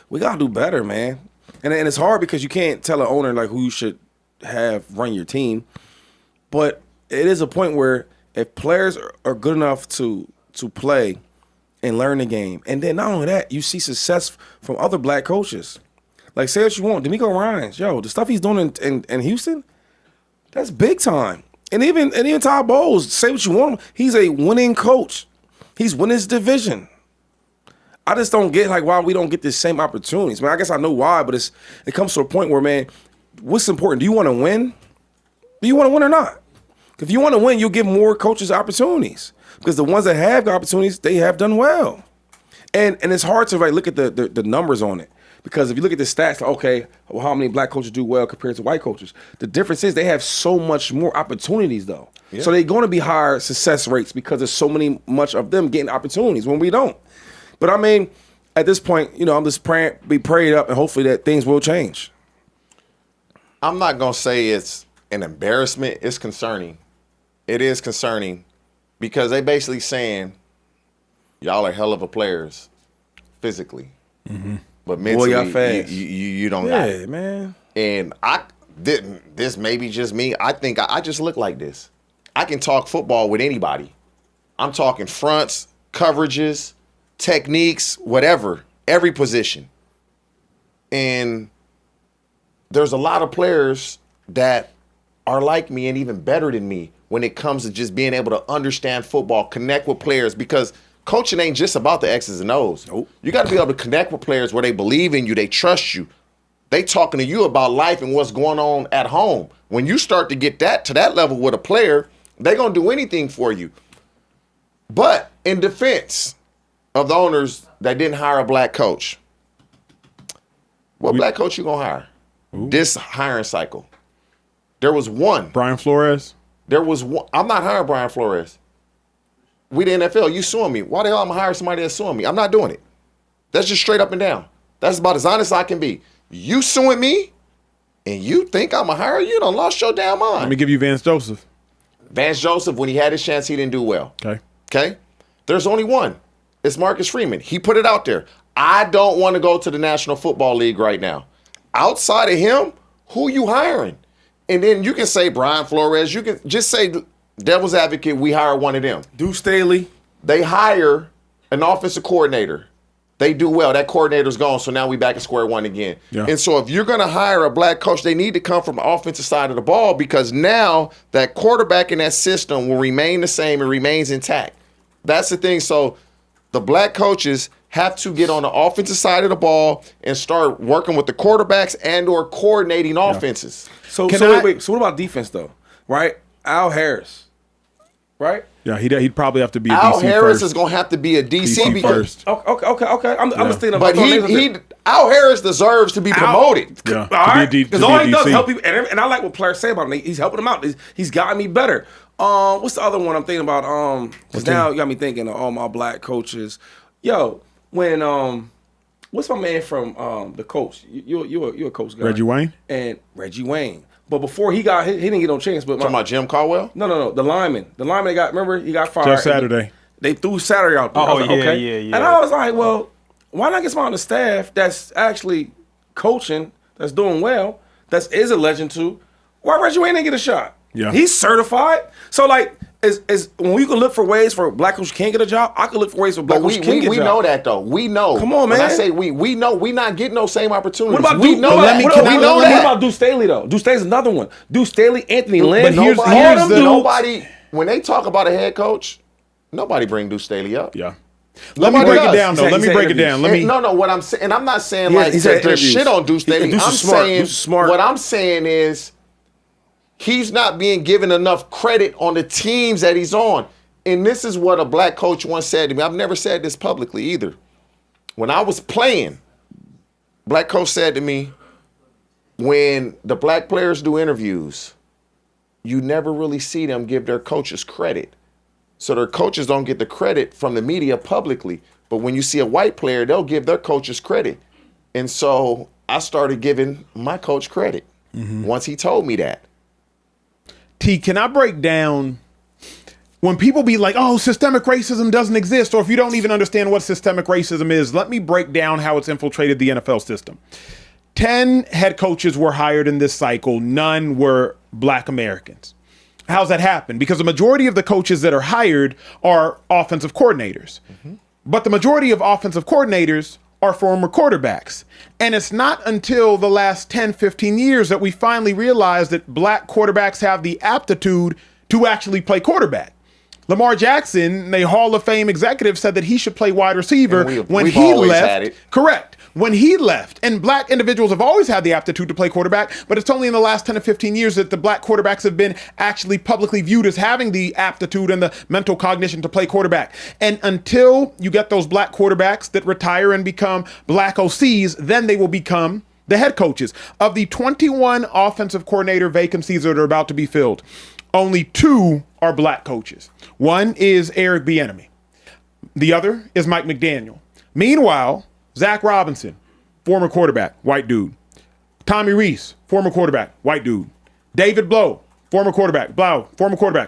we gotta do better, man. And it's hard because you can't tell an owner like who you should have run your team. But it is a point where if players are good enough to play and learn the game, and then not only that, you see success from other black coaches. Like, say what you want, D'Amico Ryans, yo, the stuff he's doing in Houston, that's big time. And even Todd Bowles, say what you want, he's a winning coach. He's winning his division. I just don't get like why we don't get the same opportunities. Man, I guess I know why, but it comes to a point where, man, what's important? Do you want to win? Do you want to win or not? If you want to win, you'll give more coaches opportunities because the ones that have opportunities, they have done well. And it's hard to like look at the numbers on it because if you look at the stats, like, okay, well, how many black coaches do well compared to white coaches? The difference is they have so much more opportunities though. Yeah. So they're going to be higher success rates because there's so much of them getting opportunities when we don't. But I mean, at this point, I'm just praying, be prayed up, and hopefully that things will change. I'm not gonna say it's an embarrassment. It's concerning. It is concerning because they basically saying y'all are hell of a players physically, but mentally y'all fast. You don't got it, man. And this may be just me. I think I just look like this. I can talk football with anybody. I'm talking fronts, coverages, techniques, whatever, every position. And there's a lot of players that are like me and even better than me when it comes to just being able to understand football, connect with players, because coaching ain't just about the X's and O's. Nope. You got to be able to connect with players where they believe in you, they trust you. They talking to you about life and what's going on at home. When you start to get to that level with a player, they're going to do anything for you. But in defense of the owners that didn't hire a black coach, what black coach you going to hire? This hiring cycle. There was one. Brian Flores? There was one. I'm not hiring Brian Flores. We the NFL, you suing me. Why the hell I'm going to hire somebody that's suing me? I'm not doing it. That's just straight up and down. That's about as honest as I can be. You suing me and you think I'm going to hire you? You done lost your damn mind. Let me give you Vance Joseph. Vance Joseph, when he had his chance, he didn't do well. Okay. There's only one. It's Marcus Freeman. He put it out there. I don't want to go to the National Football League right now. Outside of him, who you hiring? And then you can say Brian Flores. You can just say devil's advocate, we hire one of them. Deuce Staley. They hire an offensive coordinator. They do well. That coordinator's gone, so now we back at square one again. Yeah. And so if you're going to hire a black coach, they need to come from the offensive side of the ball because now that quarterback in that system will remain the same and remains intact. That's the thing. So the black coaches have to get on the offensive side of the ball and start working with the quarterbacks and or coordinating offenses. So wait. So what about defense though? Right? Al Harris. Right? Yeah, he'd probably have to be a Al DC Harris first. is going to have to be a DC, DC because first. Okay. I'm just thinking but about Al Harris deserves to be promoted. Yeah, all right, because all he does is DC. help people, and I like what players say about him. He's helping them out. He's gotten me better. What's the other one I'm thinking about? Because now you got me thinking of all my black coaches. Yo, when what's my man from the coach? You're a coach guy. Reggie Wayne? And Reggie Wayne. But before he didn't get no chance. But Talking about Jim Caldwell? No. The lineman they got. Remember he got fired. Jeff Saturday. They threw Saturday out there. Oh, I was like, yeah, okay. yeah. And I was like, well, why not get someone on the staff that's actually coaching, that's doing well, that is a legend too? Why Reggie Wayne didn't get a shot? Yeah. He's certified. So like, is when we can look for ways for black coaches can't get a job, I can look for ways for black coaches can get a job. We know that though. We know. Come on, man. When I say we know we not getting those same opportunities. What about we know that. What about Deuce Staley though? Deuce Staley's another one. Deuce Staley, Anthony Lynn. here's Nobody. When they talk about a head coach, nobody bring Deuce Staley up. Yeah. Let me break it down, though. Let me break it down. No, what I'm saying, and I'm not saying Yeah, like he said there's interviews. shit on Deuce Staley. Deuce I'm is smart. saying Deuce is smart. what I'm saying is he's not being given enough credit on the teams that he's on. And this is what a black coach once said to me. I've never said this publicly either. When I was playing, black coach said to me, when the black players do interviews, you never really see them give their coaches credit. So their coaches don't get the credit from the media publicly. But when you see a white player, they'll give their coaches credit. And so I started giving my coach credit. once he told me that. T, can I break down when people be like, oh, systemic racism doesn't exist, or if you don't even understand what systemic racism is, let me break down how it's infiltrated the NFL system. 10 head coaches were hired in this cycle. None were Black Americans. How's that happen? Because the majority of the coaches that are hired are offensive coordinators. But the majority of offensive coordinators are former quarterbacks. And it's not until the last 10, 15 years that we finally realize that Black quarterbacks have the aptitude to actually play quarterback. Lamar Jackson, the Hall of Fame executive, said that he should play wide receiver when we've he always left. had it. Correct. When he left, and Black individuals have always had the aptitude to play quarterback, but it's only in the last 10 to 15 years that the Black quarterbacks have been actually publicly viewed as having the aptitude and the mental cognition to play quarterback. And until you get those Black quarterbacks that retire and become Black OCs, then they will become the head coaches. Of the 21 offensive coordinator vacancies that are about to be filled, only 2 are Black coaches. One is Eric Bieniemy. The other is Mike McDaniel. Meanwhile, Zach Robinson, former quarterback, white dude. Tommy Reese, former quarterback, white dude. David Blow, former quarterback,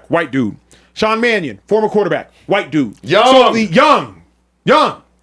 white dude. Sean Mannion, former quarterback, white dude. Young,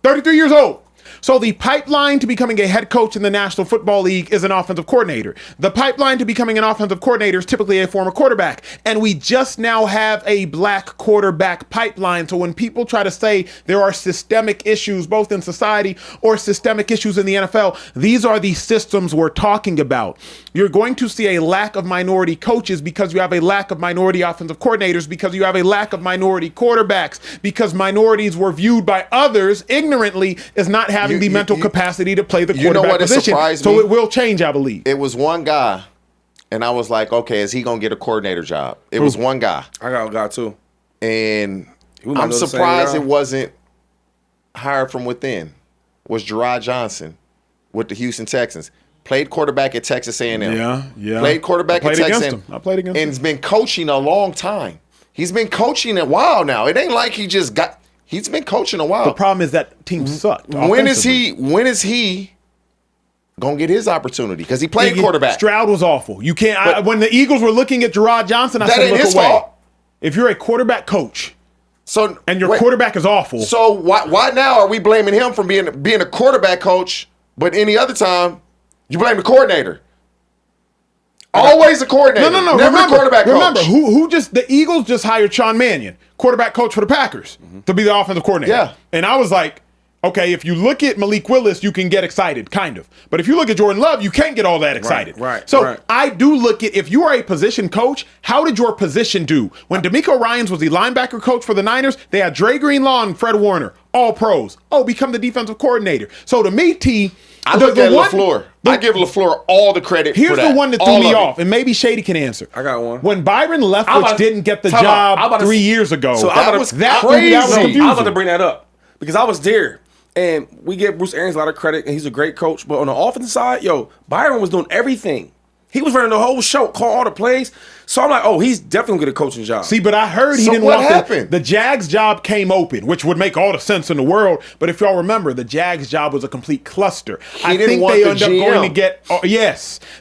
33 years old. So the pipeline to becoming a head coach in the National Football League is an offensive coordinator. The pipeline to becoming an offensive coordinator is typically a former quarterback. And we just now have a Black quarterback pipeline. So when people try to say there are systemic issues both in society or systemic issues in the NFL, these are the systems we're talking about. You're going to see a lack of minority coaches because you have a lack of minority offensive coordinators, because you have a lack of minority quarterbacks, because minorities were viewed by others ignorantly as not having the mental capacity to play the quarterback position. So it will change, I believe. It was one guy, and I was like, okay, is he going to get a coordinator job? It was one guy. I got a guy too. And I'm surprised it wasn't hired from within. Was Gerard Johnson with the Houston Texans. Played quarterback at Texas A&M. Yeah. Played quarterback at Texas A&M. I played against him. And has been coaching a long time. He's been coaching a while now. It ain't like he just got... He's been coaching a while. The problem is that team sucked. When is he gonna get his opportunity? Because he played quarterback. Stroud was awful. You can't. When the Eagles were looking at Gerard Johnson, I that said, ain't look his away. fault. If you're a quarterback coach, and your wait, quarterback is awful, so why now are we blaming him for being a quarterback coach, but any other time you blame the coordinator? Always a coordinator. No. Never a quarterback coach. Remember, who just the Eagles just hired Sean Mannion, quarterback coach for the Packers, to be the offensive coordinator. Yeah. And I was like, okay, if you look at Malik Willis, you can get excited, kind of. But if you look at Jordan Love, you can't get all that excited. Right. So I do look at, if you are a position coach, how did your position do? When DeMeco Ryans was the linebacker coach for the Niners, they had Dre Greenlaw and Fred Warner, all pros. Oh, become the defensive coordinator. So to me, T, I look at LaFleur. I give LaFleur all the credit for that. Here's the one that threw me off, and maybe Shady can answer. I got one. When Byron Leftwich didn't get the job 3 years ago, so that was crazy. I was about to bring that up because I was there, and we give Bruce Arians a lot of credit, and he's a great coach. But on the offensive side, Byron was doing everything. He was running the whole show, calling all the plays. So I'm like, oh, he's definitely going to get a coaching job. See, but I heard he didn't want the Jags job came open, which would make all the sense in the world. But if y'all remember, the Jags job was a complete cluster. I think they end up going to get,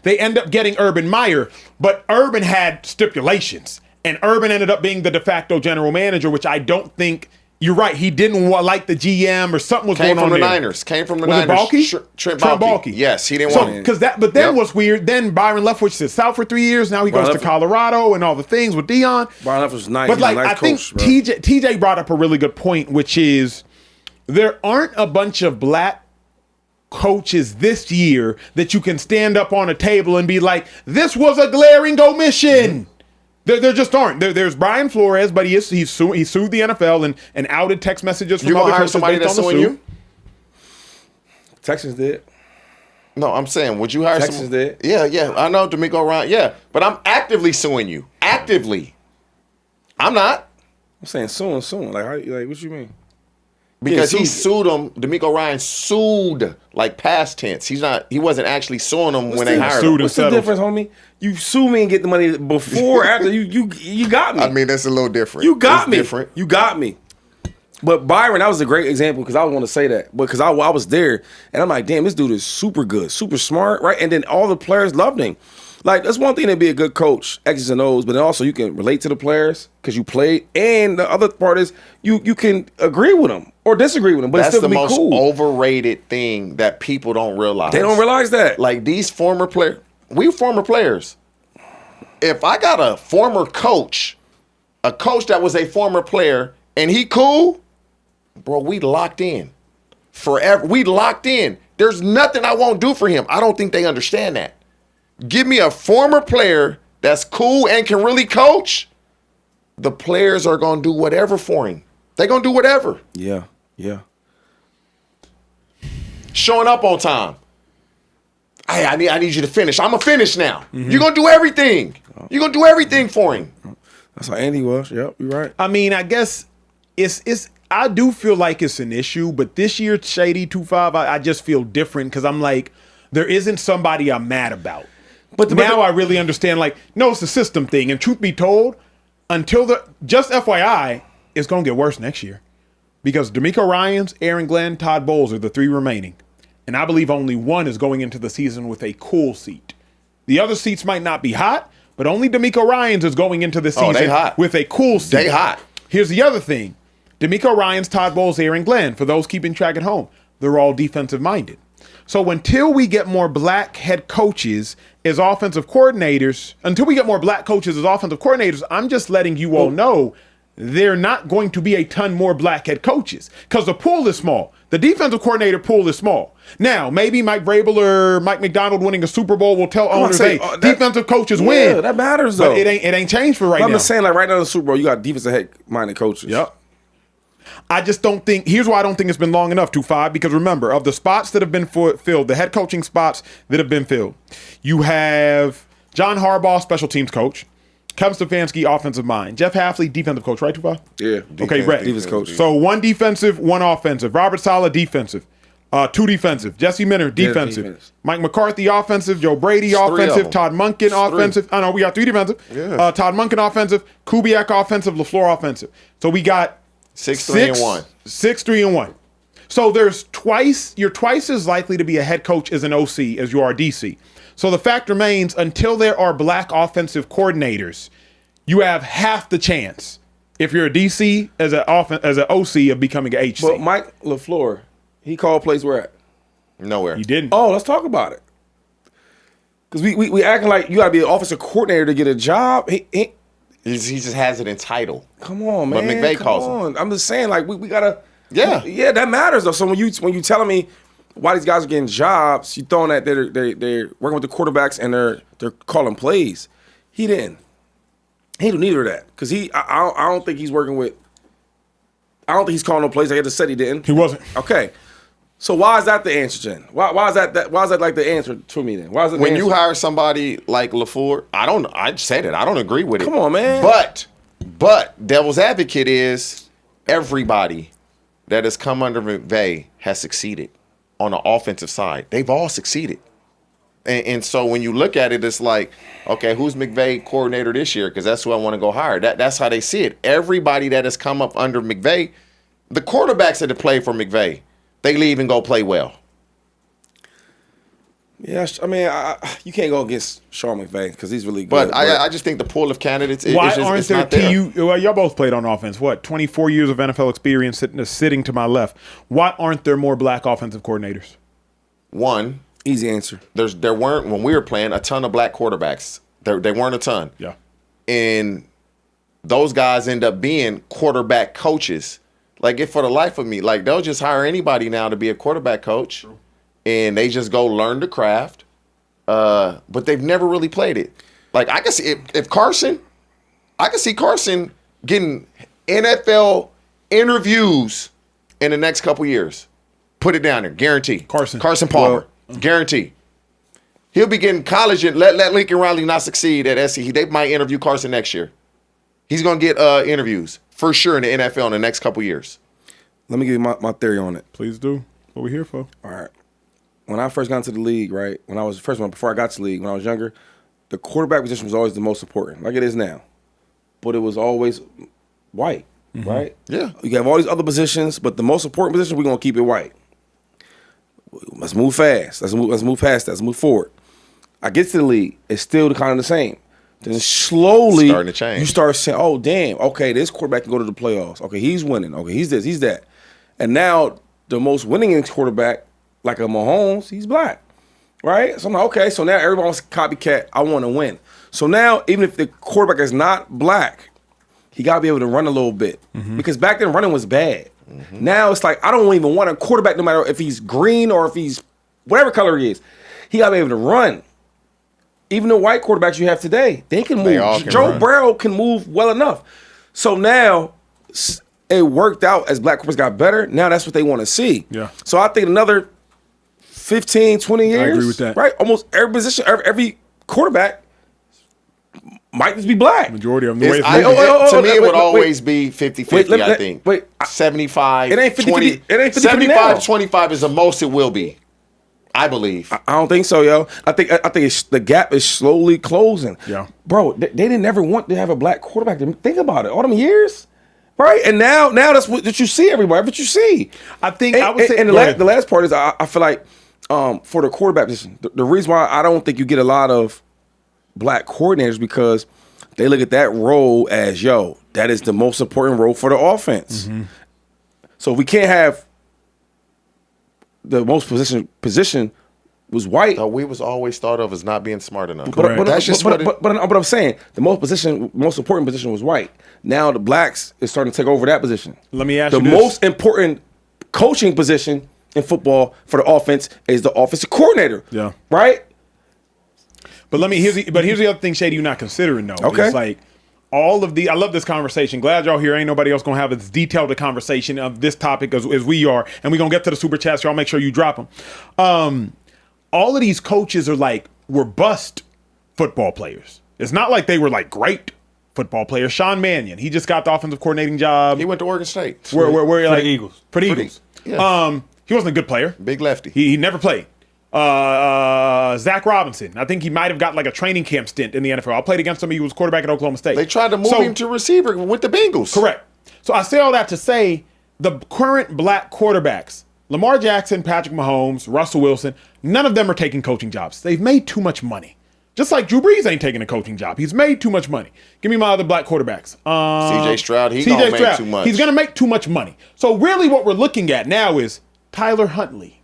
they end up getting Urban Meyer, but Urban had stipulations. And Urban ended up being the de facto general manager, which I don't think. You're right. He didn't like the GM or something was going on there. Came from the was Niners. It Balky? Trent Balky. Yes, he didn't want it. But then what's weird, then Byron Leftwich sits out for 3 years. Now he goes to Colorado and all the things with Dion. Byron Leftwich was nice. But like, I think TJ brought up a really good point, which is there aren't a bunch of Black coaches this year that you can stand up on a table and be like, this was a glaring omission. There just aren't. There's Brian Flores, but he sued the NFL and outed text messages from you other gonna hire coaches somebody based that's on the suing suit. you? Texans did. No, I'm saying, would you hire Texans did. Yeah. I know DeMeco Ryan. Yeah, but I'm actively suing you. Actively. I'm not. I'm saying suing. Like what you mean? Because he sued him. DeMeco Ryan sued, like past tense. He wasn't actually suing him when they hired him. What's the difference, homie? You sue me and get the money before, after you got me. I mean, that's a little different. You got me. Different. You got me. But Byron, that was a great example because I want to say that. Because I was there, and I'm like, damn, this dude is super good, super smart, right? And then all the players loved him. Like, that's one thing to be a good coach, X's and O's, but then also you can relate to the players because you played. And the other part is you can agree with them or disagree with them, but That's it's still the be most cool. overrated thing that people don't realize. They don't realize that. Like these former players, we former players. If I got a former coach, a coach that was a former player, and he cool, bro, we locked in. Forever. We locked in. There's nothing I won't do for him. I don't think they understand that. Give me a former player that's cool and can really coach, the players are going to do whatever for him. They're going to do whatever. Yeah. Showing up on time. Hey, I need you to finish. I'm going to finish now. You're going to do everything. You're going to do everything for him. That's how Andy was. Yep, you're right. I mean, I guess it's I do feel like it's an issue, but this year, Shady 2-5, I just feel different because I'm like, there isn't somebody I'm mad about. But now I really understand, like, no, it's a system thing. And truth be told, just FYI, it's going to get worse next year. Because D'Amico Ryans, Aaron Glenn, Todd Bowles are the 3 remaining. And I believe only one is going into the season with a cool seat. The other seats might not be hot, but only D'Amico Ryans is going into the season with a cool seat. They hot. Here's the other thing. D'Amico Ryans, Todd Bowles, Aaron Glenn, for those keeping track at home, they're all defensive-minded. So until we get more black head coaches as offensive coordinators, I'm just letting you all know they're not going to be a ton more black head coaches because the pool is small. The defensive coordinator pool is small. Now, maybe Mike Vrabel or Mike McDonald winning a Super Bowl will tell owners, hey, defensive coaches win. Yeah, that matters, though. But it ain't changed for right now. I'm just saying, like, right now in the Super Bowl, you got defensive head-minded coaches. Yep. I just don't think, here's why I don't think it's been long enough, 2-5, because remember, of the spots that have been filled, the head coaching spots that have been filled, you have John Harbaugh, special teams coach, Kevin Stefanski, offensive mind, Jeff Hafley, defensive coach, right, 2-5? Yeah. Okay, right. Defensive coach. So 1 defensive, 1 offensive. Robert Saleh, defensive. 2 defensive. Jesse Minter, defensive. Mike McCarthy, offensive. Joe Brady, offensive. Todd Monken, offensive. Oh, no, we got 3 defensive. Yeah. Todd Monken, offensive. Kubiak, offensive. LaFleur, offensive. So we got 6-3-1. 6-3-1. So you're twice as likely to be a head coach as an OC as you are DC. So the fact remains, until there are black offensive coordinators, you have half the chance if you're a DC as an OC of becoming an HC. But Mike LaFleur, he called plays where at? Nowhere. He didn't. Oh, let's talk about it. Because we acting like you got to be an offensive coordinator to get a job. He just has it in title. Come on, man. But McVay calls him. I'm just saying, like, we gotta. Yeah, that matters though. So when you telling me why these guys are getting jobs, you throwing that they're working with the quarterbacks and they're calling plays. He didn't. He didn't either of that because I don't think he's working with. I don't think he's calling no plays. I just said he didn't. He wasn't. Okay. So why is that the answer, Jen? Why is that like the answer to me then? Why is it when you hire somebody like LaFleur, I said it. I don't agree with it. Come on, man. But devil's advocate is everybody that has come under McVay has succeeded on the offensive side. They've all succeeded. And so when you look at it, it's like, okay, who's McVay coordinator this year? Because that's who I want to go hire. That's how they see it. Everybody that has come up under McVay, the quarterbacks that have played for McVay, they leave and go play well. Yeah, I mean, you can't go against Sean McVay because he's really good. But I just think the pool of candidates is Why just aren't there not there. well, y'all both played on offense. What, 24 years of NFL experience sitting to my left. Why aren't there more black offensive coordinators? One, easy answer. There weren't, when we were playing, a ton of black quarterbacks. They weren't a ton. Yeah. And those guys end up being quarterback coaches. Like, if for the life of me, like, they'll just hire anybody now to be a quarterback coach. True. And they just go learn the craft. But they've never really played it. Like, I can see if Carson, I can see Carson getting NFL interviews in the next couple years. Put it down there, guarantee. Carson Palmer, guarantee. He'll be getting college and let Lincoln Riley not succeed at SC. They might interview Carson next year. He's gonna get interviews for sure in the NFL in the next couple years. Let me give you my theory on it. Please do. What we're here for. All right. When I first got into the league, right, before I got to the league, when I was younger, the quarterback position was always the most important, like it is now. But it was always white. right? Yeah. You have all these other positions, but the most important position, we're going to keep it white. Let's move fast. Let's move past that. Let's move forward. I get to the league. It's still kind of the same. Then slowly, Starting to change. you start saying, oh, damn, okay, this quarterback can go to the playoffs. Okay, he's winning. Okay, he's this, he's that. And now the most winning quarterback, like a Mahomes, he's black, right? So I'm like, okay, so now everyone wants to copycat. I want to win. So now, even if the quarterback is not black, he got to be able to run a little bit. Because back then, running was bad. Now it's like, I don't even want a quarterback no matter if he's green or if he's whatever color he is. He got to be able to run. Even the white quarterbacks you have today, they can move. They all can Joe run. Burrow can move well enough. So now it worked out as black quarterbacks got better. Now that's what they want to see. Yeah. So I think another 15, 20 years. agree with that. Right? Almost every position, every quarterback might just be black. Majority of them. The way It's- it's moving. to me, it would wait. always be 50-50, I think. Wait, 75, It ain't 50-50. 20. It ain't 50-50 now. 75-25 is the most it will be, I believe. I don't think so, yo. I think the gap is slowly closing. Yeah. Bro, they didn't ever want to have a black quarterback. Think about it. All them years, right? And now that's what you see everywhere. That's what you see. I think And, I would say. and go ahead. the last part is I feel like for the quarterback position, the reason why I don't think you get a lot of black coordinators because they look at that role as, yo, that is the most important role for the offense. So if we can't have the most position was white. So we was always thought of as not being smart enough. Correct. That's just what it, but I'm saying the most important position was white. Now the blacks is starting to take over that position. Let me ask the you this. most important coaching position in football for the offense is the offensive coordinator. Yeah. Right? But here's the other thing, Shady, you're not considering though. Okay. It's like all of the. I love this conversation. Glad y'all here. Ain't nobody else gonna have as detailed a conversation of this topic as we are, and we're gonna get to the super chats. Y'all make sure you drop them. All of these coaches were bust football players. It's not like they were like great football players. Sean Mannion, he just got the offensive coordinating job. he went to Oregon State. Where For the Eagles. For the Eagles. Yeah. He wasn't a good player. Big lefty. He never played. Zach Robinson. I think he might have got like a training camp stint in the NFL. I played against him. He was quarterback at Oklahoma State. They tried to move him to receiver with the Bengals. Correct. So I say all that to say the current black quarterbacks, Lamar Jackson, Patrick Mahomes, Russell Wilson, none of them are taking coaching jobs. They've made too much money. Just like Drew Brees ain't taking a coaching job. He's made too much money. Give me my other black quarterbacks. CJ Stroud, he's gonna make too much. He's going to make too much money. So really what we're looking at now is Tyler Huntley.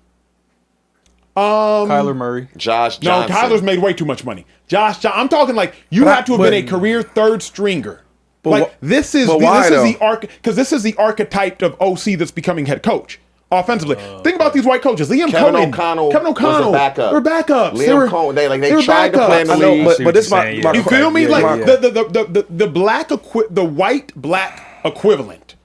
Kyler Murray. Josh No, Johnson. Tyler's made way too much money. I'm talking like you But have to have been a career third stringer. But This is why, this is the archetype of OC that's becoming head coach offensively. Think about these white coaches. Liam Kevin Cohen, O'Connell Kevin O'Connell. was a backup. They're backups. Liam Cohen, they tried to backups. play in the I know, league. but this is my You feel me? yeah, Like yeah. the white black equivalent,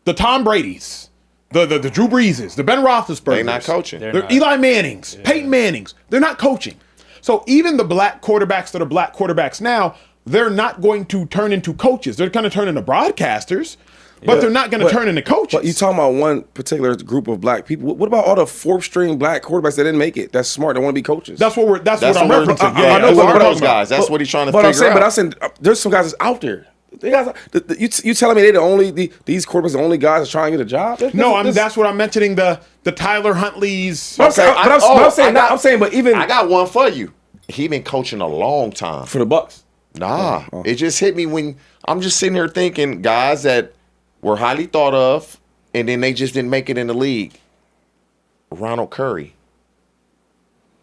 the Tom Brady's, the Drew Breeses, the Ben Roethlisbergers. They not coaching. They're Eli Mannings, Peyton Mannings. They're not coaching. So even the black quarterbacks that are black quarterbacks now, they're not going to turn into coaches. They're going to turn into broadcasters, but they're not going to turn into coaches. But you talking about one particular group of black people. What about all the fourth string black quarterbacks that didn't make it? That's smart. They want to be coaches. That's what That's I'm what we're- referencing. I know, that's what but we're those talking about. guys. That's what he's trying to But I'm figure saying, out. but I'm saying there's some guys that's out there. You telling me they're the only these quarterbacks the only guys that's trying to get a job? No, that's what I'm mentioning. The Tyler Huntley's. I'm saying, but even I got one for you. He been coaching a long time. for the Bucks. Nah, it just hit me when I'm just sitting here thinking guys that were highly thought of, and then they just didn't make it in the league. Ronald Curry.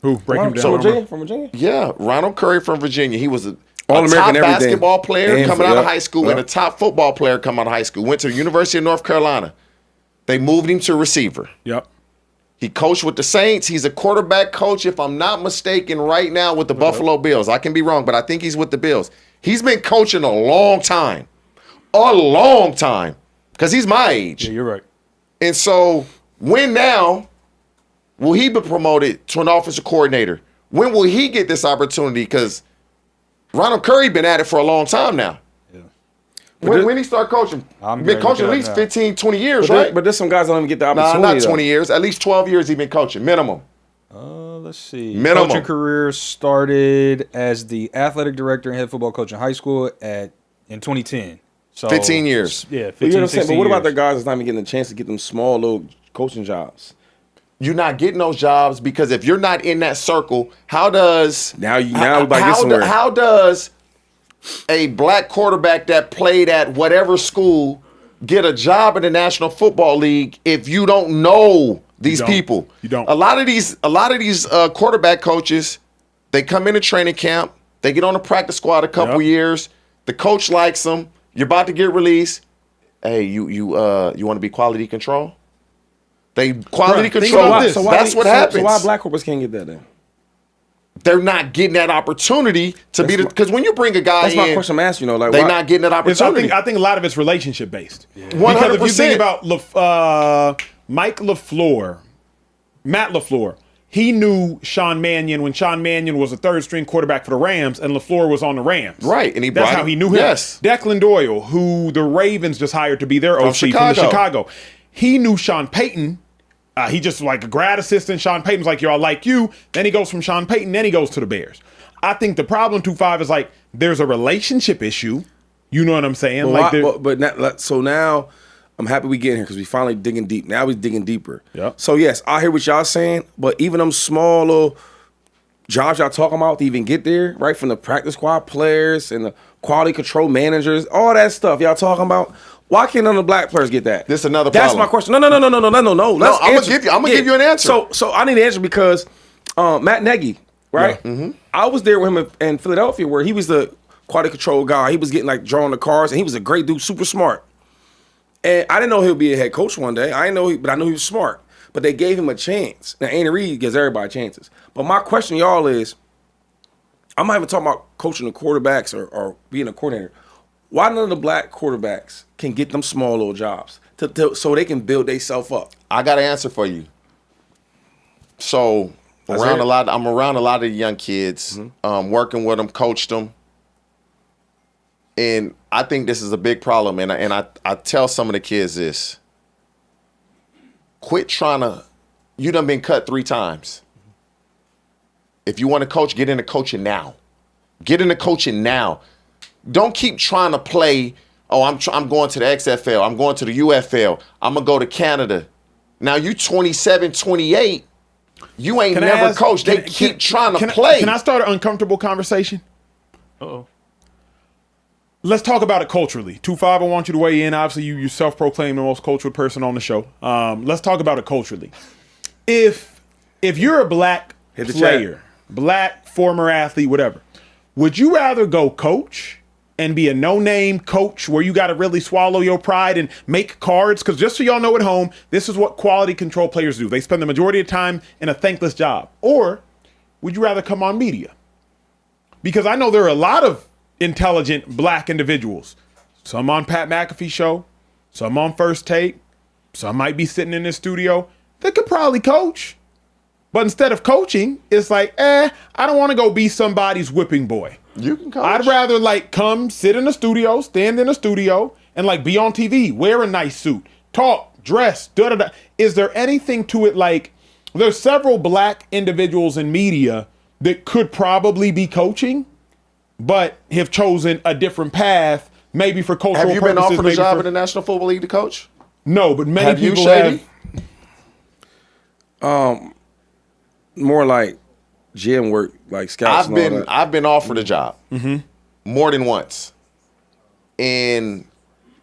Who? Break him So down. from Virginia. Yeah, Ronald Curry from Virginia. He was a All-American top everything. basketball player And coming out of high school and yeah. a top football player coming out of high school. Went to the University of North Carolina. They moved him to receiver. Yep. He coached with the Saints. He's a quarterback coach, if I'm not mistaken, right now with the Buffalo Bills. I can be wrong, but I think he's with the Bills. He's been coaching a long time. A long time. Because he's my age. Yeah, you're right. And so when now will he be promoted to an offensive coordinator? When will he get this opportunity? Because Ronald Curry been at it for a long time now. Yeah. When he start coaching? I'm Been great coaching at with least that now. 15, 20 years, But, right? but there's some guys that don't even get the Nah, opportunity. not 20 though. years. At least 12 years he been coaching, minimum. Let's see. Minimum. Coaching career started as the athletic director and head football coach in high school in 2010. So 15 years. Yeah, 15, But you know what I'm saying? 16 But what about years. the guys that's not even getting a chance to get them small little coaching jobs? You're not getting those jobs because if you're not in that circle, how does Now we about to get somewhere. how does a black quarterback that played at whatever school get a job in the National Football League if you don't know these people? You don't. A lot of these quarterback coaches, they come into training camp, they get on the practice squad a couple years, the coach likes them, you're about to get released. Hey, you want to be quality control? They quality Think control. about this. That's what happens. So why black corporates can't get that then? They're not getting that opportunity to be because when you bring a guy That's my in, question I'm asking, Like, they're why? not getting that I opportunity. think a lot of it's relationship based. 100%. Because if you think about Mike LaFleur, Matt LaFleur, he knew Sean Mannion when Sean Mannion was a third string quarterback for the Rams and LaFleur was on the Rams. Right, and that's brought how him- he knew him. yes. Declan Doyle, who the Ravens just hired to be their OC from the Chicago. He knew Sean Payton. He just like a grad assistant. Sean Payton's like, yo, I like you. Then he goes from Sean Payton, then he goes to the Bears. I think the problem, 2-5, is like there's a relationship issue. You know what I'm saying? So now I'm happy we get here because we finally digging deep. Now we digging deeper. Yep. So yes, I hear what y'all saying, but even them small little jobs y'all talking about to even get there, right? From the practice squad players and the quality control managers, all that stuff y'all talking about. Why can't none of the black players get that? This another That's problem. my question. No. Let's I'm answer. gonna give you an answer. So I need an answer because Matt Nagy, right? Yeah. Mm-hmm. I was there with him in Philadelphia where he was the quality control guy. He was getting like drawing the cars, and he was a great dude, super smart. And I didn't know he'll be a head coach one day. I didn't know, but I knew he was smart. But they gave him a chance. Now Andy Reid gives everybody chances. But my question, to y'all, is I'm not even talking about coaching the quarterbacks or being a coordinator. Why none of the black quarterbacks can get them small little jobs so they can build themselves up? I got an answer for you. So I'm around a lot of the young kids, working with them, coached them, and I think this is a big problem. And I tell some of the kids this: quit trying to. You done been cut 3 times. If you want to coach, get into coaching now. Get into coaching now. Don't keep trying to play. Oh, I'm going to the XFL. I'm going to the UFL. I'm gonna go to Canada. Now you 27, 28. You ain't never coached. They keep trying to play. Can I start an uncomfortable conversation? Uh-oh. Let's talk about it culturally. 2-5, I want you to weigh in. Obviously, you self-proclaim the most cultural person on the show. Let's talk about it culturally. If you're a black Hit the player, black former athlete, whatever, would you rather go coach and be a no-name coach where you got to really swallow your pride and make cards? Because just so y'all know at home, this is what quality control players do. They spend the majority of time in a thankless job. Or would you rather come on media? Because I know there are a lot of intelligent black individuals. Some on Pat McAfee's show, some on First Take, some might be sitting in this studio. They could probably coach. But instead of coaching, it's like, I don't want to go be somebody's whipping boy. You can coach. I'd rather like come sit in the studio, stand in the studio, and like be on TV, wear a nice suit, talk, dress, da-da-da. Is there anything to it? Like, there's several black individuals in media that could probably be coaching, but have chosen a different path, maybe for cultural Have you purposes. been offered a maybe job for- in the National Football League to coach? No, but many Have you, people Shady? have. More like gym work, like scouts. I've been offered a job more than once, and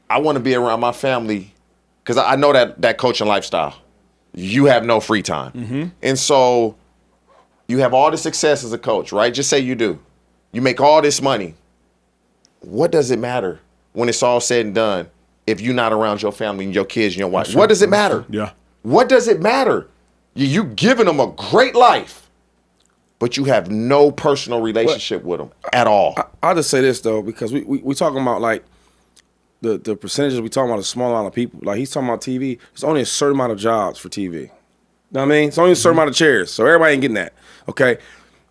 I want to be around my family because I know that coaching lifestyle. You have no free time, and so you have all the success as a coach, right? Just say you do. You make all this money. What does it matter when it's all said and done if you're not around your family and your kids and your wife? What does it matter? Yeah. What does it matter? You giving them a great life, but you have no personal relationship with them at all. I'll just say this though, because we talking about like the percentages we talking about a small amount of people. Like he's talking about TV. There's only a certain amount of jobs for TV. You know what I mean? It's only a certain amount of chairs, so everybody ain't getting that. Okay,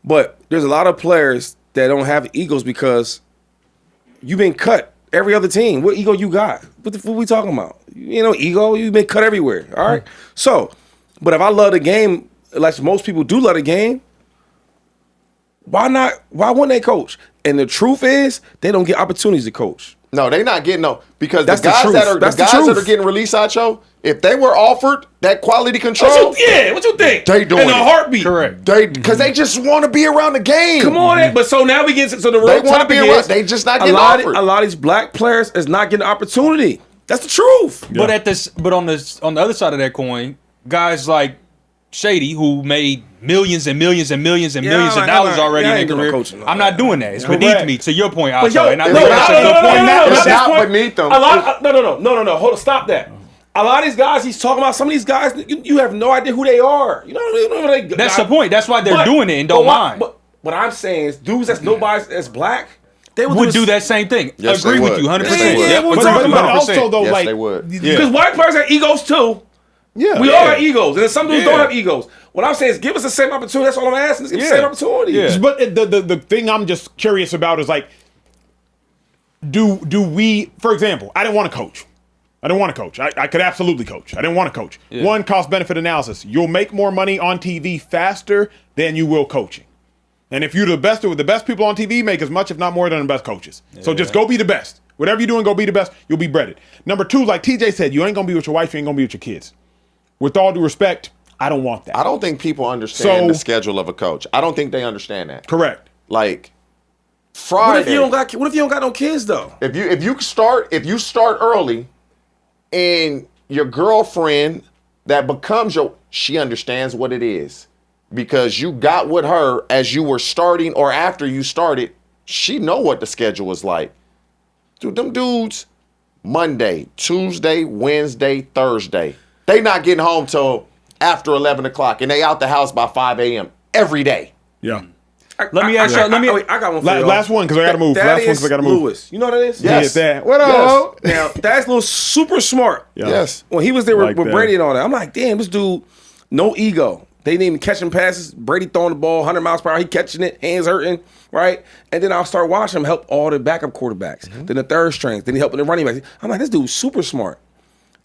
but there's a lot of players that don't have egos because you've been cut every other team. What ego you got? What the fuck we talking about? You know, ego. You've been cut everywhere. All right, so. But if I love the game, like most people do love the game, why not? Why wouldn't they coach? And the truth is, they don't get opportunities to coach. No, they not getting no because That's the the guys truth. that are That's the the guys that truth. are getting released, Acho, if they were offered that quality control, What you think? They doing in a it. heartbeat. Correct. because they just want to be around the game. Come on, but so now we get so the real They wanna topic be is around- they just not getting offered. A lot of these black players is not getting opportunity. That's the truth. But on the other side of that coin, guys like Shady, who made millions and millions and millions and millions of dollars already in their career. I'm not doing that. It's beneath me. To your point, But Acho, and I no, think no, that's a no, good no, point. no, no, It's It's not not point. beneath them. No. Hold on, stop that. A lot of these guys he's talking about, some of these guys, you have no idea who they are. You don't know who they. That's the point. That's why they're doing it and don't mind. But what I'm saying is, dudes that's nobody that's black, they Would do that same thing. Yes, Agree they with would. you 100%. Yes, they would. Yeah, what we But, talking but about? also though, Yes, like they would. Because white players have egos too. Yeah, We all have egos, and some dudes don't have egos. What I'm saying is, give us the same opportunity. That's all I'm asking. Is give us the same opportunity. Yeah. But the thing I'm just curious about is like, do we, for example, I didn't want to coach. I could absolutely coach. I didn't want to coach. Yeah. One, cost benefit analysis. You'll make more money on TV faster than you will coaching. And if you're the best people on TV make as much, if not more, than the best coaches. So just go be the best. Whatever you're doing, go be the best. You'll be breaded. Number two, like TJ said, you ain't gonna be with your wife. You ain't gonna be with your kids. With all due respect, I don't want that. I don't think people understand So- the schedule of a coach. I don't think they understand that. Correct. Like What Friday, if you don't got no kids though? if you start early, and your girlfriend that becomes she understands what it is because you got with her as you were starting or after you started. She know what the schedule is like. Dude, them dudes, Monday, Tuesday, Wednesday, Thursday, they not getting home till after 11 o'clock, and they out the house by 5 a.m. every day. Yeah. Let me ask you. I got one for you. Last one because I gotta move. Last one because I gotta move. Lewis. You know what that is? Yes. Yeah, that. What Yes. up? Now that's Lewis super smart. Yeah. Yes. When he was there Like with that. Brady and all that, I'm like, damn, this dude, no ego. They didn't even catch him passes. Brady throwing the ball 100 miles per hour. He catching it, hands hurting, right? And then I'll start watching him help all the backup quarterbacks. Then the third strings. Then he helping the running backs. I'm like, this dude's super smart.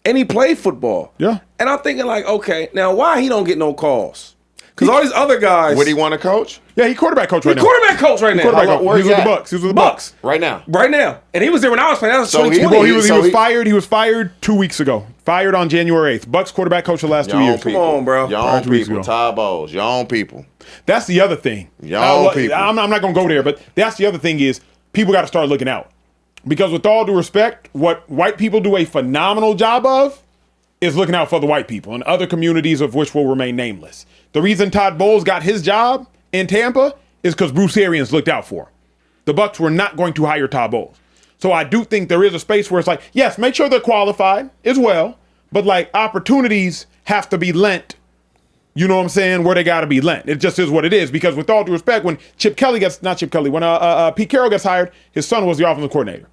And he played football. Yeah. And I'm thinking like, okay, now why he don't get no calls? Because all these other guys. Would he want to coach Yeah, he quarterback coach He right now. quarterback coach right now. Quarterback How long- coach. where's He was with he the at? Bucks. He was with the Bucks. Bucks. right now? Right now. And he was there when I was playing. That was So he 2020. Well, he was So he- fired. He was fired 2 weeks ago. Fired on January 8th. Bucks quarterback coach the last 2 Your own years. people. on, bro. Your Prior own to weeks people. ago. Ty Bowles. Your own people. That's the other thing. Your own people. I'm not going to go there, but that's the other thing is people got to start looking out. Because with all due respect, what white people do a phenomenal job of is looking out for the white people and other communities of which will remain nameless. The reason Todd Bowles got his job in Tampa is because Bruce Arians looked out for him. The Bucks were not going to hire Todd Bowles. So I do think there is a space where it's like, yes, make sure they're qualified as well, but like opportunities have to be lent. You know what I'm saying? Where they got to be lent. It just is what it is. Because with all due respect, when Pete Carroll gets hired, his son was the offensive coordinator.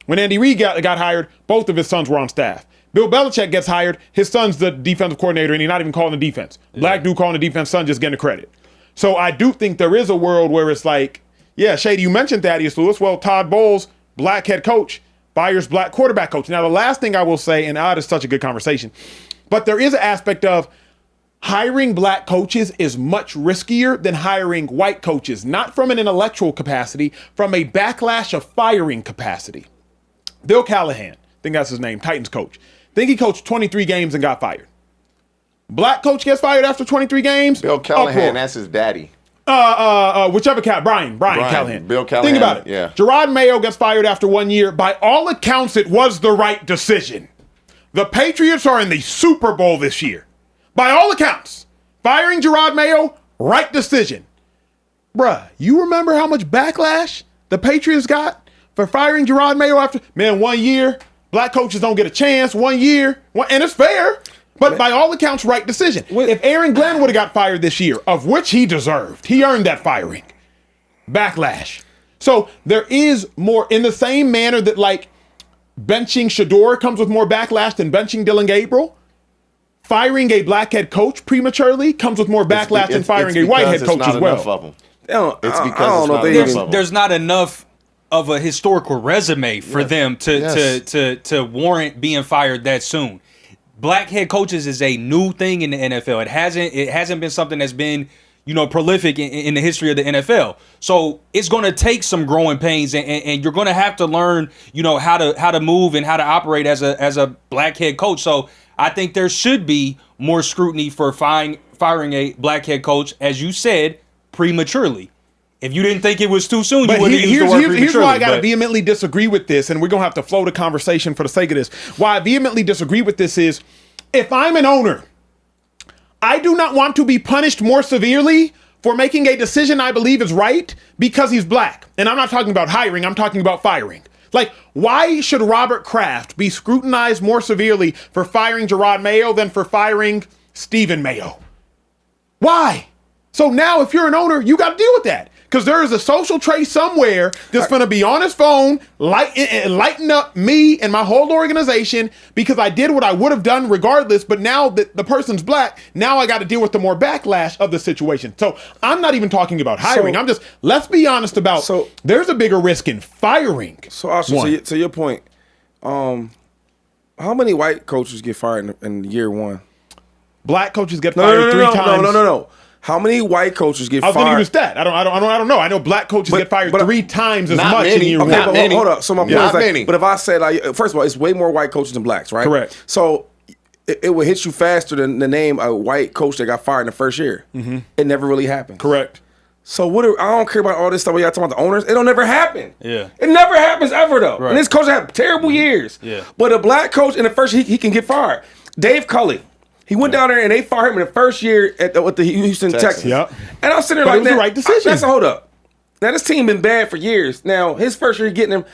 When Andy Reid got hired, both of his sons were on staff. Bill Belichick gets hired, his son's the defensive coordinator, and he's not even calling the defense. Black dude calling the defense, son just getting the credit. So I do think there is a world where it's like, yeah, Shady, you mentioned Thaddeus Lewis. Well, Todd Bowles, black head coach, fires black quarterback coach. Now, the last thing I will say, and it's such a good conversation, but there is an aspect of hiring black coaches is much riskier than hiring white coaches, not from an intellectual capacity, from a backlash of firing capacity. Bill Callahan, I think that's his name, Titans coach. I think he coached 23 games and got fired. Black coach gets fired after 23 games. Bill Callahan, uproar. that's his daddy. Whichever cat, Brian Callahan. Bill Callahan, Think about it. yeah. Gerard Mayo gets fired after 1 year. By all accounts, it was the right decision. The Patriots are in the Super Bowl this year. By all accounts, firing Gerard Mayo, right decision. Bruh, you remember how much backlash the Patriots got for firing Gerard Mayo after, 1 year? Black coaches don't get a chance, 1 year, and it's fair. But by all accounts, right decision. If Aaron Glenn would have got fired this year, of which he deserved, he earned that firing. Backlash. So there is more, in the same manner that like benching Shador comes with more backlash than benching Dylan Gabriel, firing a black head coach prematurely comes with more backlash than firing a white head coach as well. It's because There's not enough of a historical resume for them to warrant being fired that soon. Black head coaches is a new thing in the NFL. It hasn't been something that's been, prolific in the history of the NFL. So it's going to take some growing pains, and you're going to have to learn, how to move and how to operate as a black head coach. So I think there should be more scrutiny for firing a black head coach, as you said, prematurely. If you didn't think it was too soon, you wouldn't use the word prematurely. Here's why I got to vehemently disagree with this, and we're going to have to flow the conversation for the sake of this. Why I vehemently disagree with this is, if I'm an owner, I do not want to be punished more severely for making a decision I believe is right because he's black. And I'm not talking about hiring, I'm talking about firing. Like, why should Robert Kraft be scrutinized more severely for firing Gerard Mayo than for firing Stephen Mayo? Why? So now if you're an owner, you got to deal with that. Because there is a social trait somewhere that's going to be on his phone, lighten up me and my whole organization because I did what I would have done regardless. But now that the person's black, now I got to deal with the more backlash of the situation. So I'm not even talking about hiring. I'm just, let's be honest about, there's a bigger risk in firing. So, Acho, to your point, how many white coaches get fired in year one? Black coaches get fired three times. No. How many white coaches get fired? I was going to give you a stat. I don't know. I know black coaches get fired three times as much in year one. But hold up. So my point is many. But if I said, first of all, it's way more white coaches than blacks, right? Correct. So it would hit you faster than the name a white coach that got fired in the first year. Mm-hmm. It never really happened. Correct. So I don't care about all this stuff where y'all talking about the owners. It don't never happen. Yeah. It never happens ever though. Right. And this coach have terrible years. Yeah. But a black coach in the first year, he can get fired. Dave Culley. He went down there and they fired him in the first year with the Houston Texans. Yep. And I'm sitting there But like, it was the right decision. Hold up. Now this team been bad for years. Now his first year getting him,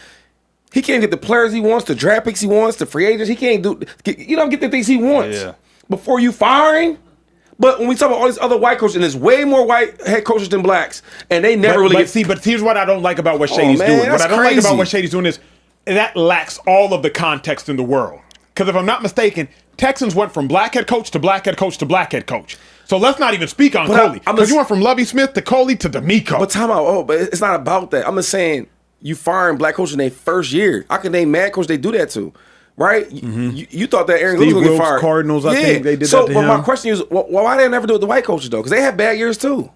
he can't get the players he wants, the draft picks he wants, the free agents. He can't get the things he wants. Yeah. Before you firing. But when we talk about all these other white coaches, and there's way more white head coaches than blacks, and they never really get. But here's what I don't like about what Shady's doing. What I don't like about what Shady's doing is that lacks all of the context in the world. Because if I'm not mistaken, Texans went from black head coach to black head coach to black head coach. So let's not even speak on Coley. Because you went from Lovie Smith to Coley to D'Amico. But time out. But it's not about that. I'm just saying you firing black coaches in their first year. I can name mad coach they do that to. Right? Mm-hmm. You thought that Aaron Glenn was going to get fired. Cardinals, I think they did that to him. But my question is, why they never do it with the white coaches, though? Because they have bad years, too.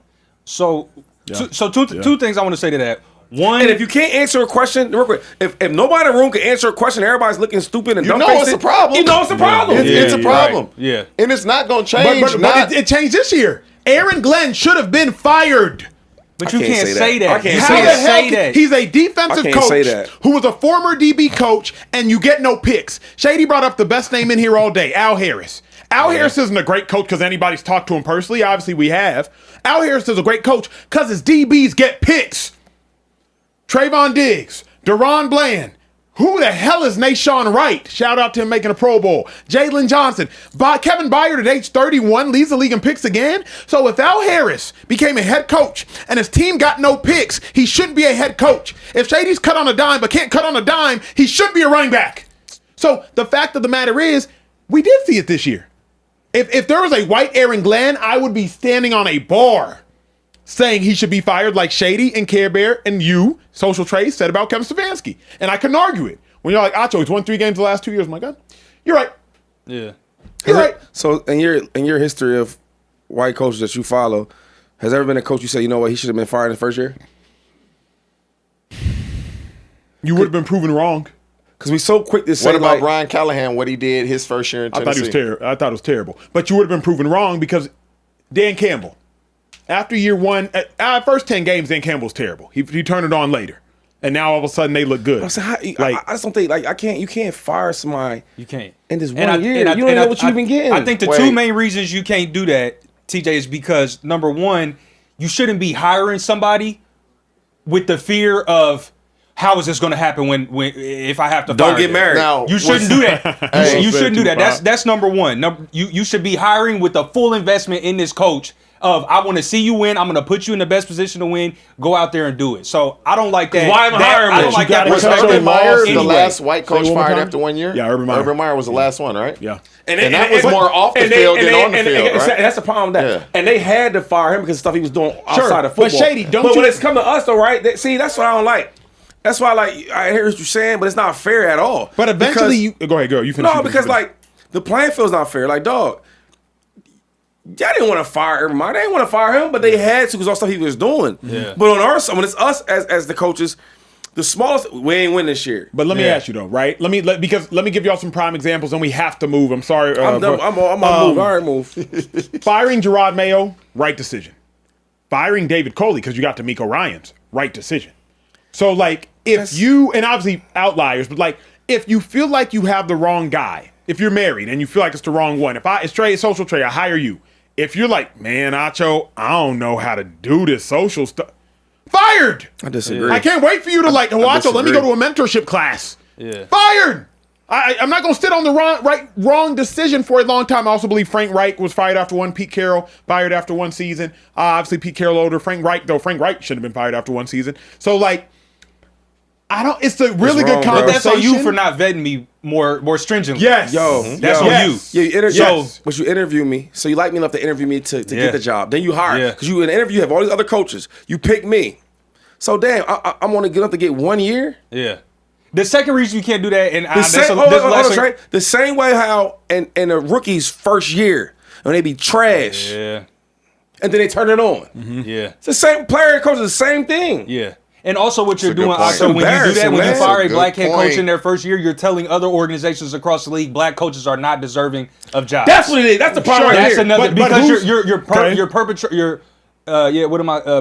So two things I want to say to that. One, and if you can't answer a question, real quick, if nobody in the room can answer a question, everybody's looking stupid and dumb. It's a problem. You know it's a problem. It's a problem. Right. Yeah. And it's not going to change. But it changed this year. Aaron Glenn should have been fired. But you can't say that. I can't say that. He's a defensive coach who was a former DB coach, and you get no picks. Shady brought up the best name in here all day, Al Harris. Al Harris isn't a great coach because anybody's talked to him personally. Obviously, we have. Al Harris is a great coach because his DBs get picks. Trayvon Diggs, Deron Bland. Who the hell is Nashawn Wright? Shout out to him making a Pro Bowl. Jalen Johnson. Kevin Byard at age 31 leads the league in picks again. So if Al Harris became a head coach and his team got no picks, he shouldn't be a head coach. If Shady's cut on a dime but can't cut on a dime, he should be a running back. So the fact of the matter is, we did see it this year. If there was a white Aaron Glenn, I would be standing on a bar saying he should be fired like Shady and Care Bear and you, Social Trace, said about Kevin Stefanski. And I couldn't argue it. When you're like, Acho, he's won 3 games the last 2 years. I'm like, God, you're right. Yeah. You're right. So in your history of white coaches that you follow, has there ever been a coach you say, you know what, he should have been fired in the first year? You would have been proven wrong. Because we so quick to say, what about Brian Callahan, what he did his first year in Tennessee? I thought it was terrible. But you would have been proven wrong because Dan Campbell, after year one, first 10 games, Dan Campbell's terrible. He turned it on later. And now all of a sudden they look good. I just don't think you can't fire somebody. You can't. In this 1 year. You don't know what you've been getting. I think the two main reasons you can't do that, TJ, is because number one, you shouldn't be hiring somebody with the fear of how is this going to happen when if I have to fire don't get married. Now, you shouldn't do that. You shouldn't do that. That's number one. You should be hiring with the full investment in this coach of I want to see you win. I'm going to put you in the best position to win. Go out there and do it. So I don't like that. Why am I hiring? I don't like that. Was Urban Meyer the last white coach fired time? after 1 year? Yeah, Urban Meyer. Urban Meyer was the last one, right? Yeah. And that was more off the field than on the field, right? That's the problem with that. Yeah. And they had to fire him because of stuff he was doing outside of football. But Shady, but when it's come to us, though, right? That's what I don't like. That's why, I hear what you're saying, but it's not fair at all. But eventually, go ahead, girl. You finish. No, because the playing field's not fair. Like, dog, Yeah, I didn't want to fire everybody. They didn't want to fire him, but they had to because all stuff he was doing. Yeah. But on our side, when it's us as the coaches, the smallest, we ain't win this year. But let me ask you though, right? Let me give y'all some prime examples, and we have to move. I'm sorry. I'm on move. All right, move. Firing Gerard Mayo, right decision. Firing David Coley because you got D'Amico Ryans, right decision. So like, if you, and obviously outliers, but like, if you feel like you have the wrong guy, if you're married and you feel like it's the wrong one, it's trade, social trade, I hire you. If you're like, man, Acho, I don't know how to do this social stuff. Fired. I disagree. I can't wait for you to like, Acho, let me go to a mentorship class. Yeah. Fired. I'm not going to sit on the wrong decision for a long time. I also believe Frank Reich was fired after one. Pete Carroll fired after one season. Obviously, Pete Carroll older. Frank Reich shouldn't have been fired after one season. So, like, it's a really good conversation. But that's on you for not vetting me more stringently. Yes. That's on you. Yeah, but you interview me, so you like me enough to interview me to get the job. Then you hire, because you in the interview you have all these other coaches. You pick me. So damn, I'm gonna get up to get 1 year. Yeah. The second reason you can't do that, and the same way how in a rookie's first year when they be trash, and then they turn it on. Yeah. It's the same player and coach is the same thing. Yeah. And also what you're That's a good doing, point. Acho, when you do that, when you Embarrassing, fire a man. black head Good coach point. in their first year, you're telling other organizations across the league black coaches are not deserving of jobs. That's what it is. That's the problem right That's here. another, But because who's- you're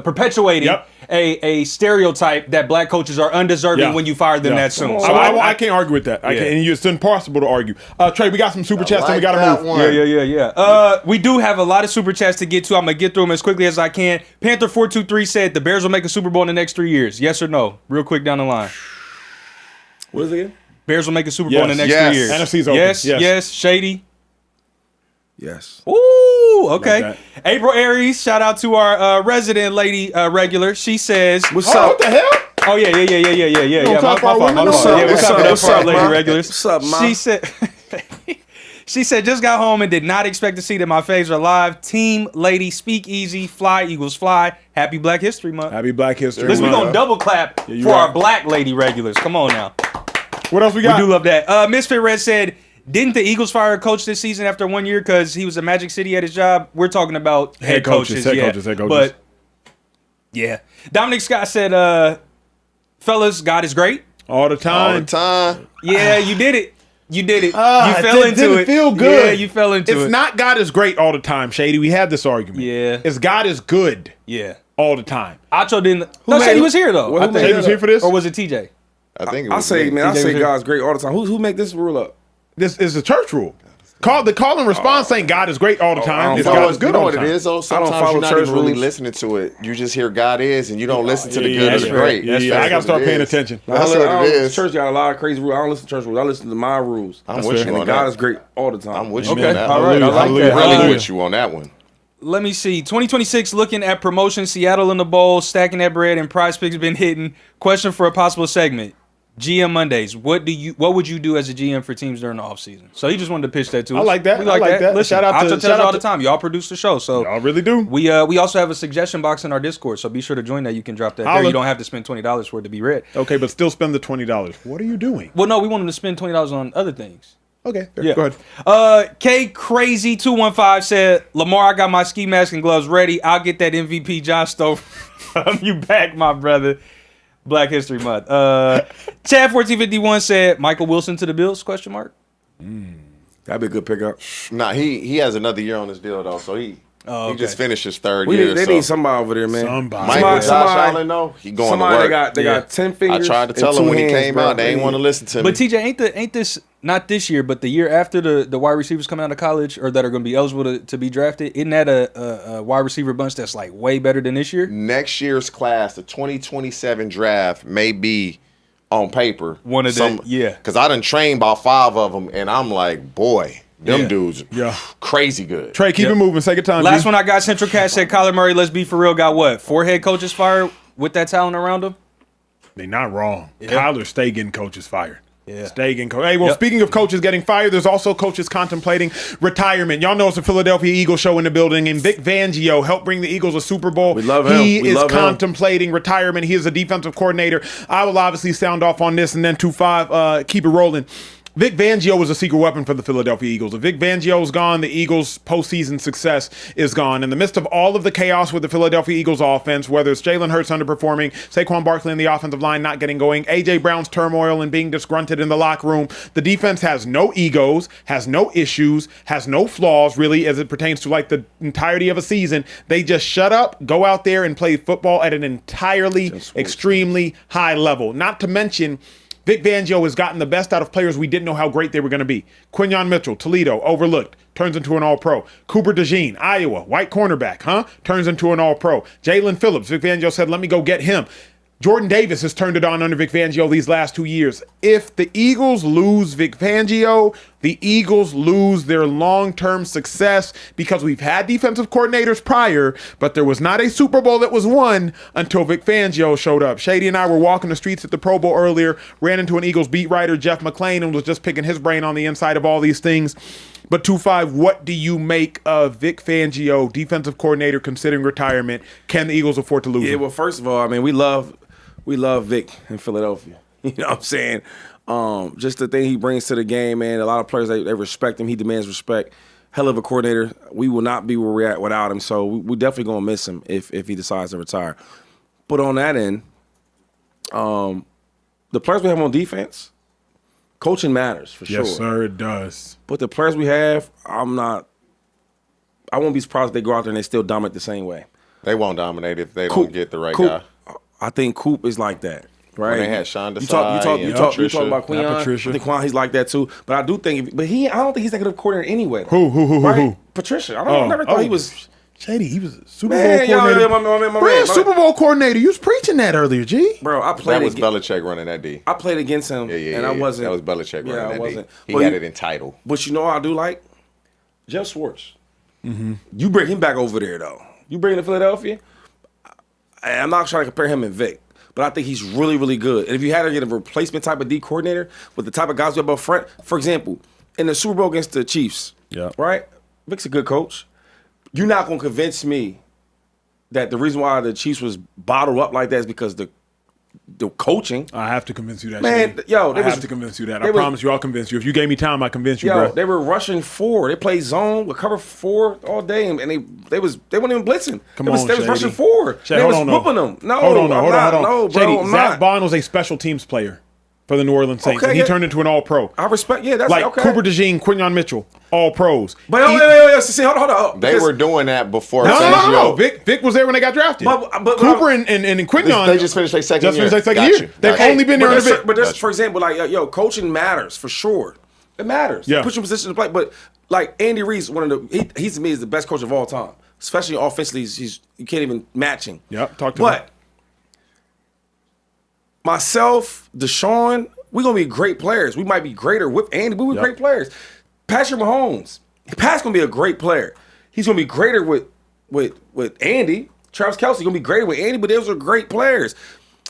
perpetuating a stereotype that black coaches are undeserving when you fire them that soon. So I can't argue with that. And it's impossible to argue. Trey, we got some super chats, and we got to move. Yeah. We do have a lot of super chats to get to. I'm going to get through them as quickly as I can. Panther423 said the Bears will make a Super Bowl in the next 3 years. Yes or no? Real quick down the line. What is it again? Bears will make a Super Bowl in the next 3 years. NFC's open. Yes. Shady. Yes. Ooh, okay. Like April Aries, shout out to our resident lady regular. She says, What's up? What the hell? "Oh yeah. My talk fault. about women? Yeah, What's we'll up? cover that What's for our up, lady ma? regulars." What's up, ma? She said, she said, just got home and did not expect to see that my faves are live. Team Lady Speakeasy, Fly Eagles Fly. Happy Black History Month. Happy Black History Listen, we Month. gonna double clap for right. our black lady regulars. Come on now. What else we We got? do love that. Misfit Red said, didn't the Eagles fire a coach this season after 1 year because he was at Magic City at his job? We're talking about head coaches. Head coaches. But, yeah. Dominic Scott said, fellas, God is great. All the time. All the time. Yeah, you did it. You did it. You It fell into didn't it. feel good. Yeah, you fell into it. It's not God is great all the time, Shady. We had this argument. Yeah. It's God is good Yeah. all the time. Acho didn't. No, made- Shady was here, though. Who I made think. Shady was here for this? Or was it TJ? I think it I was say, me. man, I TJ say was here. God's great all the time. Who make this rule up? This is a church rule. The call and response saying God is great all the time. It's You know God what- is good you know all what the it time. is though? don't Sometimes follow you're not church even really rules. listening to it. You just hear God is, and you don't listen to the Yeah, good or that's the fair. great. Yeah, I That's gotta start what it paying is. attention. That's what it is. Church got a lot of crazy rules. I don't listen to church rules. I listen to my rules. I'm with you And on God that. is great all the time. I'm with you Okay, on that. all right, I like Hallelujah. that. Really Hallelujah. with you on that one. Let me see. 2026 looking at promotion. Seattle in the bowl, stacking that bread, and PrizePicks been hitting. Question for a possible segment. GM Mondays. What would you do as a GM for teams during the offseason? So he just wanted to pitch that to us. I like that. We like I like that. Listen, Shout out to- Acho tells shout you out all the to- time. Y'all produce the show. So Y'all really do. we also have a suggestion box in our Discord. So be sure to join that. You can drop that there. Holla. You don't have to spend $20 for it to be read. Okay, but still spend the $20. What are you doing? Well, no, we want them to spend $20 on other things. Okay, fair. Yeah. Go ahead. K Crazy 215 said, Lamar, I got my ski mask and gloves ready. I'll get that MVP John Stowe from you back, my brother. Black History Month. Chad 1451 said, Michael Wilson to the Bills? Question mark. That'd be a good pickup. Nah, he has another year on his deal though, so he just finished his third year. They so. need somebody over there, man. Somebody. Michael Josh Somebody- Allen though, he going to Somebody work. they got 10 fingers. I tried to and tell him 2 when he hands, came bro. out, they ain't want to listen to me. But TJ, ain't this not this year, but the year after the wide receivers coming out of college or that are going to be eligible to be drafted? Isn't that a wide receiver bunch that's like way better than this year? Next year's class, the 2027 draft, may be on paper One of the- yeah. Because I done trained about 5 of them, and I'm like, boy, them Yeah. dudes, crazy good. Trey, keep it moving. Take your time. Last G. one I got, Central Cat said Kyler Murray, let's be for real, got what? 4 head coaches fired with that talent around him? They not wrong. Kyler stay getting coaches fired. Yeah. Stay getting coaches. Hey, well, speaking of coaches getting fired, there's also coaches contemplating retirement. Y'all know it's a Philadelphia Eagles show in the building, and Vic Fangio helped bring the Eagles a Super Bowl. We love him. He We is love him. contemplating retirement. He is a defensive coordinator. I will obviously sound off on this, and then 2-5, keep it rolling. Vic Fangio was a secret weapon for the Philadelphia Eagles. If Vic Fangio's gone, the Eagles' postseason success is gone. In the midst of all of the chaos with the Philadelphia Eagles offense, whether it's Jalen Hurts underperforming, Saquon Barkley in the offensive line not getting going, A.J. Brown's turmoil and being disgruntled in the locker room, the defense has no egos, has no issues, has no flaws really as it pertains to like the entirety of a season. They just shut up, go out there and play football at an entirely extremely high level. Not to mention, Vic Fangio has gotten the best out of players we didn't know how great they were going to be. Quinyon Mitchell, Toledo, overlooked, turns into an All-Pro. Cooper DeJean, Iowa, white cornerback, turns into an All-Pro. Jalen Phillips, Vic Fangio said, let me go get him. Jordan Davis has turned it on under Vic Fangio these last 2 years. If the Eagles lose Vic Fangio, the Eagles lose their long-term success because we've had defensive coordinators prior, but there was not a Super Bowl that was won until Vic Fangio showed up. Shady and I were walking the streets at the Pro Bowl earlier, ran into an Eagles beat writer, Jeff McClain, and was just picking his brain on the inside of all these things. But 2-5, what do you make of Vic Fangio, defensive coordinator, considering retirement? Can the Eagles afford to lose him? Yeah, well, first of all, I mean, we love Vic in Philadelphia. You know what I'm saying? Just the thing he brings to the game, man. A lot of players, they respect him. He demands respect. Hell of a coordinator. We will not be where we're at without him. So we definitely going to miss him if he decides to retire. But on that end, the players we have on defense, coaching matters for sure. Yes, sir, it does. But the players we have, I won't be surprised if they go out there and they still dominate the same way. They won't dominate if they don't get the right guy. I think Coop is like that. Right, when they had Sean Desai, you talk about Quinyon. Patricia. I think Quinyon, he's like that too. But I do think, I don't think he's that good of a coordinator anyway. Who? Patricia. I never thought he was. Shady, he was a Super Bowl coordinator. My man. Super Bowl coordinator. You was preaching that earlier, G. Bro, I played. That was Belichick running that D. I played against him, and I wasn't. That was Belichick running that D. He But had it entitled. But you know what I do like? Jeff Schwartz. You bring him back over there, though. You bring him to Philadelphia. I'm not trying to compare him and Vic, but I think he's really, really good. And if you had to get a replacement type of D coordinator with the type of guys we have up front, for example, in the Super Bowl against the Chiefs, right? Vic's a good coach. You're not going to convince me that the reason why the Chiefs was bottled up like that is because the coaching. I have to convince you that, man. Shady. Yo, I have to convince you that. I promise you, I'll convince you. If you gave me time, I convince you, bro. They were rushing 4. They played zone with cover 4 all day, and they weren't even blitzing. They was rushing 4. Shady, they was whooping them. No, hold on. No, bro, Shady, I'm Zach not. Bond was a special teams player for the New Orleans Saints, and he turned into an All-Pro. I respect. Yeah, that's like okay. Cooper DeJean, Quinyon Mitchell, All-Pros. But wait. See, hold on. They were doing that before. No. Vic was there when they got drafted. But Cooper and Quinyon, they just finished their second year. They've only been there in a bit. But just for example, like coaching matters for sure. It matters. Yeah. Put you in position to play. But like Andy Reid's he to me is the best coach of all time. Especially offensively, you can't even match him. Yep. Talk to me. But myself, Deshaun, we're gonna be great players. We might be greater with Andy, but we're great players. Patrick Mahomes, Pat's gonna be a great player. He's gonna be greater with Andy. Travis Kelce gonna be greater with Andy, but those are great players.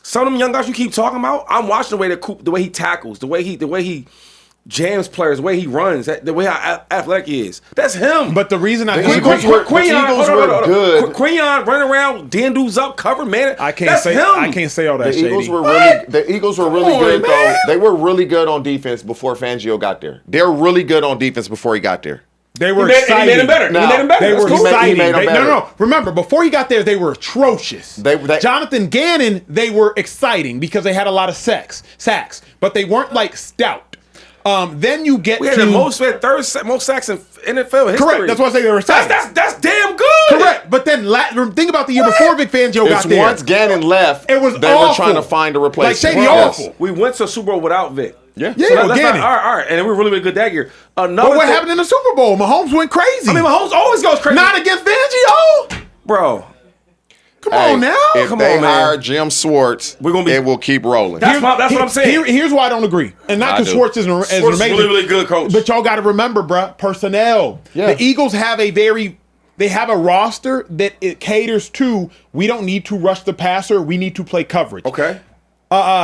Some of them young guys you keep talking about, I'm watching the way he tackles, the way he jams players, the way he runs, the way how athletic he is. That's him. But the reason I Quinyon good. Quinyon running around, Dan dudes up, cover man. I can't that's say him. I can't say all that. The Eagles Shady. were really good though. They were really good on defense before Fangio got there. They're really good on defense before he got there. They were exciting. He made him better. They were exciting. He made them better. No. Remember, before he got there, they were atrocious. Jonathan Gannon, they were exciting because they had a lot of sacks, but they weren't like stout. Then you get we had the most sacks in NFL history. Correct. That's why I say they were exciting. That's damn good. Correct. But then think about the year before Vic Fangio got there. Once Gannon left, it was they awful. were trying to find a replacement. Like Shady, awful. We went to a Super Bowl without Vic. Yeah. So all right. And we were really, really good that year. But what happened in the Super Bowl? Mahomes went crazy. I mean, Mahomes always goes crazy. Not against Fangio. Bro. Come on now. If they hire Jim Schwartz, it will keep rolling. That's what I'm saying. Here's why I don't agree. And not because Schwartz is amazing. Schwartz is really, really good coach. But y'all got to remember, bruh, personnel. Yeah. The Eagles have they have a roster that it caters to, we don't need to rush the passer, we need to play coverage. Okay.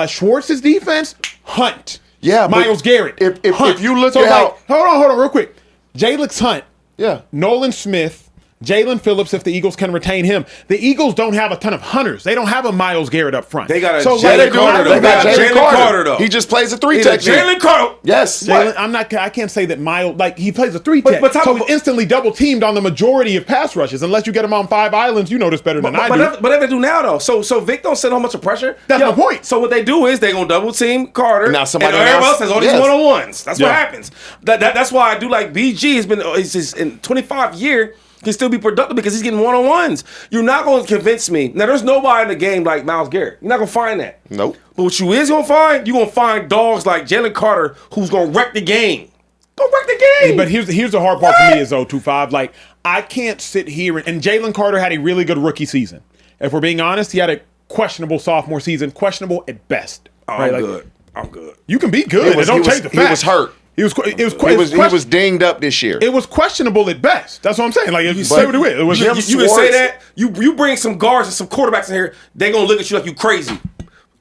Schwartz's defense, Hunt. Yeah, Myles Garrett. If you look at how... hold on, real quick. Jalix Hunt. Yeah. Nolan Smith, Jalen Phillips, if the Eagles can retain him. The Eagles don't have a ton of hunters. They don't have a Miles Garrett up front. They got a Jalen Carter, though. They got Jalen Carter, though. He just plays a 3-tech. Jalen Carter. Yes. I can't say that Miles, like, he plays a 3-tech. So he's instantly double teamed on the majority of pass rushes. Unless you get him on 5 islands, you know this better than I do. But they do now, though. So Vic don't send how much of pressure. That's my point. So what they do is they going to double team Carter. Now somebody and everybody else has all these one-on-ones. That's what Yeah. happens. That's why I do like BG. He's in 25 years. Can still be productive because he's getting one-on-ones. You're not going to convince me. Now, there's nobody in the game like Myles Garrett. You're not going to find that. Nope. But what you is going to find, you're going to find dogs like Jalen Carter who's going to wreck the game. Go wreck the game. But here's the hard part for me is 0-2-5. Like, I can't sit here and Jalen Carter had a really good rookie season. If we're being honest, he had a questionable sophomore season, questionable at best. I'm good. I'm good. You can be good. Don't change the fact. He was hurt. He was dinged up this year. It was questionable at best. That's what I'm saying. Like, if you say what it was, You can say that. You bring some guards and some quarterbacks in here, they gonna look at you like you crazy.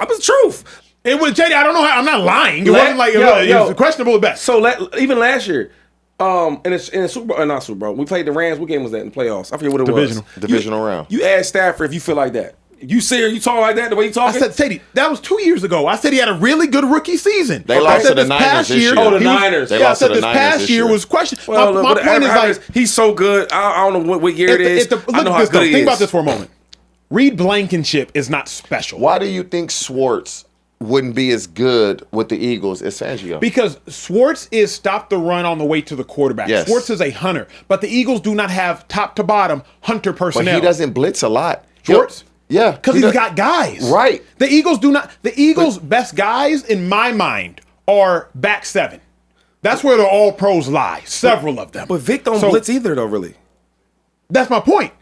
I'm the truth. It was JD. I don't know how. I'm not lying. It wasn't like it was questionable at best. So even last year, in the Super Bowl, not Super Bowl, we played the Rams. What game was that in the playoffs? I forget what it was. Divisional round. You ask Stafford if you feel like that. You talk like that the way you talking? I said, Shady, that was 2 years ago. I said he had a really good rookie season. They lost to the Niners this year. Oh, the Niners. They lost to the this Niners past this year year. was questionable. Well, my point is like, he's so good. I don't know what year it is. I know how good he is. Think about this for a moment. Reed Blankenship is not special. Why do you think Schwartz wouldn't be as good with the Eagles as Fangio? Because Schwartz is stop the run on the way to the quarterback. Yes. Schwartz is a hunter. But the Eagles do not have top to bottom hunter personnel. But he doesn't blitz a lot. Schwartz? Yeah. Because he's got guys. Right. The Eagles' best guys, in my mind, are back seven. That's where the all pros lie. Several of them. But Vic don't blitz either, though, really. That's my point.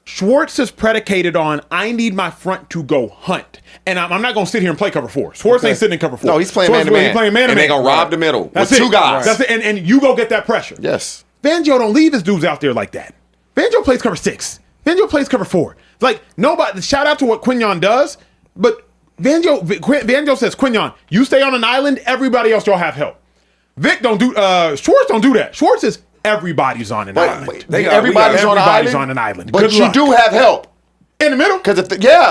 Schwartz is predicated on, I need my front to go hunt. And I'm not going to sit here and play cover 4. Schwartz ain't sitting in cover 4. No, he's playing man-to-man. He's playing man-to-man. And they're going to rob the middle That's with it. two guys. That's it. And you go get that pressure. Yes. Fangio don't leave his dudes out there like that. Fangio plays cover 6. Fangio plays cover 4. Like, nobody, shout out to what Quignon does, but Fangio says, Quignon, you stay on an island, everybody else y'all have help. Schwartz don't do that. Schwartz is everybody's on an island. Everybody's on an island. But you do have help. In the middle?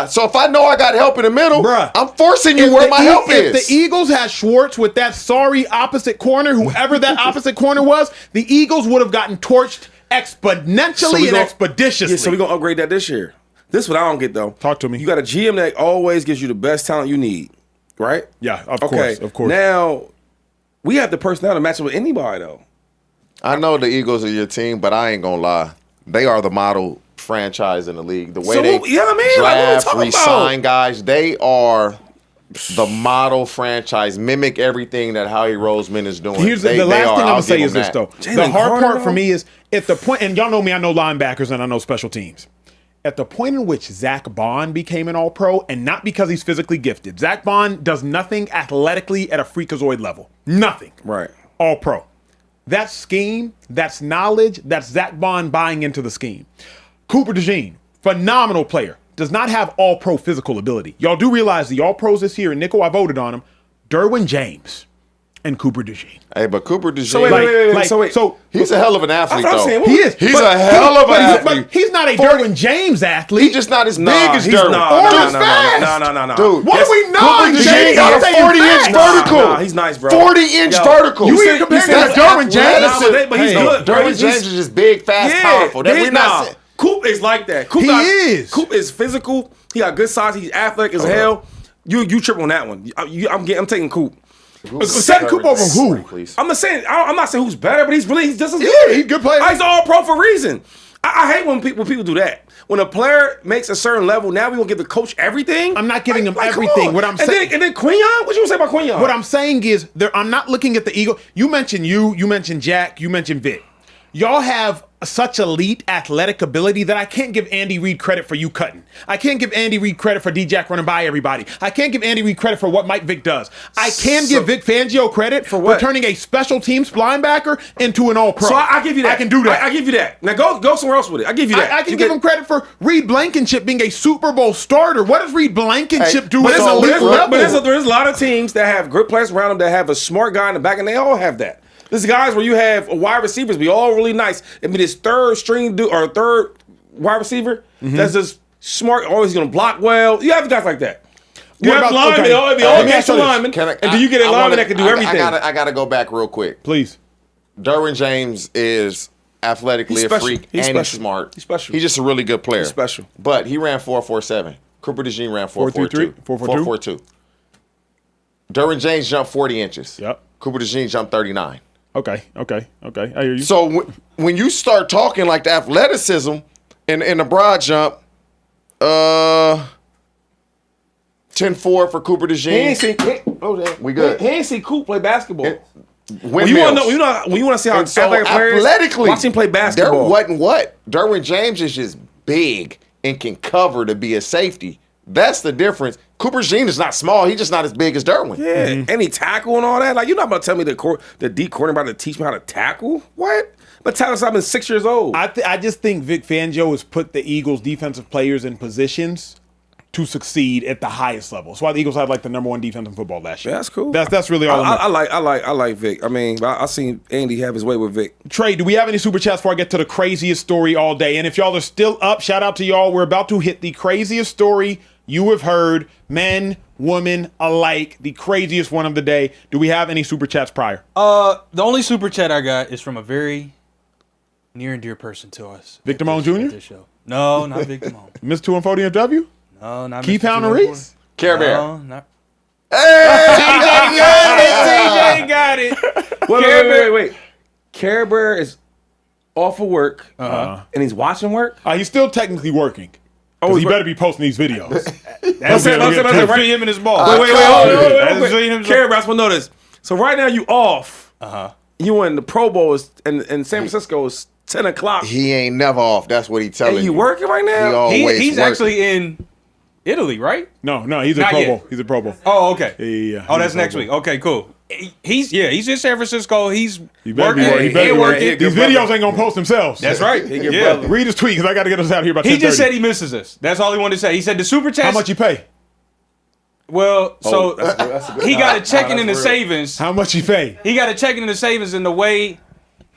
So if I know I got help in the middle, bruh, I'm forcing you where my help is. If the Eagles had Schwartz with that sorry opposite corner, whoever that opposite corner was, the Eagles would have gotten torched exponentially and expeditiously. Yeah, so we're going to upgrade that this year. This is what I don't get, though. Talk to me. You got a GM that always gives you the best talent you need, right? Yeah, of course. Now, we have the personnel to match up with anybody, though. I know the Eagles are your team, but I ain't going to lie. They are the model franchise in the league. The way draft, re-sign guys, they are the model franchise. Mimic everything that Howie Roseman is doing. Here's the last thing I'm going to say is this, though. Jalen The hard Carter, part for me is, at the point, and y'all know me, I know linebackers and I know special teams. At the point in which Zach Bond became an all-pro, and not because he's physically gifted. Zach Bond does nothing athletically at a freakazoid level. Nothing. Right. All-pro. That's scheme, that's knowledge, that's Zach Bond buying into the scheme. Cooper DeJean, phenomenal player, does not have all-pro physical ability. Y'all do realize the all-pros this year, and Nickel, I voted on him, Derwin James and Cooper DeJean. Hey, but Cooper DeJean, so he's a hell of an athlete, though. He is. He's a hell of an athlete. But he's not a Derwin James athlete. He's just not as big as Derwin. Or as fast. No. Dude, what do we know? Cooper DeJean got a 40-inch vertical. Nah, he's nice, bro. 40-inch vertical. You ain't comparing that to Derwin James? But he's good. Derwin James is just big, fast, powerful. Coop is like that. Coop is physical. He got good size. He's athletic as hell. You trip on that one. I'm taking Coop. Setting Coop over who? I'm not saying who's better, but he's just as good. Yeah, he's a good player. He's all pro for a reason. I hate when people do that. When a player makes a certain level, now we gonna give the coach everything. I'm not giving him everything. What I'm saying, and then Quignon, what you gonna say about Quignon? What I'm saying is, I'm not looking at the Eagle. You mentioned you mentioned Jack, you mentioned Vic. Y'all have such elite athletic ability that I can't give Andy Reid credit for you cutting. I can't give Andy Reid credit for D-Jack running by everybody. I can't give Andy Reid credit for what Mike Vick does. I can give Vic Fangio credit for turning a special teams linebacker into an all-pro. So I give you that. I can do that. I give you that. Now go somewhere else with it. I give you that. I can give him credit for Reed Blankenship being a Super Bowl starter. What does Reed Blankenship do at elite level? But there's a lot of teams that have good players around them that have a smart guy in the back, and they all have that. This guys where you have wide receivers be all really nice. I mean, this third string dude or third wide receiver that's just smart. Always going to block well. You have guys like that. You have linemen. They all be all extra linemen. And do you get a lineman that can do everything? I got to go back real quick. Please. Derwin James is athletically a freak and he's smart. He's special. He's just a really good player. He's special. But he ran 4.47. Cooper DeJean ran 4.42. 4.42. Derwin James jumped 40 inches. Yep. Cooper DeJean jumped 39. Okay. I hear you. So when you start talking like the athleticism in the broad jump, 10-4 for Cooper DeJean. We good. He ain't see Coop play basketball. When you want to see how athletic players athletically, watch him play basketball. There wasn't what? Derwin James is just big and can cover to be a safety. That's the difference. Cooper DeJean is not small. He's just not as big as Derwin. Yeah, any tackle and all that. Like, you're not about to tell me the deep cornerback to teach me how to tackle? What? But tell us I've been 6 years old. I just think Vic Fangio has put the Eagles' defensive players in positions to succeed at the highest level. That's why the Eagles had like the number 1 defense in football last year. Yeah, that's cool. That's really all. I like Vic. I mean, I seen Andy have his way with Vic. Trey, do we have any super chats before I get to the craziest story all day? And if y'all are still up, shout out to y'all. We're about to hit the craziest story you have heard, men, women alike, the craziest one of the day. Do we have any super chats prior? The only super chat I got is from a very near and dear person to us. Victor Moan Jr.? This show. No, not Victor Moan. Miss 2 and 40 DMW? No, not Keith Mr. Pound 214. Reese? Care Bear. No, not. TJ got it. Wait. Care Bear is off of work and he's watching work? He's still technically working. Oh, He better be posting these videos. That's it. Right. Him and his ball. Wait, hold on. Care Bear, I just want to know this. So right now you off. You in the Pro Bowl in San Francisco is 10 o'clock. He ain't never off. That's what he telling Hey, you you. working right now? He's actually in Italy, right? No, he's a Not Pro yet. Bowl. He's a Pro Bowl. Oh, okay. Yeah. Oh, that's next week. Okay, cool. He's in San Francisco. He's working. He better be working. These brother. videos ain't gonna post themselves. That's right. brother. Read his tweet because I got to get us out here by 10:30. He just said he misses us. That's all he wanted to say. He said the super chat. How much you pay? Well, so that's a good- he got a checking in the real. savings. How much you pay? He got a checking in the savings, and the way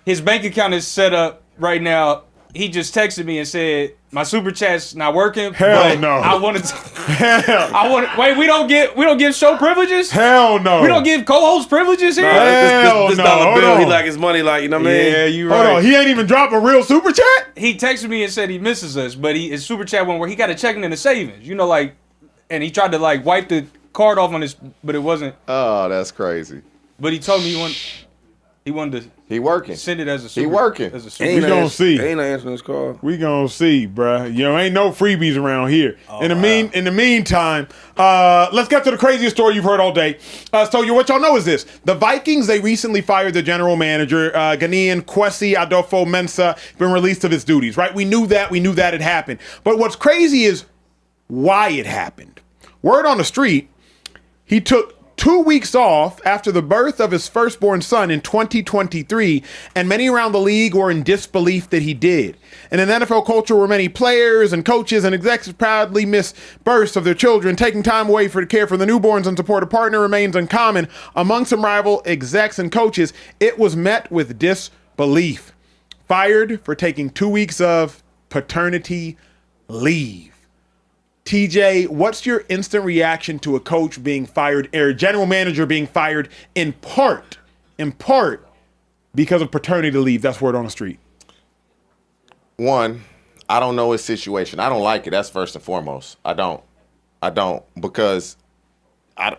his bank account is set up right now, he just texted me and said my super chat's not working. Hell but no. I wanted to. Hell. Wait, we don't give show privileges. Hell no. We don't give co-host privileges here. Hell This no. dollar Hold bill, on. he like his money, like, you know what I mean? Yeah, you Hold right. on. He ain't even dropped a real super chat? He texted me and said he misses us, but his super chat one where he got a checking in the savings. You know, like, and he tried to like wipe the card off on his, but it wasn't. Oh, that's crazy. But he told me he wanted to He working. send it as a super. He working. As a super. We gonna see. Ain't answering this call. We gonna see, bruh. You know, ain't no freebies around here. In the meantime, let's get to the craziest story you've heard all day. So what y'all know is this: the Vikings, they recently fired the general manager, Ghanaian Kwesi Adolfo-Mensah, been released of his duties. Right? We knew that had happened. But what's crazy is why it happened. Word on the street, he took 2 weeks off after the birth of his firstborn son in 2023, and many around the league were in disbelief that he did. In an NFL culture where many players and coaches and execs proudly miss births of their children, taking time away for the care for the newborns and support a partner remains uncommon. Among some rival execs and coaches, it was met with disbelief. Fired for taking 2 weeks of paternity leave. TJ, what's your instant reaction to a coach being fired or a general manager being fired in part because of paternity leave? That's word on the street. One, I don't know his situation. I don't like it. That's first and foremost. I don't because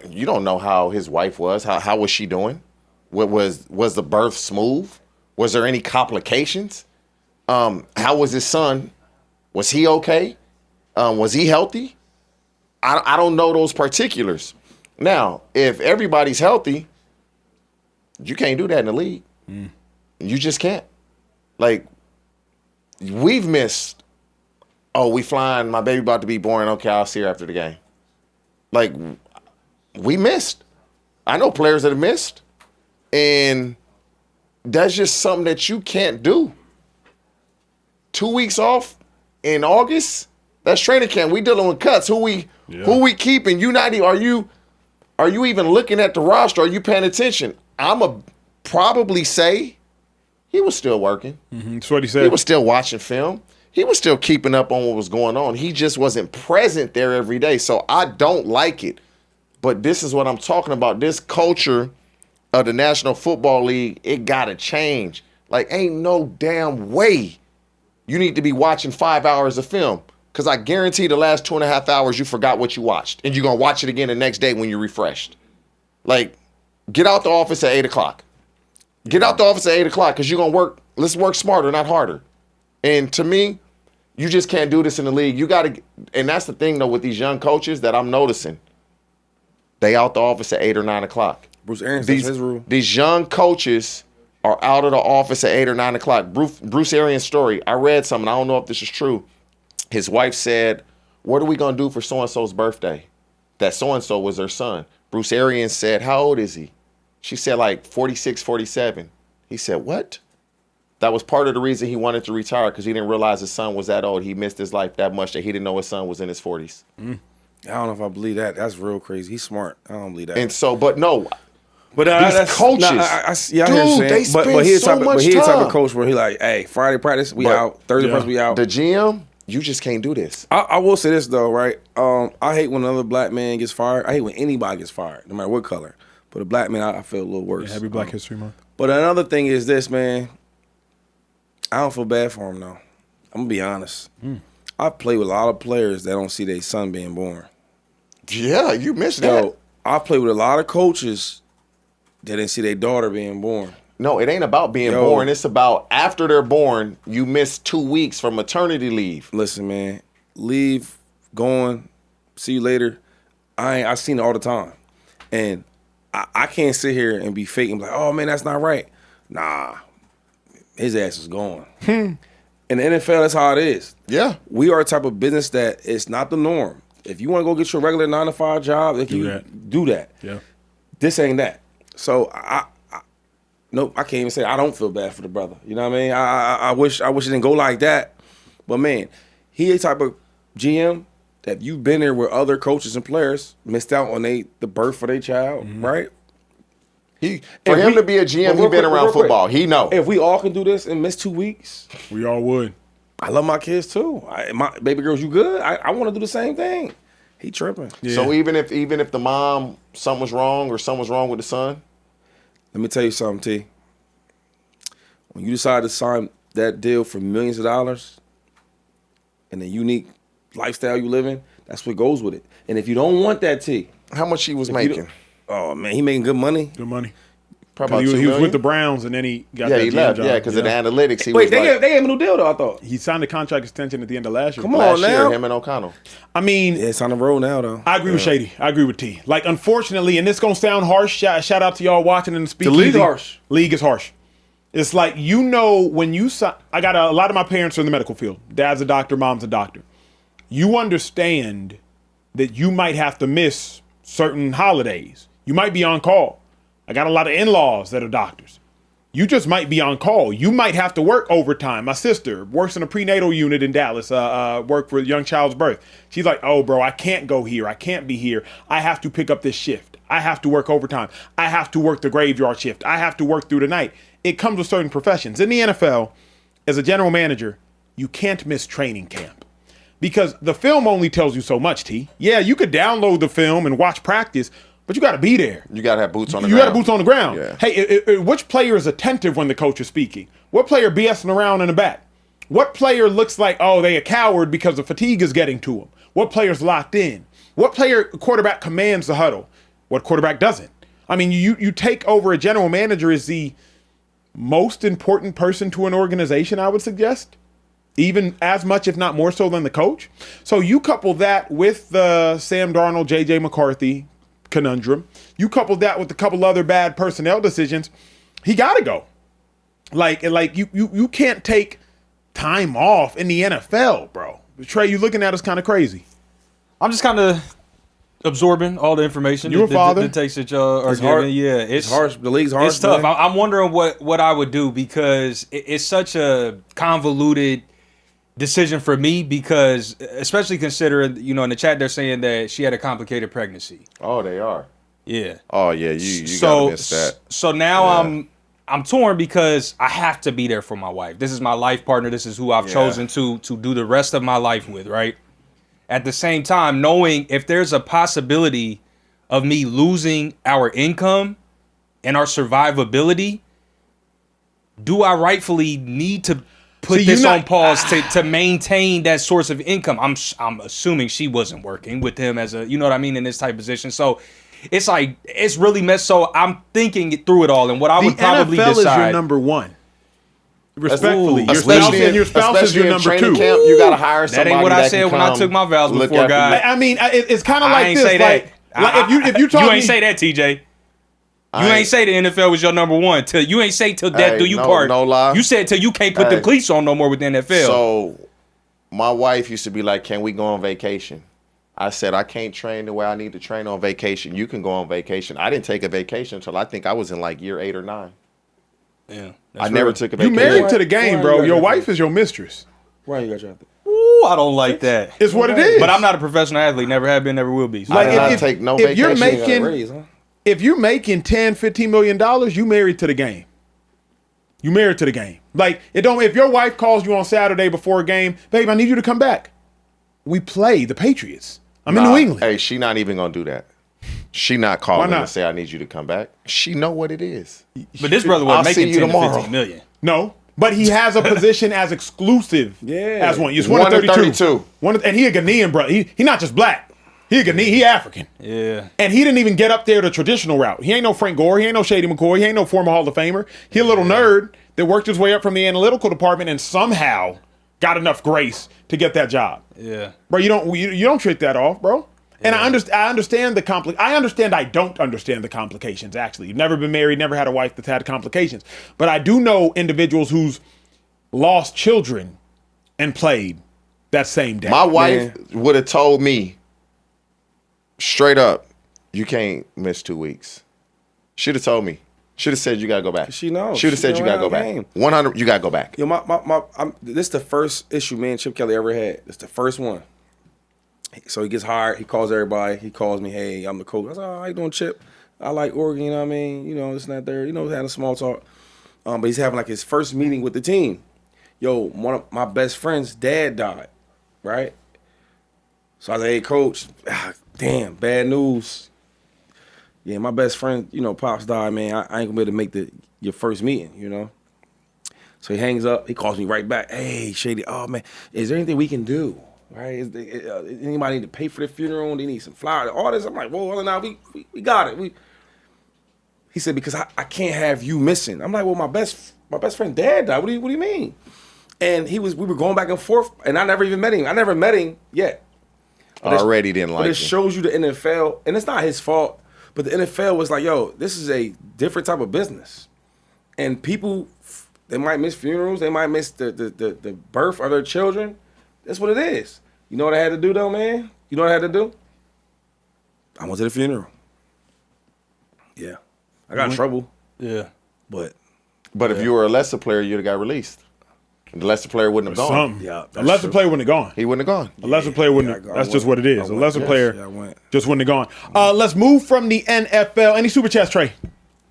you don't know how his wife was. How was she doing? What was the birth smooth? Was there any complications? How was his son? Was he okay? Was he healthy? I don't know those particulars. Now, if everybody's healthy, you can't do that in the league. You just can't. Like, we've missed, we flying, my baby about to be born. Okay, I'll see her after the game. Like, we missed. I know players that have missed. And that's just something that you can't do. 2 weeks off in August? That's training camp. We dealing with cuts. Who we keeping? You not? Are you even looking at the roster? Are you paying attention? I'm a probably say he was still working. That's what he said. He was still watching film. He was still keeping up on what was going on. He just wasn't present there every day. So I don't like it. But this is what I'm talking about. This culture of the National Football League, it got to change. Like, ain't no damn way you need to be watching 5 hours of film. Because I guarantee the last 2.5 hours you forgot what you watched. And you're going to watch it again the next day when you're refreshed. Like, get out the office at 8 o'clock. Get out the office at 8 o'clock because you're going to work. Let's work smarter, not harder. And to me, you just can't do this in the league. You got to, and that's the thing, though, with these young coaches that I'm noticing. They out the office at 8 or 9 o'clock. Bruce Arians, that's his rule. These young coaches are out of the office at 8 or 9 o'clock. Bruce Arians' story, I read something. I don't know if this is true. His wife said, what are we going to do for so-and-so's birthday? That so-and-so was her son. Bruce Arians said, how old is he? She said like 46, 47. He said, what? That was part of the reason he wanted to retire because he didn't realize his son was that old. He missed his life that much that he didn't know his son was in his 40s. I don't know if I believe that. That's real crazy. He's smart. I don't believe that. And so, but no. But these coaches, I hear you saying, they spend but he's so type, much but he's the type time. of coach where he like, hey, Friday practice, we out. Thursday practice, we out. The GM, you just can't do this. I will say this though, right? I hate when another black man gets fired. I hate when anybody gets fired, no matter what color. But a black man, I feel a little worse. Yeah, happy Black History Month. But another thing is this, man. I don't feel bad for him though. I'm gonna be honest. I've played with a lot of players that don't see their son being born. Yeah, you missed that. Yo, I played with a lot of coaches that didn't see their daughter being born. No, it ain't about being born. It's about after they're born, you miss 2 weeks from maternity leave. Listen, man, leave, going, see you later. I seen it all the time. And I can't sit here and be fake and be like, oh, man, that's not right. Nah, his ass is gone. In the NFL, that's how it is. Yeah. We are a type of business that it's not the norm. If you want to go get your regular 9-to-5 job, do that. Yeah. This ain't that. So I can't even say I don't feel bad for the brother. You know what I mean? I wish it didn't go like that. But man, he a type of GM that you've been there where other coaches and players missed out on the birth for their child, right? For him to be a GM, he been around football. He know. If we all can do this and miss 2 weeks, We all would. I love my kids too. My baby girls, you good? I want to do the same thing. He tripping. Yeah. So even if the mom, something was wrong or something was wrong with the son, Let me tell you something, T. When you decide to sign that deal for millions of dollars and the unique lifestyle you live in, that's what goes with it. And if you don't want that, T. how much he was making? Oh, man, he making good money. Good money. Probably He about was $2 million. with the Browns, and then he got Yeah, that he GM left. job. Yeah, because of the analytics. He Wait, was they like, gave him a new deal, though, I thought. He signed a contract extension at the end of last year. Come on last now. year, him and O'Connell. I mean, Yeah, it's on the road now, though. I agree with Shady. I agree with T. Like, unfortunately, and this gonna sound harsh. Shout out to y'all watching in the Speakeasy. league harsh. League is harsh. It's like, you know, when you sign. I got a lot of my parents are in the medical field. Dad's a doctor, mom's a doctor. You understand that you might have to miss certain holidays. You might be on call. I got a lot of in-laws that are doctors. You just might be on call. You might have to work overtime. My sister works in a prenatal unit in Dallas, work for a young child's birth. She's like, oh, bro, I can't go here. I can't be here. I have to pick up this shift. I have to work overtime. I have to work the graveyard shift. I have to work through the night. It comes with certain professions. In the NFL, as a general manager, you can't miss training camp because the film only tells you so much, T. Yeah, you could download the film and watch practice, but you got to be there. You got to have boots on the You ground. got to boots on the ground. Yeah. Hey, which player is attentive when the coach is speaking? What player BSing around in the back? What player looks like, oh, they a coward because the fatigue is getting to them? What player's locked in? What quarterback commands the huddle? What quarterback doesn't? I mean, you take over a general manager as the most important person to an organization, I would suggest. Even as much, if not more so than the coach. So you couple that with the Sam Darnold, J.J. McCarthy conundrum. You couple that with a couple other bad personnel decisions. He got to go. Like you can't take time off in the NFL, bro. Trey, you looking at us kind of crazy. I'm just kind of absorbing all the information. You a father? The takes that y'all are It's hard. giving. Yeah, It's harsh. The league's harsh. It's tough. man. I'm wondering what I would do because it's such a convoluted decision for me because especially considering, you know, in the chat they're saying that she had a complicated pregnancy. Oh, they are. Yeah. Oh, yeah. You got to miss that. So now I'm torn because I have to be there for my wife. This is my life partner. This is who I've chosen to do the rest of my life with, right? At the same time, knowing if there's a possibility of me losing our income and our survivability, do I rightfully need to put this on pause to maintain that source of income? I'm assuming she wasn't working with him as a, you know what I mean, in this type of position. So it's like, it's really messed. So I'm thinking through it all, and what I would probably NFL decide. is your number one. Respectfully, your Especially spouse is your in number training two. camp, you gotta hire somebody That ain't what I that said can when I come took my vows look before after God. you. I mean, it's kind of I like ain't this. say that. If you told you me, ain't say that, TJ. You ain't say the NFL was your number one. Till you ain't say till death do you part. No lie. You said till you can't put the cleats on no more with the NFL. So my wife used to be like, "Can we go on vacation?" I said, "I can't train the way I need to train on vacation. You can go on vacation." I didn't take a vacation until I think I was in like year 8 or 9. Yeah, I never took a you vacation. married to the game, Why bro. you got Your your wife is your mistress. Ryan, you got drafted. Ooh, I don't like that. It's what it is. But I'm not a professional athlete. Never have been. Never will be. So I did Like, not if- take no if you're vacation. making- Raise, huh? If you're making $10, $15 million, you married to the game. You married to the game. Like, it don't. If your wife calls you on Saturday before a game, babe, I need you to come back. We play the Patriots. I'm in New England. Hey, she not even gonna do that. She not calling Why not? and say, "I need you to come back." She know what it is. But this brother I'll wasn't see making you 10 to tomorrow. 15 million. No, but he has a position as exclusive as one. He's 1 in 32. And he a Ghanaian, bro. He not just black. He a Ghanaian. He African. Yeah. And he didn't even get up there the traditional route. He ain't no Frank Gore. He ain't no Shady McCoy. He ain't no former Hall of Famer. He a little nerd that worked his way up from the analytical department and somehow got enough grace to get that job. Yeah. Bro, you don't trick that off, bro. And I understand the I don't understand the complications, actually. You've never been married, never had a wife that's had complications. But I do know individuals who's lost children and played that same day. My wife would have told me straight up, "You can't miss 2 weeks." Should have told me. Should have said you gotta go back. She knows. Should have She said you know gotta go our back. game. 100. You gotta go back. Yo, this is the first issue me and Chip Kelly ever had. It's the first one. So he gets hired. He calls everybody. He calls me, "Hey, I'm the coach." I said, "Oh, how you doing, Chip? I like Oregon, you know what I mean? You know, this and that there. You know, having a small talk." But he's having like his first meeting with the team. Yo, one of my best friend's dad died, right? So I was like, "Hey, coach, damn, bad news. Yeah, my best friend, you know, Pops died, man. I ain't gonna be able to make your first meeting, you know?" So he hangs up. He calls me right back. "Hey, Shady, oh, man, is there anything we can do? Right? Anybody need to pay for the funeral? They need some flowers, all this." I'm like, "Well, now we got it." He said, "Because I can't have you missing." I'm like, "Well, my best friend dad died. What do you mean?" And we were going back and forth, and I never even met him. I never met him yet. Already didn't like But him. it shows you the NFL, and it's not his fault, but the NFL was like, "Yo, this is a different type of business." And people, they might miss funerals, they might miss the birth of their children. That's what it is. You know what I had to do though, man? You know what I had to do? I went to the funeral. Yeah. I got in trouble, Yeah. but But if you were a lesser player, you'd have got released. The lesser player wouldn't have gone. Something. Yeah, A that's lesser true. player wouldn't have gone. He wouldn't have gone. A lesser player wouldn't. I That's just went. what it is. I A went. lesser Yes, player yeah, I went. just wouldn't have gone. Let's move from the NFL. Any super chats, Trey?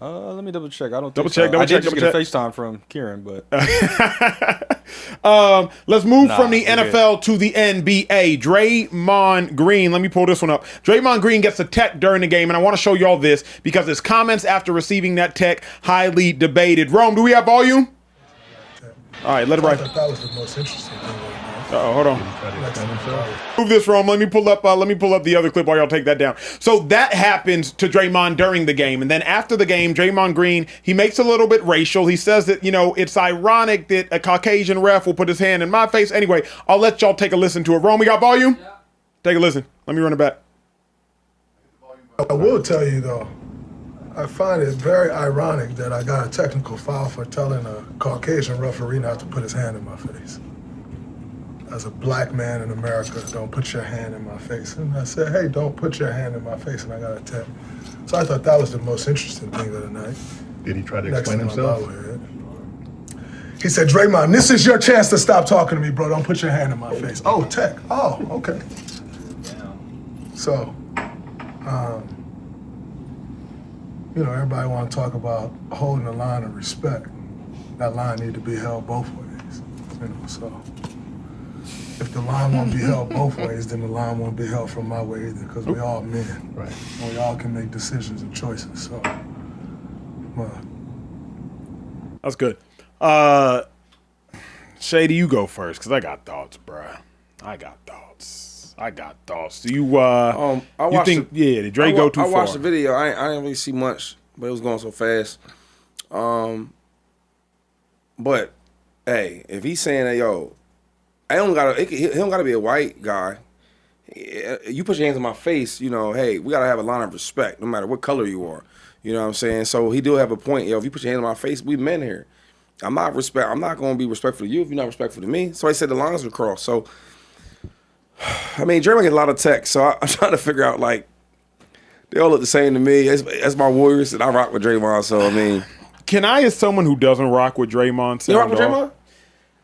Let me double check. I don't Double think check, so. double I did check, just double get a FaceTime from Kieran, but Let's move from the we're good. NFL to the NBA. Draymond Green. Let me pull this one up. Draymond Green gets a tech during the game, and I want to show you all this because his comments after receiving that tech highly debated. Rome, do we have volume? All right, let it I ride. thought that was the most interesting thing. Uh-oh, hold on. Move this, Rome. Let me pull up the other clip while y'all take that down. So that happens to Draymond during the game. And then after the game, Draymond Green, he makes a little bit racial. He says that, you know, it's ironic that a Caucasian ref will put his hand in my face. Anyway, I'll let y'all take a listen to it. Rome, we got volume? Yeah. Take a listen. Let me run it back. I will tell you, though, I find it very ironic that I got a technical foul for telling a Caucasian referee not to put his hand in my face. As a black man in America, don't put your hand in my face. And I said, hey, don't put your hand in my face, and I got a tech. So I thought that was the most interesting thing of the night. Did he try to Next explain thing my himself? bobblehead. He said, Draymond, this is your chance to stop talking to me, bro. Don't put your hand in my face. Oh, tech. Oh, okay. everybody want to talk about holding the line of respect. That line need to be held both ways. So if the line won't be held both ways, then the line won't be held from my way either, because we all men, right? And we all can make decisions and choices. So, that's good. Shady, you go first, because I got thoughts, bruh. I got thoughts. Do you you think did Dre go too far? I watched the video. I didn't really see much, but it was going so fast. But hey, if he's saying that, yo, he don't gotta be a white guy. You put your hands on my face, hey, we gotta have a line of respect, no matter what color you are. You know what I'm saying? So he do have a point. Yo, if you put your hands on my face, we men here. I'm not gonna be respectful to you if you're not respectful to me. So I said the lines are crossed. So I mean, Draymond gets a lot of texts, so I'm trying to figure out, like, they all look the same to me. That's my Warriors, and I rock with Draymond, so I mean. Can I, as someone who doesn't rock with Draymond, you rock with Draymond?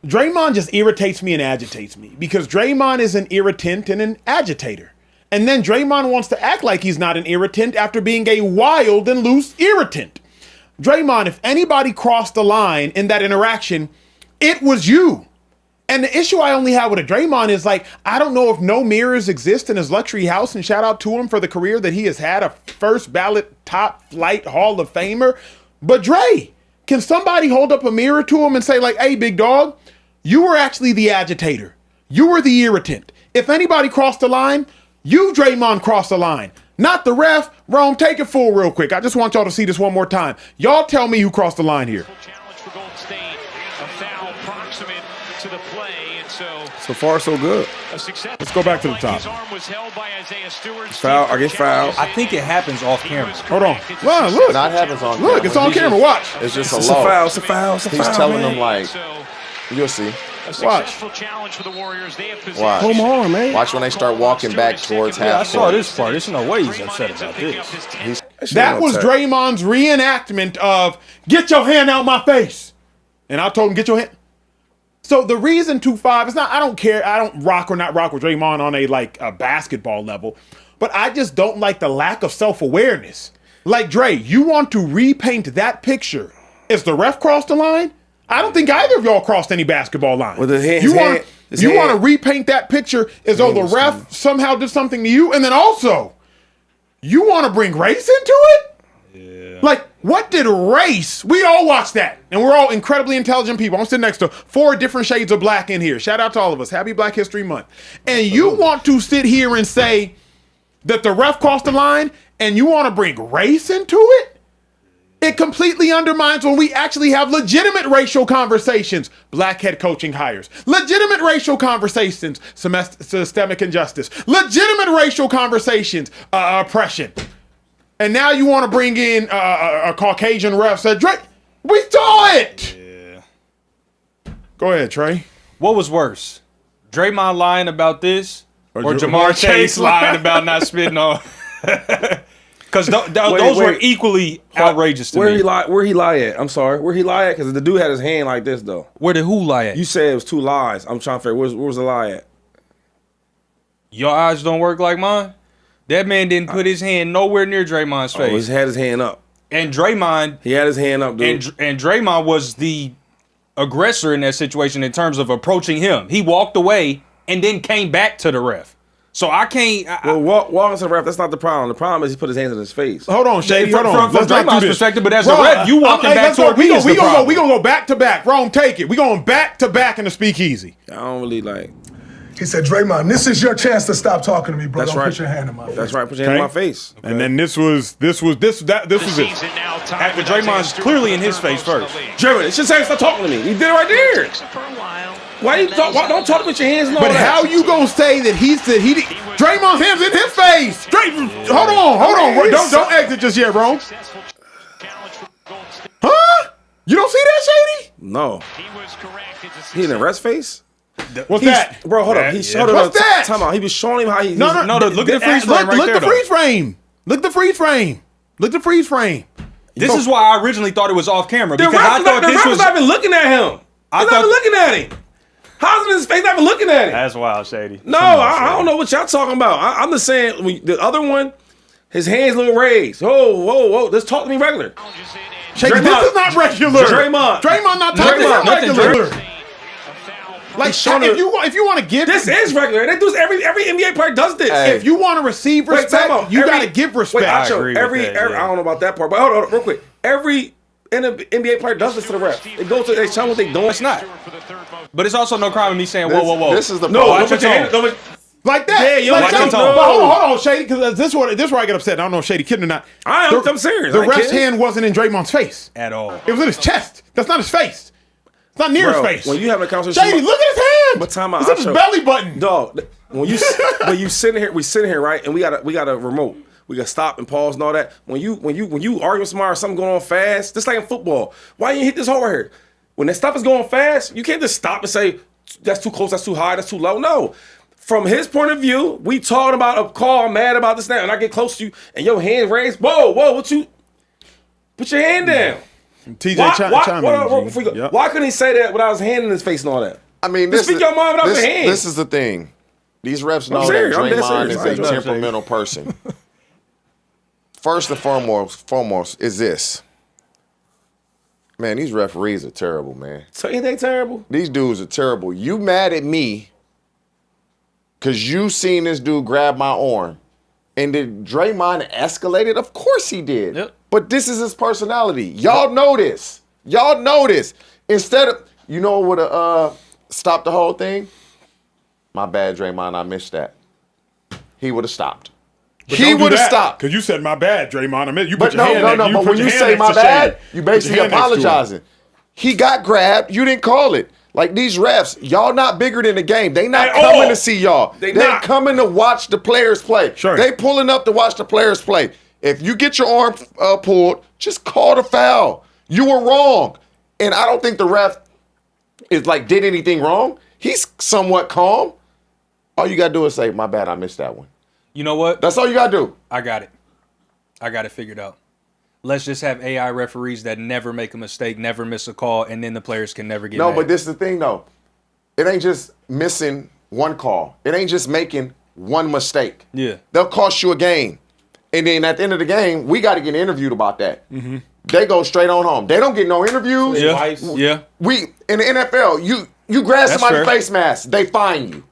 Draymond just irritates me and agitates me, because Draymond is an irritant and an agitator. And then Draymond wants to act like he's not an irritant after being a wild and loose irritant. Draymond, if anybody crossed the line in that interaction, it was you. And the issue I only have with a Draymond is, like, I don't know if no mirrors exist in his luxury house, and shout out to him for the career that he has had, a first ballot top flight Hall of Famer. But Dre, can somebody hold up a mirror to him and say, like, hey, big dog, you were actually the agitator. You were the irritant. If anybody crossed the line, you, Draymond, crossed the line. Not the ref. Rome, take it full real quick. I just want y'all to see this one more time. Y'all tell me who crossed the line here. Challenge for Golden State. A foul proximate to the play, and so far so good. Let's go back to the top. His arm was held by Isaiah Stewart. Foul against foul. I think it happens off camera. Hold on. Wow, look. Not happens on camera. Look, it's on camera. Watch. It's just a It's low. a foul. He's telling them, like, you'll see. A successful challenge for the Warriors. They have possession. Watch. Come on, man. Watch when they start walking back towards Yeah, I half saw court. this part. There's no way he's upset about this. That was Draymond's reenactment of, get your hand out my face. And I told him, get your hand. So the reason 2-5 is not, I don't care. I don't rock or not rock with Draymond on a basketball level. But I just don't like the lack of self-awareness. Like, Dre, you want to repaint that picture. Is the ref crossed the line? I don't think either of y'all crossed any basketball line. With you want to repaint that picture as though the ref somehow did something to you, and then also, you want to bring race into it? Yeah. Like, what did race? We all watched that, and we're all incredibly intelligent people. I'm sitting next to 4 different shades of black in here. Shout out to all of us. Happy Black History Month. And you want to sit here and say that the ref crossed the line, and you want to bring race into it? It completely undermines when we actually have legitimate racial conversations. Black head coaching hires. Legitimate racial conversations. Systemic injustice. Legitimate racial conversations. Oppression. And now you want to bring in a Caucasian ref. Said, Dre, we saw it. Yeah. Go ahead, Trey. What was worse? Draymond lying about this or Jamar Jamar Chase lying about not spitting on? Because those were equally outrageous to me. Where he lie at? I'm sorry. Where he lie at? Because the dude had his hand like this, though. Where did who lie at? You said it was 2 lies. I'm trying to figure where was the lie at? Your eyes don't work like mine? That man didn't put his hand nowhere near Draymond's face. He had his hand up. And Draymond... He had his hand up, dude. And Draymond was the aggressor in that situation in terms of approaching him. He walked away and then came back to the ref. So I can't... walking to the ref, that's not the problem. The problem is he put his hands in his face. Hold on, Shady. From Draymond's perspective, but as a ref, you walking back toward me is the problem. We gonna go back to back. Rome, take it. We going back to back in the speakeasy. I don't really like... He said, Draymond, this is your chance to stop talking to me, bro. That's Don't right. put your hand in my face. That's right. Put your hand in my face. Okay. And then this was it. After Draymond's clearly in his face first. Draymond, it's just saying stop talking to me. He did it right there. Why you talk? Why, don't talk to me with your hands and all But that. how you gonna say that he said he did? Draymond's hands in his face. Hold on. Don't exit just yet, bro. Huh? You don't see that, Shady? No. He in the rest face? What's that? Bro, hold up. He showed him. What's that? Time out. He was showing him how he. No. Look at the freeze frame right Look there, at the freeze frame. Look at the freeze frame. This is why I originally thought it was off camera. Because I thought the this ref was... not even looking at him. He's not even looking at him. How's it in his face? Not even looking at him. That's wild, Shady. No, I don't know what y'all talking about. I'm just saying the other one. His hands a little raised. Whoa. Let's talk to me regular. Shady, this is not regular. Draymond not talking Draymond, about regular. nothing Like, showing if you want to give This is regular. They do this, every NBA player does this. Hey. if you want to receive Wait, respect, time out. you got to give respect. Wait, Acho, agree with that, yeah. I don't know about that part, but hold on, real quick. Every NBA player does this to the ref. They go to, they tell what they doing. It's not. But it's also no crime in me saying, whoa. This is the No, problem. don't put your hand. Like that. Yeah, you like don't that. like your But tone. hold on, Shady, because this is where I get upset. I don't know if Shady kidding or not. I'm serious. The I ain't ref's kidding. hand wasn't in Draymond's face. at all. It was in his chest. That's not his face. It's not near Bro, his face. when you having a conversation, Shady, look at his hand. But time out, It's in his Acho. belly button. Dog, when you sitting here, we sitting here, right? And we got a remote. We got to stop and pause and all that. When you argue with somebody or something going on fast, just like in football, why you hit this hole right here? When that stuff is going fast, you can't just stop and say that's too close, that's too high, that's too low. No. From his point of view, we talking about a call, I'm mad about this now, and I get close to you, and your hand raised. Whoa, what you? Put your hand down. TJ, chime in, G. Yep. Why couldn't he say that without his hand in his face and all that? I mean, Just speak your mind without this, your hands. This is the thing. These refs know serious. I'm that dead Draymond serious. is I ain't a trying to temperamental person. First and foremost is this. Man, these referees are terrible, man. So ain't they terrible? These dudes are terrible. You mad at me because you seen this dude grab my arm. And did Draymond escalate it? Of course he did. Yep. But this is his personality. Y'all know this. Y'all know this. Instead of, you know what would have stopped the whole thing? My bad, Draymond, I missed that. He would have stopped. He would have stopped. Because you said, my bad, Draymond. I mean, you But put your hand no. But when you say my bad, you basically apologizing. He got grabbed. You didn't call it. Like these refs, y'all not bigger than the game. They not At coming all. to see y'all. They They not. coming to watch the players play. Sure. They pulling up to watch the players play. If you get your arm pulled, just call the foul. You were wrong. And I don't think the ref is like did anything wrong. He's somewhat calm. All you got to do is say, my bad, I missed that one. You know what? That's all you got to do. I got it figured out. Let's just have AI referees that never make a mistake, never miss a call, and then the players can never get No, mad. but this is the thing, though. It ain't just missing one call. It ain't just making one mistake. Yeah. They'll cost you a game. And then at the end of the game, we got to get interviewed about that. Mm-hmm. They go straight on home. They don't get no interviews. Yeah. We in the NFL, you grab That's somebody's fair. face mask, they fine you.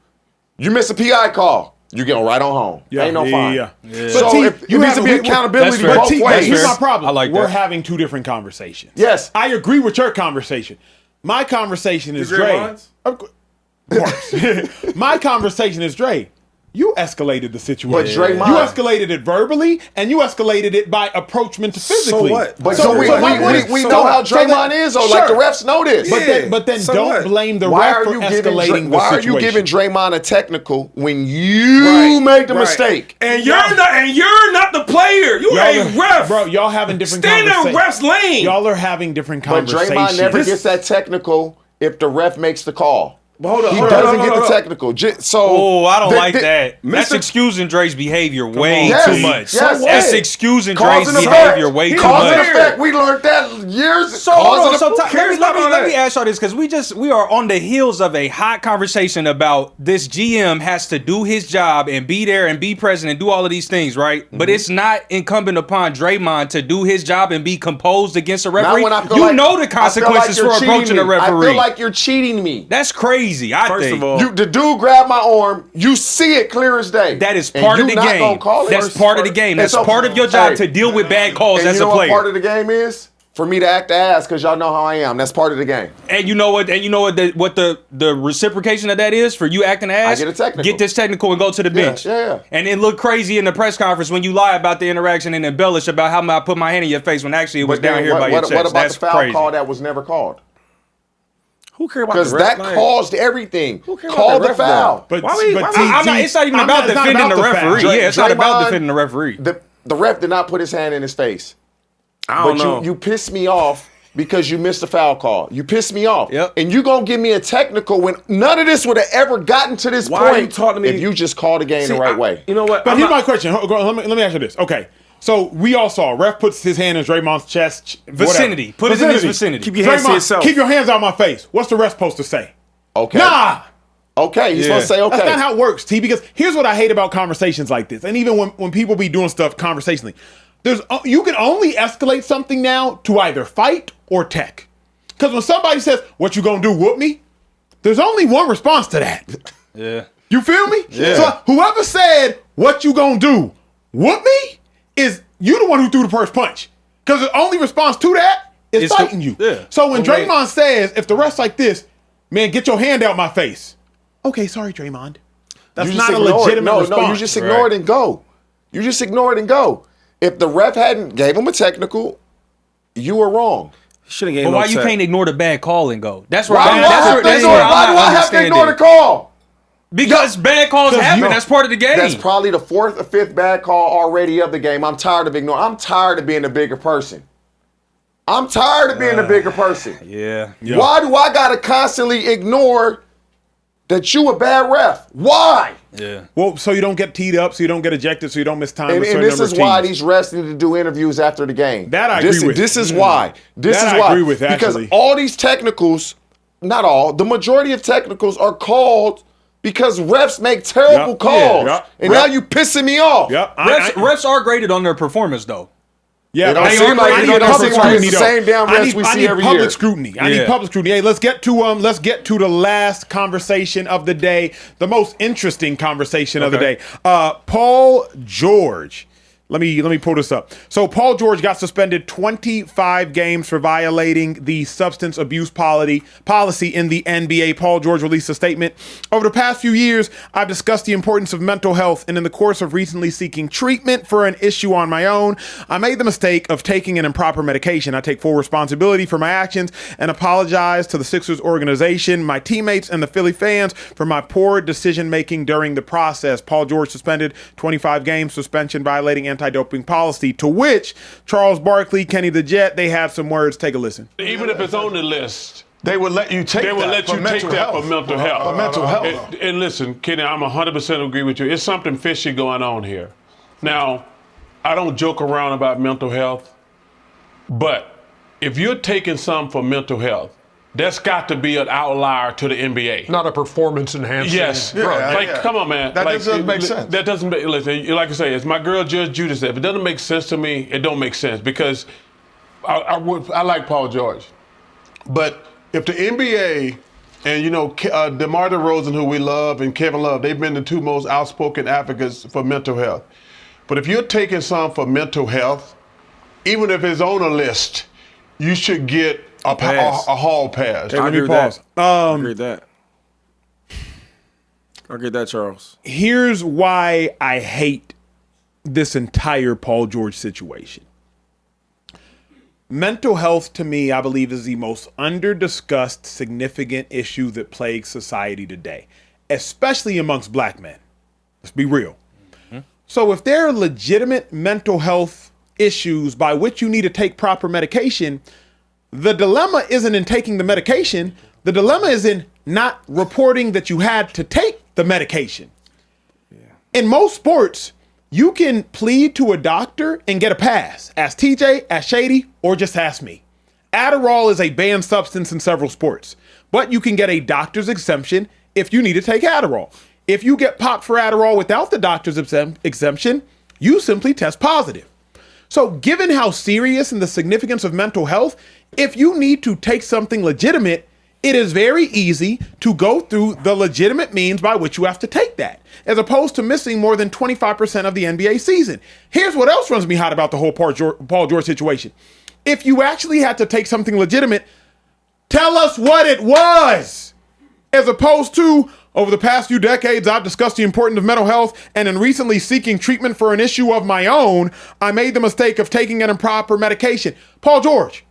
You miss a PI call, you get right on home. Ain't no fine. Yeah. So T, if, you it needs have to a- be accountability That's fair. both T, ways. here's fair. my problem. I like We're that. having two different conversations. Yes. I agree with your conversation. My conversation is You agree Dre. with Of course. My conversation is Dre. You escalated the situation. But Draymond- You escalated it verbally, and you escalated it by approachment physically. what? But So we my point is- know so- how so Draymond that- is, though. Like the sure. refs know this. But then So don't what? blame the Why ref are for you giving escalating the why are situation. you giving Draymond a technical when you made the mistake? And you're not the player. You Y'all a ref. Bro, y'all having different Stand in conversations. ref's lane. Y'all are having different But conversations. Draymond never gets that technical if the ref makes the call. But hold on, He hold on, doesn't hold get on, the hold on. technical. So Oh, I don't like that. Mr. That's excusing Dre's behavior way Yes, too much. yes, That's hey. excusing Cause Dre's and behavior effect. way too Cause and much. effect. We learned that years. So, Cause hold on, and so effect. let me ask y'all this because we are on the heels of a hot conversation about this GM has to do his job and be there and be present and do all of these things, right? But it's not incumbent upon Draymond to do his job and be composed against a Now referee. when I feel You like- know the I feel like consequences you're for cheating approaching a me. I referee. feel like you're cheating me. That's crazy. I First think. of all, The dude grabbed my arm. You see it clear as day. That is And part you of the not game. gonna call it? That's part of the game. That's It's okay. part of your job Hey. to deal with bad calls And as you know a what player. part of the game is? For me to act the ass because y'all know how I am. That's part of the game. And you know what? And you know what? The reciprocation of that is for you acting ass. I get a technical. Get this technical and go to the bench. yeah. And then look crazy in the press conference when you lie about the interaction and embellish about how I put my hand in your face when actually it was down then here by your what chest. about That's the foul crazy. call that was never called? who cares about Because the that ref? Like, caused everything. Who cares Call about the ref, foul. though? But, Why we- but why T, we- I'm not, it's not even I'm about it's not defending about the foul. referee. Yeah, it's not about Draymond- defending the referee. The ref did not put his hand in his face. I don't But know. you pissed me off because you missed a foul call. You pissed me off. Yep. And you gonna give me a technical when none of this would have ever gotten to this Why point are you talking to me- if you just called the game See, the right way. You know what? But I'm here's not- my question. Let me ask you this. Okay. So we all saw ref puts his hand in Draymond's chest. Vicinity. Put it in his vicinity. Keep your hands to Draymond, yourself. keep your hands out my face. What's the ref supposed to say? Okay. Nah. Okay, he's supposed to say okay. That's not how it works, T, because here's what I hate about conversations like this. And even when people be doing stuff conversationally, you can only escalate something now to either fight or tech. Because when somebody says, what you gonna do, whoop me? There's only one response to that. Yeah. You feel me? Yeah. So whoever said, what you gonna do, whoop me? Is you the one who threw the first punch. Because the only response to that is It's fighting you. Yeah. So when Draymond says, if the ref's like this, man, get your hand out my face. Okay, sorry, Draymond. That's You not just a ignore it. legitimate response. No, you just ignore it and go. You just ignore it and go. If the ref hadn't gave him a technical, you were wrong. Should have gave But no why you tech. can't ignore the bad call and go? That's where Why do I have to ignore the call? Because bad calls happen. That's part of the game. That's probably the fourth or fifth bad call already of the game. I'm tired of ignoring. I'm tired of being a bigger person. I'm tired of being a bigger person. Yeah. Why do I gotta constantly ignore that you a bad ref? Why? Yeah. Well, so you don't get teed up, so you don't get ejected, so you don't miss time. And, with a certain and this number is of why teams. these refs need to do interviews after the game. That I agree with. This is why. This That is I why. agree with, actually. Because all these technicals, not all, the majority of technicals are called because refs make terrible Yep. calls. Yeah. Yep. And now you pissing me off. Yep. Refs are graded on their performance, though. Yeah, It don't but seem I like need it don't public seem like scrutiny, it's the though. same damn refs we see every public year. scrutiny. I Yeah. need public scrutiny. Hey, let's get to the last conversation of the day, the most interesting conversation of the day. Paul George. Let me pull this up. So Paul George got suspended 25 games for violating the substance abuse policy in the NBA. Paul George released a statement. Over the past few years, I've discussed the importance of mental health, and in the course of recently seeking treatment for an issue on my own, I made the mistake of taking an improper medication. I take full responsibility for my actions and apologize to the Sixers organization, my teammates, and the Philly fans for my poor decision-making during the process. Paul George suspended 25 games, suspension violating anti-doping policy, to which Charles Barkley, Kenny the Jet, they have some words. Take a listen. Even if it's on the list, they would let you take they would let you take that for mental health. For mental health. And listen, Kenny, I'm 100% agree with you. It's something fishy going on here. Now, I don't joke around about mental health, but if you're taking some for mental health, that's got to be an outlier to the NBA. Not a performance enhancing. Yes, drug. come on, man. That doesn't make sense. That doesn't make. Listen, like I say, as my girl Judge Judy said, if it doesn't make sense to me, it don't make sense because I like Paul George, but if the NBA and DeMar DeRozan, who we love, and Kevin Love, they've been the two most outspoken advocates for mental health. But if you're taking some for mental health, even if it's on a list, you should get a hall pass. Hey, let me agree with pause. that. I agree with that. I agree with that, Charles. Here's why I hate this entire Paul George situation. Mental health, to me, I believe, is the most under-discussed, significant issue that plagues society today, especially amongst black men. Let's be real. Mm-hmm. So if there are legitimate mental health issues by which you need to take proper medication, the dilemma isn't in taking the medication. The dilemma is in not reporting that you had to take the medication. Yeah. In most sports, you can plead to a doctor and get a pass. Ask TJ, ask Shady, or just ask me. Adderall is a banned substance in several sports, but you can get a doctor's exemption if you need to take Adderall. If you get popped for Adderall without the doctor's exemption, you simply test positive. So given how serious and the significance of mental health, if you need to take something legitimate, it is very easy to go through the legitimate means by which you have to take that, as opposed to missing more than 25% of the NBA season. Here's what else runs me hot about the whole Paul George situation. If you actually had to take something legitimate, tell us what it was, as opposed to, over the past few decades, I've discussed the importance of mental health, and in recently seeking treatment for an issue of my own, I made the mistake of taking an improper medication. Paul George,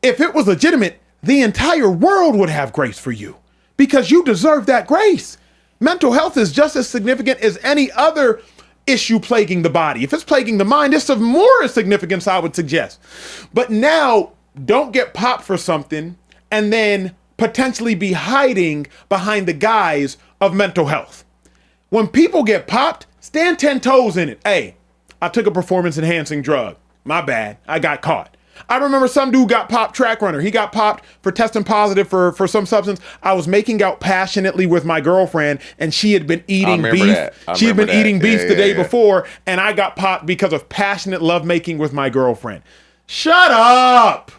if it was legitimate, the entire world would have grace for you because you deserve that grace. Mental health is just as significant as any other issue plaguing the body. If it's plaguing the mind, it's of more significance, I would suggest. But now, don't get popped for something and then potentially be hiding behind the guise of mental health. When people get popped, stand 10 toes in it. Hey, I took a performance enhancing drug. My bad. I got caught. I remember some dude got popped, track runner. He got popped for testing positive for some substance. I was making out passionately with my girlfriend, and she had been eating beef. She had been eating beef the day before, and I got popped because of passionate lovemaking with my girlfriend. Shut up!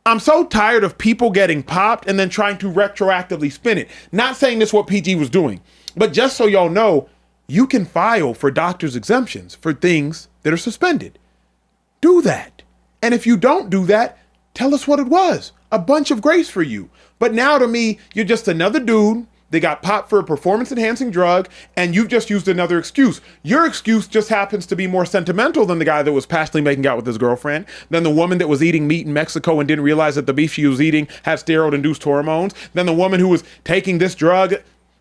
I'm so tired of people getting popped and then trying to retroactively spin it. Not saying this is what PG was doing, but just so y'all know, you can file for doctor's exemptions for things that are suspended. Do that. And if you don't do that, tell us what it was. A bunch of grace for you. But now to me, you're just another dude that got popped for a performance-enhancing drug, and you've just used another excuse. Your excuse just happens to be more sentimental than the guy that was passionately making out with his girlfriend, than the woman that was eating meat in Mexico and didn't realize that the beef she was eating had steroid-induced hormones, than the woman who was taking this drug.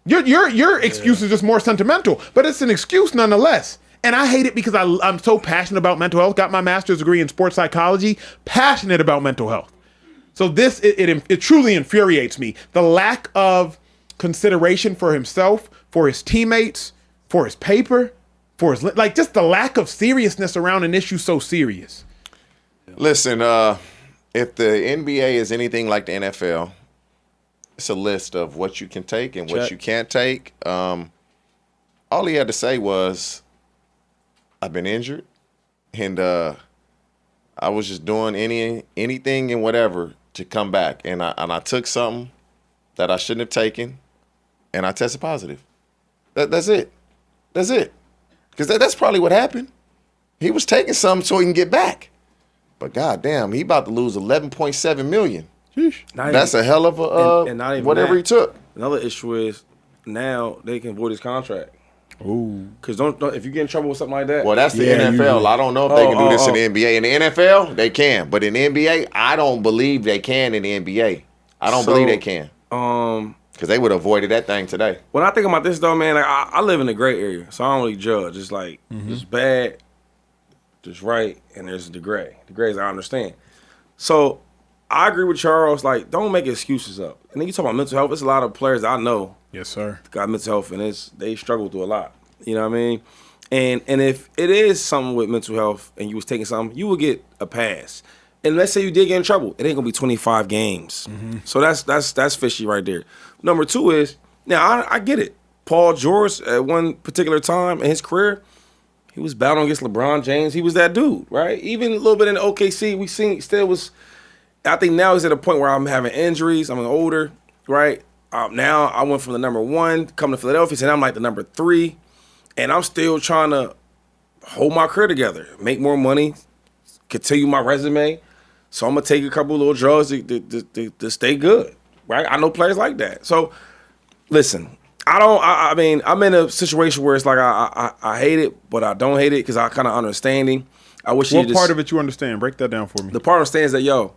Your excuse is just more sentimental, but it's an excuse nonetheless. And I hate it because I'm so passionate about mental health, got my master's degree in sports psychology, passionate about mental health. So this, it truly infuriates me. The lack of consideration for himself, for his teammates, for his paper, for his, like, just the lack of seriousness around an issue so serious. Listen, if the NBA is anything like the NFL, it's a list of what you can take and what you can't take. All he had to say was, I've been injured, and I was just doing anything and whatever to come back. And I took something that I shouldn't have taken, and I tested positive. That's it. That's it. Because that's probably what happened. He was taking something so he can get back. But goddamn, he about to lose $11.7 million. That's a hell of a and not even whatever that. he took. Another issue is now they can void his contract. Ooh. Because don't if you get in trouble with something like that. Well, that's the Yeah, NFL. usually. I don't know if they can do this in the NBA. In the NFL, they can. But in the NBA, I don't believe they can in the NBA. I don't believe they can. Because they would have avoided that thing today. When I think about this though, man, like I live in a gray area, so I don't really judge. It's like there's bad, there's right, and there's the gray. The grays I understand. So I agree with Charles. Like, don't make excuses up. And then you talk about mental health. There's a lot of players I know. Yes, sir. Got mental health, and they struggle through a lot. You know what I mean? And if it is something with mental health, and you was taking something, you will get a pass. And let's say you did get in trouble, it ain't gonna be 25 games. So that's fishy right there. Number two is, now I get it. Paul George at one particular time in his career, he was battling against LeBron James. He was that dude, right? Even a little bit in the OKC, we seen still was. I think now he's at a point where I'm having injuries. I'm older, right? Now I went from the number one, coming to Philadelphia, and I'm like the number 3, and I'm still trying to hold my career together, make more money, continue my resume. So I'm gonna take a couple of little drugs to stay good, right? I know players like that. So listen, I mean, I'm in a situation where it's like I hate it, but I don't hate it because I kind of understanding. I wish. What part of it you understand? Break that down for me. The part understands that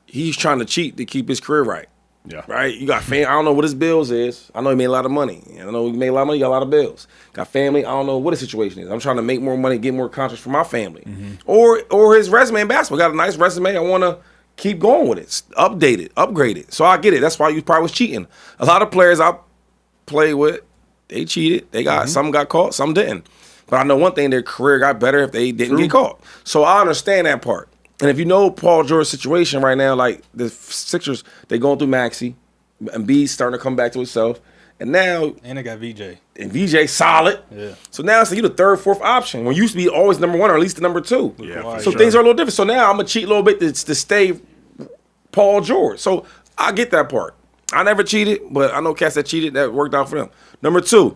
he's trying to cheat to keep his career right. Yeah. Right? You got family. I don't know what his bills is. I know he made a lot of money. I know he made a lot of money, got a lot of bills. Got family. I don't know what his situation is. I'm trying to make more money, get more contracts for my family. Or his resume in basketball. Got a nice resume. I want to keep going with it. Update it. Upgrade it. So I get it. That's why you probably was cheating. A lot of players I played with, they cheated. They got some got caught, some didn't. But I know one thing, their career got better if they didn't get caught. So I understand that part. And if you know Paul George's situation right now, like the Sixers, they going through Maxey, and B's starting to come back to himself. And now, And they got VJ. and VJ solid. Yeah. So now it's like you the third, fourth option. When you used to be always number 1 or at least the number 2. Yeah, So things are a little different. So now I'm gonna cheat a little bit to stay Paul George. So I get that part. I never cheated, but I know cats that cheated that worked out for them. Number 2.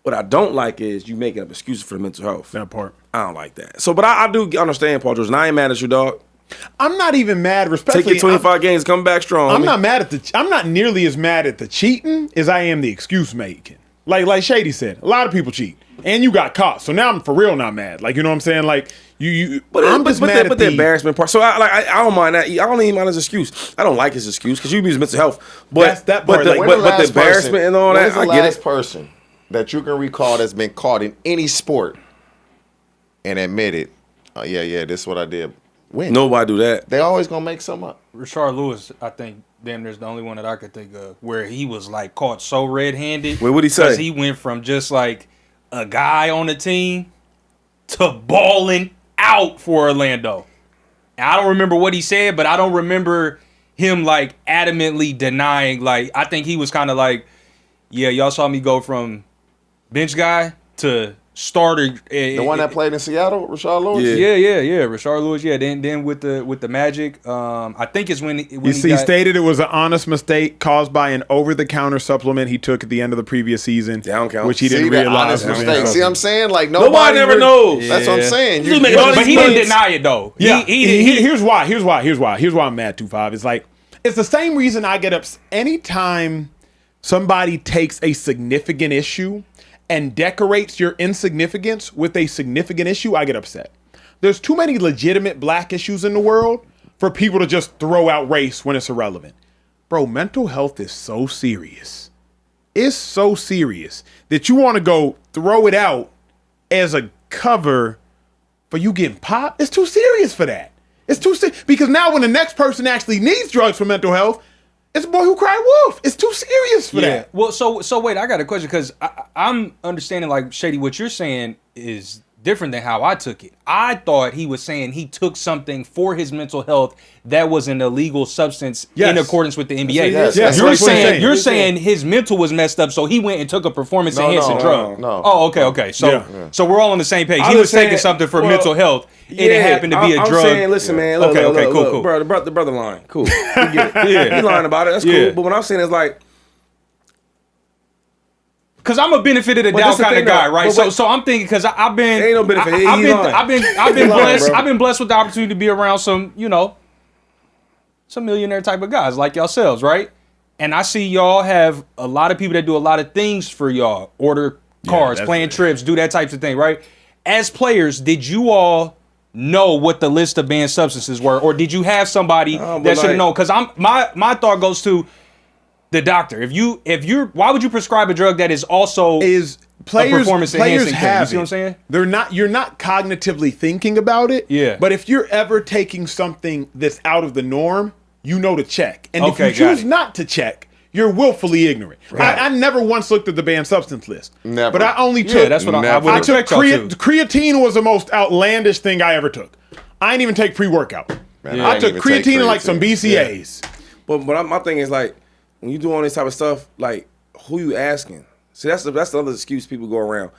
What I don't like is you making up excuses for the mental health. That part. I don't like that. So, but I do understand Paul George, and I ain't mad at you, dog. I'm not even mad. Respectfully, Take your 25 games, come back strong. I'm not mad at I'm not nearly as mad at the cheating as I am the excuse making. Like Shady said, a lot of people cheat, and you got caught. So now I'm for real not mad. Like, you know what I'm saying? Like I'm just mad at the embarrassment part. So I don't mind that. I don't even mind his excuse. I don't like his excuse because you use mental health. But That's that part. But the embarrassment and all that, When's the I get last it. person that you can recall that's been caught in any sport and admitted, oh, yeah, this is what I did? When? Nobody do that. They always gonna make something up. Rashard Lewis, I think, damn near's the only one that I could think of where he was like caught so red-handed. Wait, what'd he say? Because he went from just like a guy on the team to balling out for Orlando. And I don't remember what he said, but I don't remember him like adamantly denying. Like, I think he was kind of like, yeah, y'all saw me go from bench guy to starter. The one that played in Seattle, Rashard Lewis? Yeah. Rashard Lewis, yeah. Then with the Magic, I think it's when he stated it was an honest mistake caused by an over-the-counter supplement he took at the end of the previous season, Down count. which he didn't realize. Honest mistake. See what I'm saying? Like Nobody never knows. That's what I'm saying. But he didn't deny it though. Yeah, Here's why I'm mad. 2-5. It's like it's the same reason I get upset anytime somebody takes a significant issue and decorates your insignificance with a significant issue. I get upset. There's too many legitimate black issues in the world for people to just throw out race when it's irrelevant. Bro, mental health is so serious. It's so serious that you want to go throw it out as a cover for you getting popped. It's too serious for that. It's too serious. Because now when the next person actually needs drugs for mental health, it's a boy who cried wolf. It's too serious for that. Well, so wait, I got a question because I'm understanding, like, Shady, what you're saying is different than how I took it. I thought he was saying he took something for his mental health that was an illegal substance in accordance with the NBA. Yes. You're saying his mental was messed up, so he went and took a performance-enhancing drug. No. Oh, okay. So we're all on the same page. He was taking something for mental health, and it happened to be a drug. I'm saying, listen, man. Look, cool. Bro, the brother lying. Cool. We get it. He lying about it. That's cool. But what I'm saying is like, because I'm a benefit of the doubt kind of guy, right? So I'm thinking because I've been ain't no benefit. I've been blessed. Bro. I've been blessed with the opportunity to be around some millionaire type of guys like yourselves, right? And I see y'all have a lot of people that do a lot of things for y'all, order cars, plan trips, do that types of thing, right? As players, did you all know what the list of banned substances were, or did you have somebody that should have known? Because my thought goes to the doctor. If you're, why would you prescribe a drug that is also players a performance enhancing have thing? You see what I'm saying? You're not cognitively thinking about it. Yeah. But if you're ever taking something that's out of the norm, you know to check. And if Okay, you choose not to check, you're willfully ignorant. Right. I never once looked at the banned substance list. Never. But I only took. Yeah, that's what I would I took expect y'all to. creatine was the most outlandish thing I ever took. I didn't even take pre-workout. Man, I took didn't even take creatine and like some creatine. BCAs. but my thing is like, when you do all this type of stuff, like, who you asking? See, that's the other excuse people go around.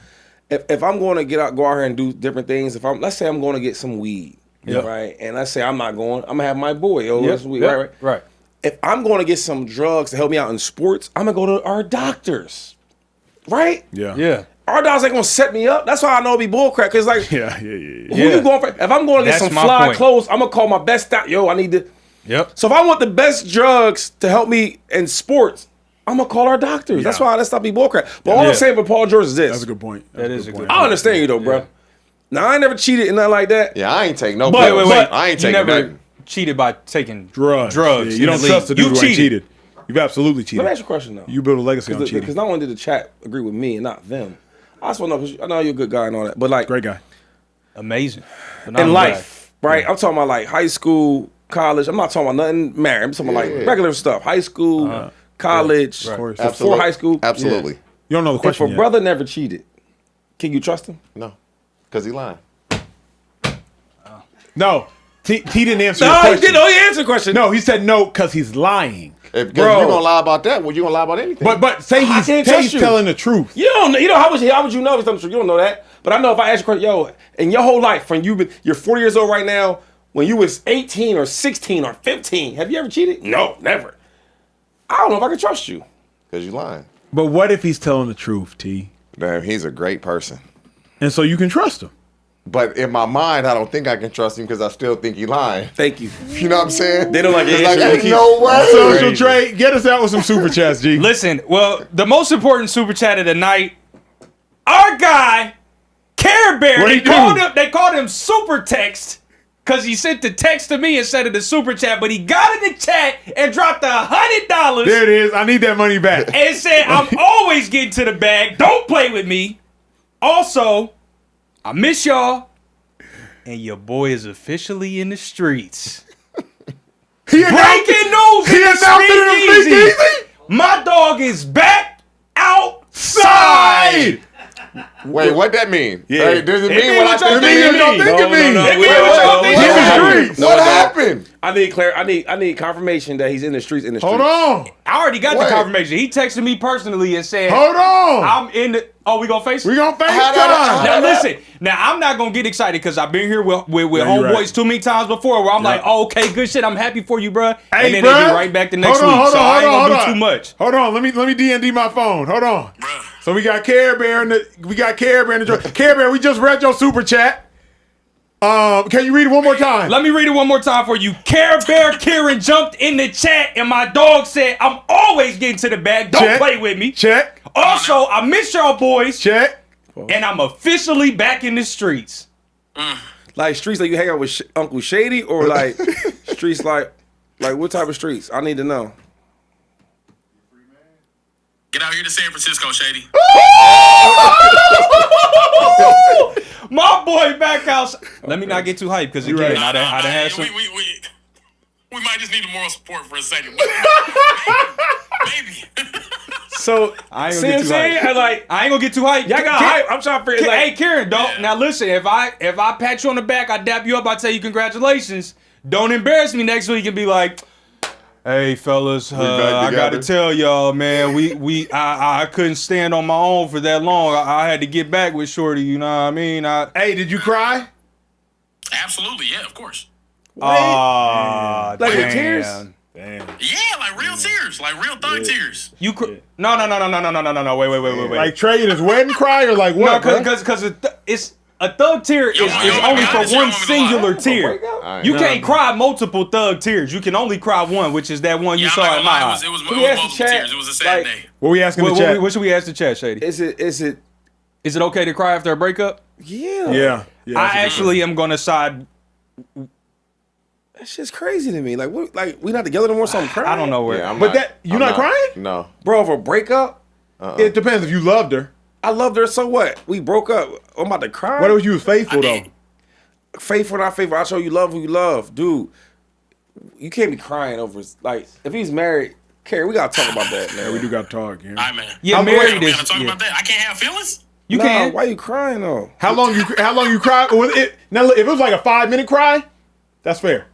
If I'm going to go out here and do different things, let's say I'm going to get some weed, right? And let's say I'm not going, I'm gonna have my boy, this weed, right? If I'm going to get some drugs to help me out in sports, I'm gonna go to our doctors, right? Yeah. Our doctors ain't gonna set me up. That's why I know it be bullcrap. Cause like, Yeah. who you going for? If I'm going to get That's some my fly point. clothes, I'm gonna call my best doctor. Yo, I need to. Yep. So if I want the best drugs to help me in sports, I'm gonna call our doctors. That's why let's not be bullcrap. But all I'm saying for Paul George is this. That's a good point. That is a good point. I understand you though, bro. Now I ain't never cheated and nothing like that. Yeah, I ain't take no Wait. pills. I ain't You taking never nothing. cheated by taking Drugs. Yeah, you don't trust the dude who ain't cheated. You've absolutely cheated. Let me ask you a question though. You build a legacy on Because cheating. not only did the chat agree with me and not them, I just want to know, because I know you're a good guy and all that, but like Great guy. amazing in life, right? I'm talking about like high school, college. I'm not talking about nothing married. I'm talking about like regular stuff. High school, college, Of course. before high school. Absolutely. You don't know the If question a yet. brother never cheated, can you trust him? No, because he lying. No. T didn't answer No, your he question. did. Oh, he answered the question. No, he said no because he's lying. If Bro. you're gonna lie about that, well, you're gonna lie about anything. But say I he's can't trust he's you. telling the truth. You don't know. You know how would you know if he's telling the truth? You don't know that. But I know if I ask you a question, yo, in your whole life, from you're 40 years old right now, when you was 18 or 16 or 15, have you ever cheated? No, never. I don't know if I can trust you. because you lying. But what if he's telling the truth, T? Damn, he's a great person. And so you can trust him. But in my mind, I don't think I can trust him because I still think he lying. Thank you. You know what I'm saying? They don't like It's the like, answer. ain't no way. Social trade, get us out with some super chats, G. Listen, well, the most important super chat of the night, our guy, Care Bear, What'd he they called him Super Text because he sent the text to me instead of the super chat, but he got in the chat and dropped $100 There it is. I need that money back. and said, I'm always getting to the bag. Don't play with me. Also, I miss y'all, and your boy is officially in the streets. He announced Breaking news He in the announced it in the Speakeasy. Speakeasy? My dog is back outside. Wait, what that mean? Yeah. Hey, does it mean mean what I what y'all think think it it mean? mean. Think it mean. No, It mean wait, what y'all wait, think wait, it wait, mean. wait, streets. wait. What No, no. happened? I need confirmation that he's in the streets. Hold on. I already got Wait. the confirmation. He texted me personally and said, Hold on. I'm in the. Oh, we gonna face it? We gonna How that- FaceTime. Now listen. Now I'm not gonna get excited because I've been here with you're homeboys right. too many times before. Where I'm like, oh, okay, good shit. I'm happy for you, bruh. Hey, and then bruh. they be right back the next Hold on, week. hold So on, I ain't hold gonna on. do too much. Hold on, let me D&D my phone. Hold on. So we got Care Bear in the Care Bear, we just read your super chat. Can you read it one more time? Let me read it one more time for you. Care Bear Kieran jumped in the chat and my dog said, I'm always getting to the bag. Don't Check. play with me. Check. Also, I miss y'all boys. Check. And I'm officially back in the streets. Like streets like you hang out with Uncle Shady, or like streets like what type of streets? I need to know. Get out here to San Francisco, Shady. My boy back out. Let me not get too hyped because again, right. I done had some. We might just need the moral support for a second. Maybe. So I ain't see gonna what get I'm too saying? hyped. And like I ain't gonna get too hyped. y'all got hype. I'm trying to figure Hey, like Kieran, dog. Now listen, if I pat you on the back, I dap you up, I tell you congratulations. Don't embarrass me next week and be like, hey fellas, back I gotta together. tell y'all, man, I couldn't stand on my own for that long. I had to get back with Shorty, you know what I mean? Hey, did you cry? Absolutely, yeah, of course. Like with damn. tears? Yeah, like real tears, like real thug tears. You no, wait. Like Trey in his wedding cry or like No, what? bro? because it's a thug tear is yo, only yo, for yo, one yo, singular yo, tear. Alright. You can't cry multiple thug tears. You can only cry one, which is that one you Yeah, I'm saw not in gonna my lie, eye. it was Let me multiple ask the chat, tears. It was a sad like- day. What we asking the chat? What should we ask the chat, Shady? is it Is it okay to cry after a breakup? yeah. Yeah. Yeah. I actually am gonna side. That shit's crazy to me. Like we not together no more, so I'm crying. I don't know where. Yeah, I'm But you I'm not crying? No. Bro, for a breakup, It depends if you loved her. I loved her, so what? We broke up. I'm about to cry. What if you was faithful though? Faithful or not faithful? I show you love who you love. Dude, you can't be crying over, like, if he's married, Carrie, we gotta talk about that, man. Yeah, we do got to talk. Yeah. All right, man. Yeah, We married gotta is. talk Yeah. about that. I can't have feelings. You Nah, can. why you crying though? How long you cry? Now look, if it was like a 5-minute cry, that's fair.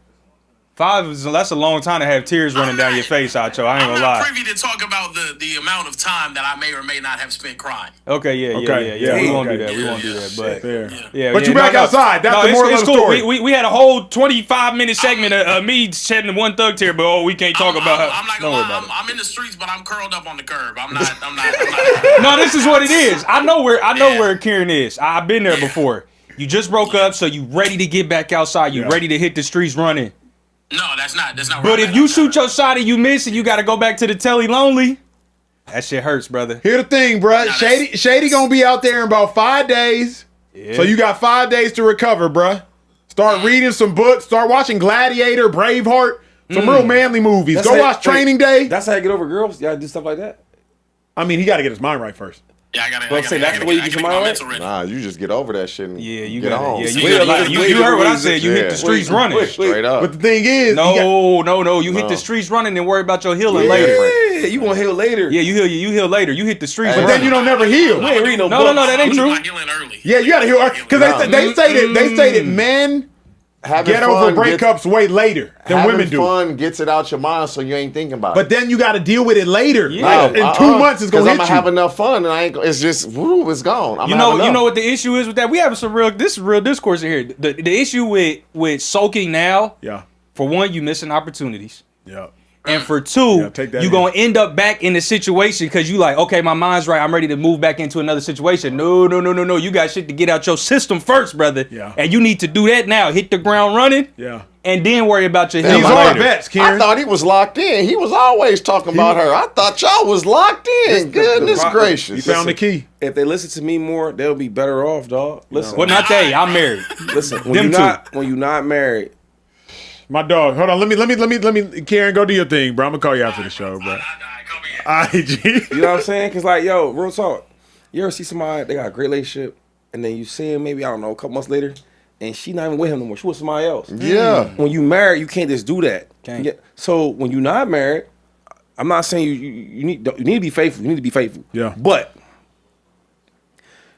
5 is that's a long time to have tears running down your face, Acho. I ain't I'm gonna not lie. privy to talk about the amount of time that I may or may not have spent crying. Okay, yeah. Okay, We won't okay. do that. We won't do that. But Fair. yeah, But you back outside. That's the it's- moral it's of the cool. story. We had a whole 25-minute segment of me shedding one thug tear, but we can't talk about her. I'm not Don't gonna worry lie. about it. I'm in the streets, but I'm curled up on the curb. I'm not. No, this is what it is. I know where Kieran is. I've been there before. You just broke up, so you ready to get back outside. You ready to hit the streets running. No, that's not. Where But I'm if at. you shoot your shot and you miss and you got to go back to the telly lonely, that shit hurts, brother. Here's the thing, bruh. Shady gonna be out there in about 5 days. So you got 5 days to recover, bruh. Start reading some books. Start watching Gladiator, Braveheart, some real manly movies. Go watch Training Day. That's how you get over girls? Y'all do stuff like that? I mean, he got to get his mind right first. Yeah, I gotta. Well, say that's the way you get your mind right? ready. Nah, you just get over that shit and Yeah, you get got on. it. See, Yeah, you heard what I said. You hit Yeah. the streets running. Straight up. But the thing is, No. You hit the streets running and worry about your healing later. Yeah, you gonna heal later. Yeah, you heal later. You hit the streets but running. then you don't never heal. We ain't reading no No, books. that ain't I'm true. not healing early. Yeah, you got to heal because they say that men Having get over fun gets- breakups way later than having women do. fun gets it out your mind, so you ain't thinking about But it. then you got to deal with it later. Yeah. Like, in 2 months, it's gonna I'm hit gonna you. have enough fun, and I ain't. It's just woo, it's gone. I'm You know what the issue is with that? We having some real discourse in here. The issue with sulking now, Yeah, for one, you missing opportunities. yeah. And for two, Yeah, take that you're in. going to end up back in the situation because you like, okay, my mind's right. I'm ready to move back into another situation. No. You got shit to get out your system first, brother. Yeah. And you need to do that now. Hit the ground running. Yeah. And then worry about your These healing are later. vets, I Kieran. thought he was locked in. He was always talking about her. I thought y'all was locked in. Goodness the- You gracious. found the key. If they listen to me more, they'll be better off, dog. Listen, Well, not they. I'm married. listen. When Them you're not married, My dog. Hold on. Let me. Karen, go do your thing, bro. I'm gonna call you after the show, bro. All right, G. you know what I'm saying? Cause like, yo, real talk. You ever see somebody they got a great relationship, and then you see him maybe I don't know a couple months later, and she not even with him no more. She with somebody else. Yeah. When you married, you can't just do that. Can't. Yeah. So when you're not married, I'm not saying you need to be faithful. You need to be faithful. Yeah. But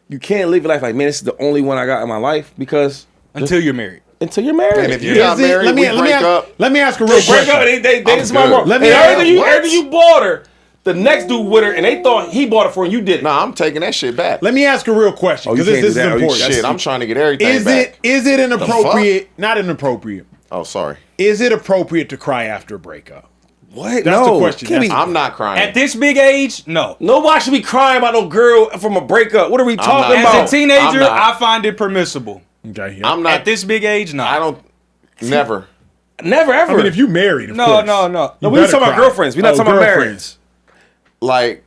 you can't live your life like, man, this is the only one I got in my life because Until you're married. until you're married. And if you're not married, let me break up. let me ask a real Break question. up, they I'm it's my good. wrong. Let And me ask- everything you bought her, the next dude with her, and they thought he bought it for her and you didn't. Nah, I'm taking that shit back. Let me ask a real question because you this can't is do that. Oh, you important. Shit, I'm trying to get everything Is back. it inappropriate? Not inappropriate. Oh, sorry. Is it appropriate to cry after a breakup? What? That's no. the question. Can't be- I'm not crying. At this big age, no. Nobody should be crying about no girl from a breakup. What are we talking not. about? As a teenager, I'm not. I find it permissible. Okay. I'm At not. this big age, no. I don't. Never. Never ever. I mean, if you married, of No, course. no. no, You we better talking about cry. girlfriends. We're not Oh, talking about girlfriends. Like,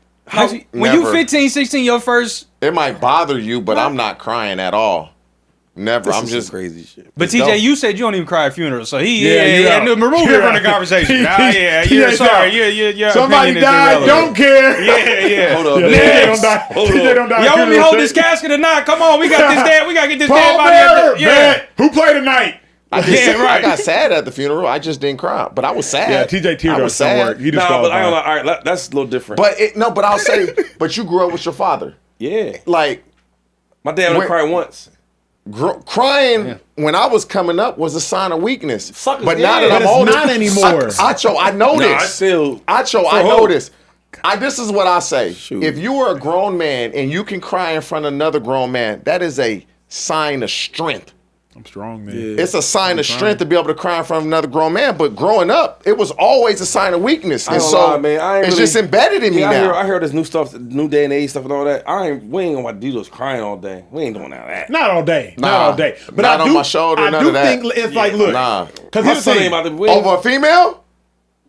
When you never. 15, 16, your first. It might bother you, but I'm not crying at all. Never. I'm just crazy shit. But It's TJ, dope. you said you don't even cry at funerals, so Yeah, you out. remove You him from out. the conversation. Yeah, Sorry. Yeah. Somebody died. Don't care. Yeah. Hold up. Yeah, man. TJ don't die. TJ don't die. Y'all want me to Funeral hold shit. this casket or not? Come on, we got this dead. We got to get this dead Paul body. Bearer, Yeah. bet. Who played tonight? I just, Yeah, right. I got sad at the funeral. I just didn't cry, but I was sad. Yeah, TJ tear I ducts was don't sad. work. He Nah, but I disqualified. ain't gonna lie. All right, that's a little different. But I'll say, but you grew up with your father. yeah, Like, my dad only Wait. cried once. crying when I was coming up was a sign of weakness. Suckers, But now yeah. that But I'm it's older, not anymore. Acho, I know Nah, I this. still. Acho, I For know who? this. This is what I say. Shoot. If you are a grown man and you can cry in front of another grown man, that is a sign of strength. I'm strong, man. It's a sign of strength to be able to cry in front of another grown man. But growing up, it was always a sign of weakness. I And ain't so gonna lie, man. I ain't it's really- just embedded in me Yeah, now. I hear this new stuff, new day and age stuff and all that. We ain't gonna do those crying all day. We ain't doing that. Not all day. Not Nah. all day. But Not I on do, my shoulder, I none do of that. think it's like, look. Nah. Because My here's the son ain't thing. about to win. Over a female?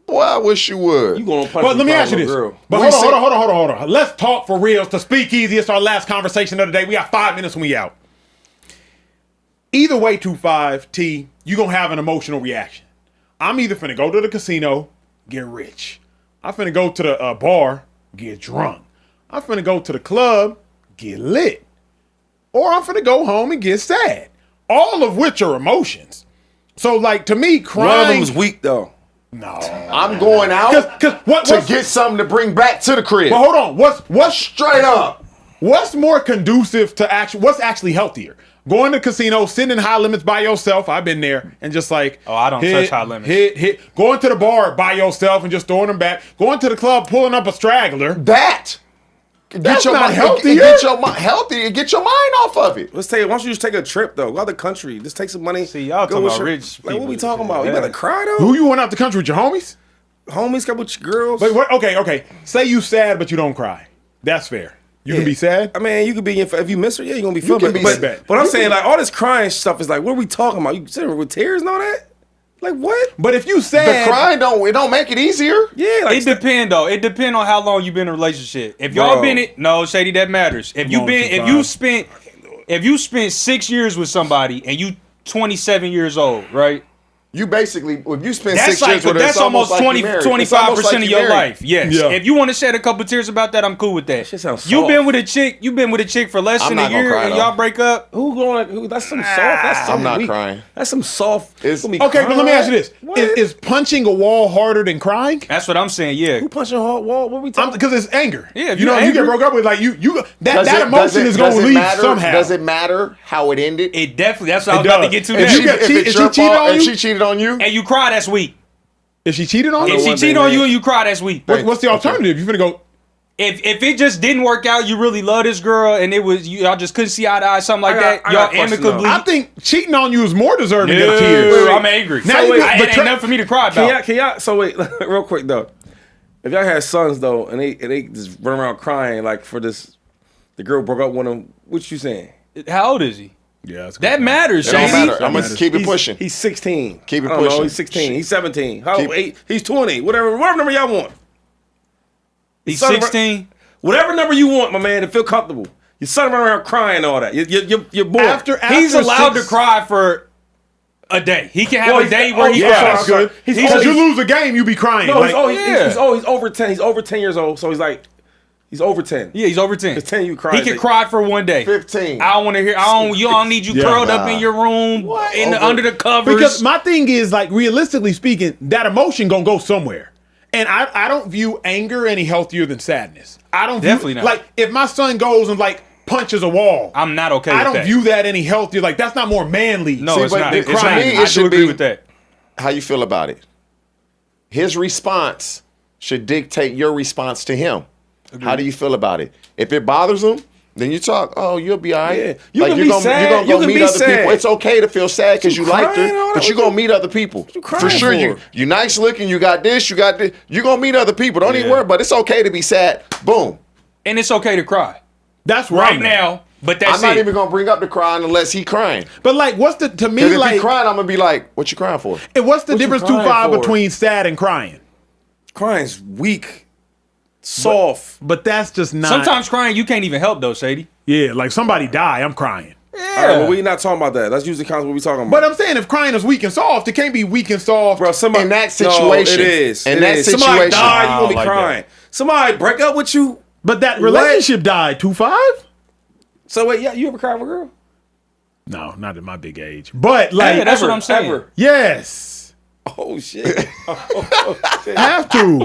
Boy, I wish you would. You gonna punch But let me the ask you this. girl. But We hold see- on. Let's talk for reals to Speakeasy. It's our last conversation of the day. We got 5 minutes when we out. Either way, 2-5, T, you going to have an emotional reaction. I'm either finna go to the casino, get rich. I'm finna go to the bar, get drunk. I'm finna go to the club, get lit. Or I'm finna go home and get sad. All of which are emotions. So, like, to me, crying... One of them's weak though. No. I'm going out Cause to get something to bring back to the crib. But hold on. What's Straight up. What's more conducive to what's actually healthier? Going to casino, sitting in high limits by yourself. I've been there and just like, Oh, I don't touch high limits. Hit. Going to the bar by yourself and just throwing them back. Going to the club, pulling up a straggler. That. That's your not mind, healthier. Get your mind healthy and get your mind off of it. Why don't you just take a trip though? Go out the country. Just take some money. See, y'all go talking with about your- rich Like, what people we and talking shit. about? You Yeah. better cry though. Who you went out the country with your homies? Homies got with your girls. But what? Okay. Say you sad, but you don't cry. That's fair. You can be sad. I mean, you could be if you miss her, yeah, you're gonna be feeling can it. be But, sad. but I'm saying like all this crying stuff is like, what are we talking about? You sitting with tears and all that? Like what? But if you The sad, crying don't make it easier. Yeah, like It depend though. It depend on how long you've been in a relationship. If y'all Bro. been it, no, Shady, that matters. If Come on, if you spent 6 years with somebody and you 27 years old, right? You basically, if you spend That's 6 like years with her, that's it's almost like 20, you married. It's almost 25% like of you your married. life. Yes. Yeah. If you want to shed a couple tears about that, I'm cool with that. shit sounds You've been soft. with a chick. You've been with a chick for less I'm than a not gonna year, cry, and though. y'all break up. who going? That's some soft. That's some I'm not weak. crying. That's some soft. It's- gonna be okay, but let me ask you this: What? is punching a wall harder than crying? That's what I'm saying. Yeah. Who punching a hard wall? What we talking? Because it's anger. Yeah, if you know, you're you get angry- broke up with like you that Does emotion it- is going does to it leave matter? somehow. Does it matter how it ended? It definitely. That's what I It was about to does. get to If next. you got- if cheat- it's if your she cheated fault on and you? she cheated on you, And you cry, that's weak. If she cheated on I you, know If she one cheat thing, on man. you and you cry, that's weak. what's the alternative? You finna go. If it just didn't work out, you really love this girl, and it was y'all just couldn't see eye to eye, something like I that. got a Y'all question, amicably. I think cheating on you is more deserving Yeah, of tears. I'm angry. Now So you wait, got- it ain't but nothing for me to cry Can about. y'all? So wait, real quick though. If y'all had sons though, and they just run around crying like for this, the girl broke up with him. What you saying? How old is he? Yeah, that's That matters, it don't Shady. matter. I'm gonna keep it pushing. He's 16. Keep it I don't know, pushing. he's 16. He's 17. How Keep- 8? He's 20. Whatever number y'all want. He's Son of a- 16. Whatever number you want, my man, to feel comfortable. Your son running around crying and all that. You're bored. After He's allowed six- to cry for a day. He can have Well, a day where he Yeah, Yeah, that's cries. good. He's Because always- you lose a game, you be crying. no, like, he's over 10. He's over 10 years old. So he's like, he's over 10. Yeah, he's over 10. It's 10 you cry. He can cry for one day. 15. I don't want to hear. You don't need you Yeah, curled up nah. in your room Over- under the covers. Because my thing is, like, realistically speaking, that emotion gonna go somewhere. And I don't view anger any healthier than sadness. I don't Definitely view, not. like, if my son goes and like punches a wall. I'm not okay I with don't that. view that any healthier. Like, that's not more manly. No, See, it's but not. to It's me, not. it I should do agree be- with that. How you feel about it? His response should dictate your response to him. How do you feel about it? If it bothers him, then you talk. Oh, you'll be all right. Yeah. You can you're be gonna, sad. You're gonna You go can meet be other sad. people. It's okay to feel sad because you liked crying her, on but it? you're gonna meet other people. you crying For sure, for? you nice looking. You got this. You got this. You're gonna meet other people. Don't even worry. But it's okay to be sad. Boom. And it's okay to cry That's right now. But that's I'm not it. even gonna bring up the crying unless he crying. But like, what's the to me Because if like? he crying, I'm gonna be like, "What you crying for?" And what's the What you difference crying 2-5 for? between sad and crying? Crying's weak, soft. But that's just not. Sometimes crying you can't even help though, Shady. yeah, like somebody die, I'm crying. All right, well, we not talking about that. That's usually kind of what we talking about. But I'm saying if crying is weak and soft, it can't be weak and soft. Bro, somebody In that No, situation. it is. In It that is. Somebody situation. die, you I gonna don't be like crying. Somebody break up with you. But that What? relationship died 2-5. So wait, yeah, you ever cry for a girl? No, not at my big age. But like, Yeah, that's what Ever, I'm saying. ever. yes, Oh shit. have to.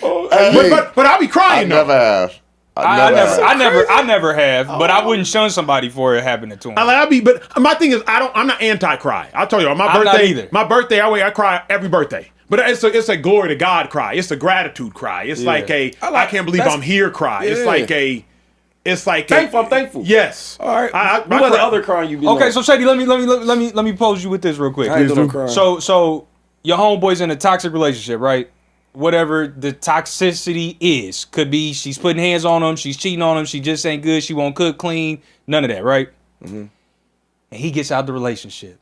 Hey, But I'll be I crying though. never have. I never have, but I wouldn't shun somebody for it happening to him. But my thing is, I'm not anti-cry. I'll tell you, on my I'm not birthday, either. I cry every birthday. But it's a glory to God cry. It's a gratitude cry. It's like a I can't believe I'm here cry. It's Yeah. like Thankful, I'm thankful. Yes. All right. I What about the other crying you be Okay, doing? so Shady, let me pose you with this real quick. I ain't doing no crying. So your homeboy's in a toxic relationship, right? Whatever the toxicity is, could be she's putting hands on him, she's cheating on him, she just ain't good, she won't cook, clean, none of that, right? Mm-hmm. And he gets out of the relationship.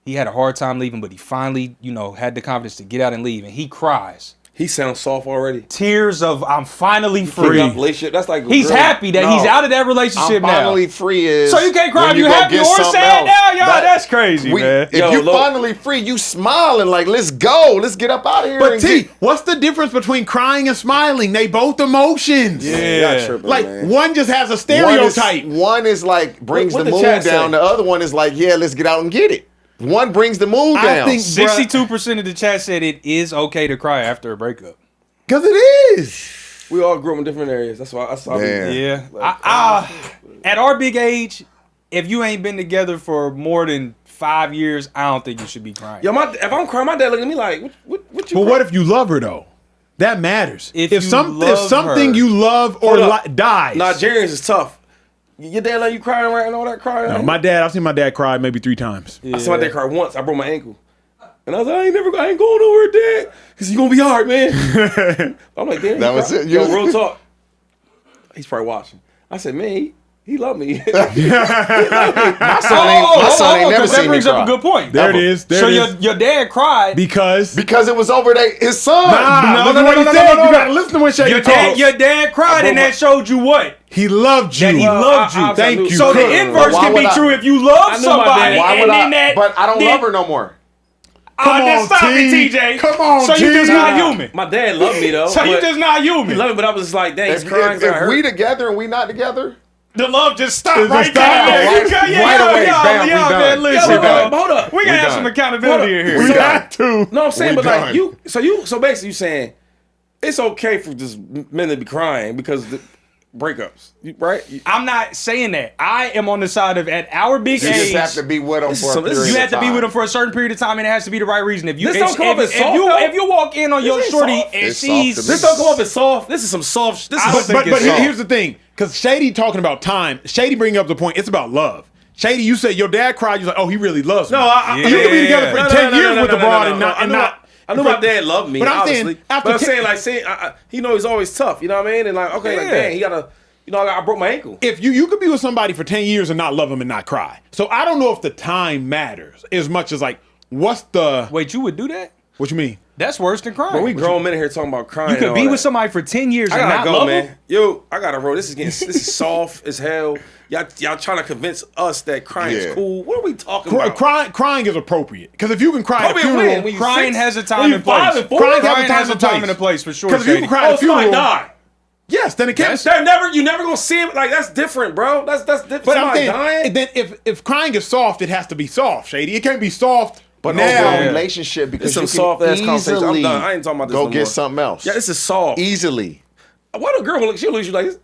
He had a hard time leaving, but he finally, had the confidence to get out and leave, and he cries. He sounds soft already. Tears of I'm finally free. Break up relationship. That's like He's girl. happy that he's out of that relationship I'm now. finally free is. So you can't cry when if you go happy get or something sad else. now, y'all. That's crazy, man. If you finally free, you smiling like, let's go, let's get up out of here. But and T, what's the difference between crying and smiling? They both emotions. Yeah. Tripping, Like man. one just has a One stereotype. one is like brings What the the mood chat down. say? The other one is like, yeah, let's get out and get it. One brings the mood I down. think- 62% of the chat said it is okay to cry after a breakup. Because it is. We all grew up in different areas. That's why. Man. Yeah. At our big age, if you ain't been together for more than 5 years, I don't think you should be crying. Yo, if I'm crying, my dad look at me like, what you But crying? what if you love her though? That matters. If If you something love you love or Hold up. dies. Nigerians is tough. Your dad let you crying right and all that crying. No, I've seen my dad cry maybe 3 times. I saw my dad cry once. I broke my ankle. And I was like, I ain't going nowhere, Dad. Because you're going to be hard, man. I'm like, damn. That was it. Yo, real talk. He's probably watching. I said, man, he loved me. My son ain't never that seen me brings up cry. a good point. There it is. There So it is. your dad cried. Because Because it was over his son. listen to what he said. You gotta listen to when Shady talks. Your dad cried, and that showed you what? He loved you. That he loved you. Thank you. So the Cook. inverse Why can would be I- true if you love I knew my dad. somebody. Why and would then I? that, But I don't love her no more. Then stop T. it, TJ. Come on, So you T. just not human. My dad loved me, though. So you but- just not He human. loved me, but I was just like, dang, he's If, crying. if we together and we not together, The love just stopped It just right stopped. there. Right- right away. Bam, we done. Man, listen, We bro. done. Hold up. We gotta have done. some accountability in here. We have to. No, I'm saying, We but like done. so basically you saying it's okay for just men to be crying because the breakups, right? I'm not saying that. I am on the side of at our big you age. just have to be with them This is for a some- this period is- You of have to be time. with them for a certain period of time, and it has to be the right reason. If you This don't come off as soft, though. if you walk in on your ain't shorty soft. and It's soft she's to me. This don't come off as soft. This is some soft. This I is don't think But it's soft. here's the thing, because Shady talking about time. Shady bringing up the point. It's about love. Shady, you said your dad cried. You're like, oh, he really loves me. No, you can be together for No, 10 years with the broad and not. I knew my dad loved me. But I'm obviously. saying after but I'm 10 saying he know he's always tough. You know what I mean? And like, okay, like, Yeah. dang, he gotta. I broke my ankle. if you could be with somebody for 10 years and not love them and not cry. So I don't know if the time matters as much as like what's the Wait, you would do that? what you mean? That's worse than crying. When we grown men in here talking about crying, you and could all be that. with somebody for 10 years I and gotta not go, love man. them. Yo, I gotta roll. This is soft as hell. Y'all trying to convince us that crying is Yeah. cool. What are we talking about? Crying is appropriate because if you can cry at a Appropriate funeral, when? When you Crying 6? has a When time you and place. 5 and 4? Crying Crying time has a and time place. and a place for sure. because if you Shady. can cry at a somebody funeral, died. yes, then it can't. You never gonna see him like that's different, bro. That's different. But I'm Somebody saying, dying. then if crying is soft, it has to be soft, Shady. It can't be soft. But now, over a relationship because It's some you can soft-ass conversation. I'm easily done. I ain't talking about this go no get more. something else. Yeah, this is soft. Easily. Why the girl look? She'll look at you like this.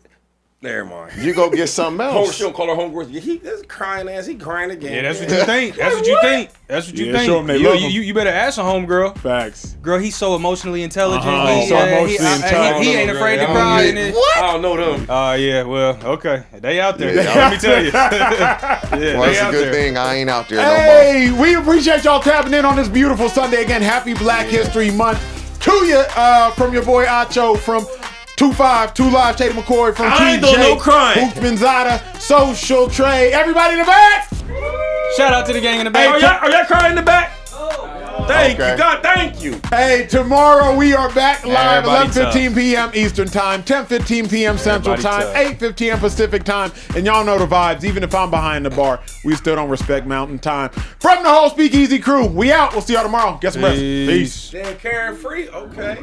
Never mind. You go get something else. She don't call her homegirl. That's crying ass. He crying again. Yeah, that's what you think. That's what you think. That's what you Yeah, think. show 'em they love him. You better ask a homegirl. Facts. Girl, he's so emotionally intelligent. He's so emotionally intelligent. He ain't afraid to Yeah, cry. I don't know them. Yeah, well, okay. They out there. Yeah. Let me tell you. Well, they it's a out good there. thing I ain't out there no more. Hey, we appreciate y'all tapping in on this beautiful Sunday. Again, happy Black History Month to you from your boy Acho, from 2-5, 2 Live, Shady McCoy, from I ain't TJ, doing no crying. Hoops Benzada, Social Trey, everybody in the back. Shout out to the gang in the back. Are y'all crying in the back? Thank Okay. you. God, thank you. Hey, tomorrow we are back live, Everybody 11:15 p.m. Eastern Time, 10:15 p.m. Central Everybody Time, tough. 8:15 p.m. Pacific Time. And y'all know the vibes. Even if I'm behind the bar, we still don't respect Mountain Time. From the whole Speakeasy crew, we out. We'll see y'all tomorrow. Get some rest. Peace. Damn, carefree? Okay.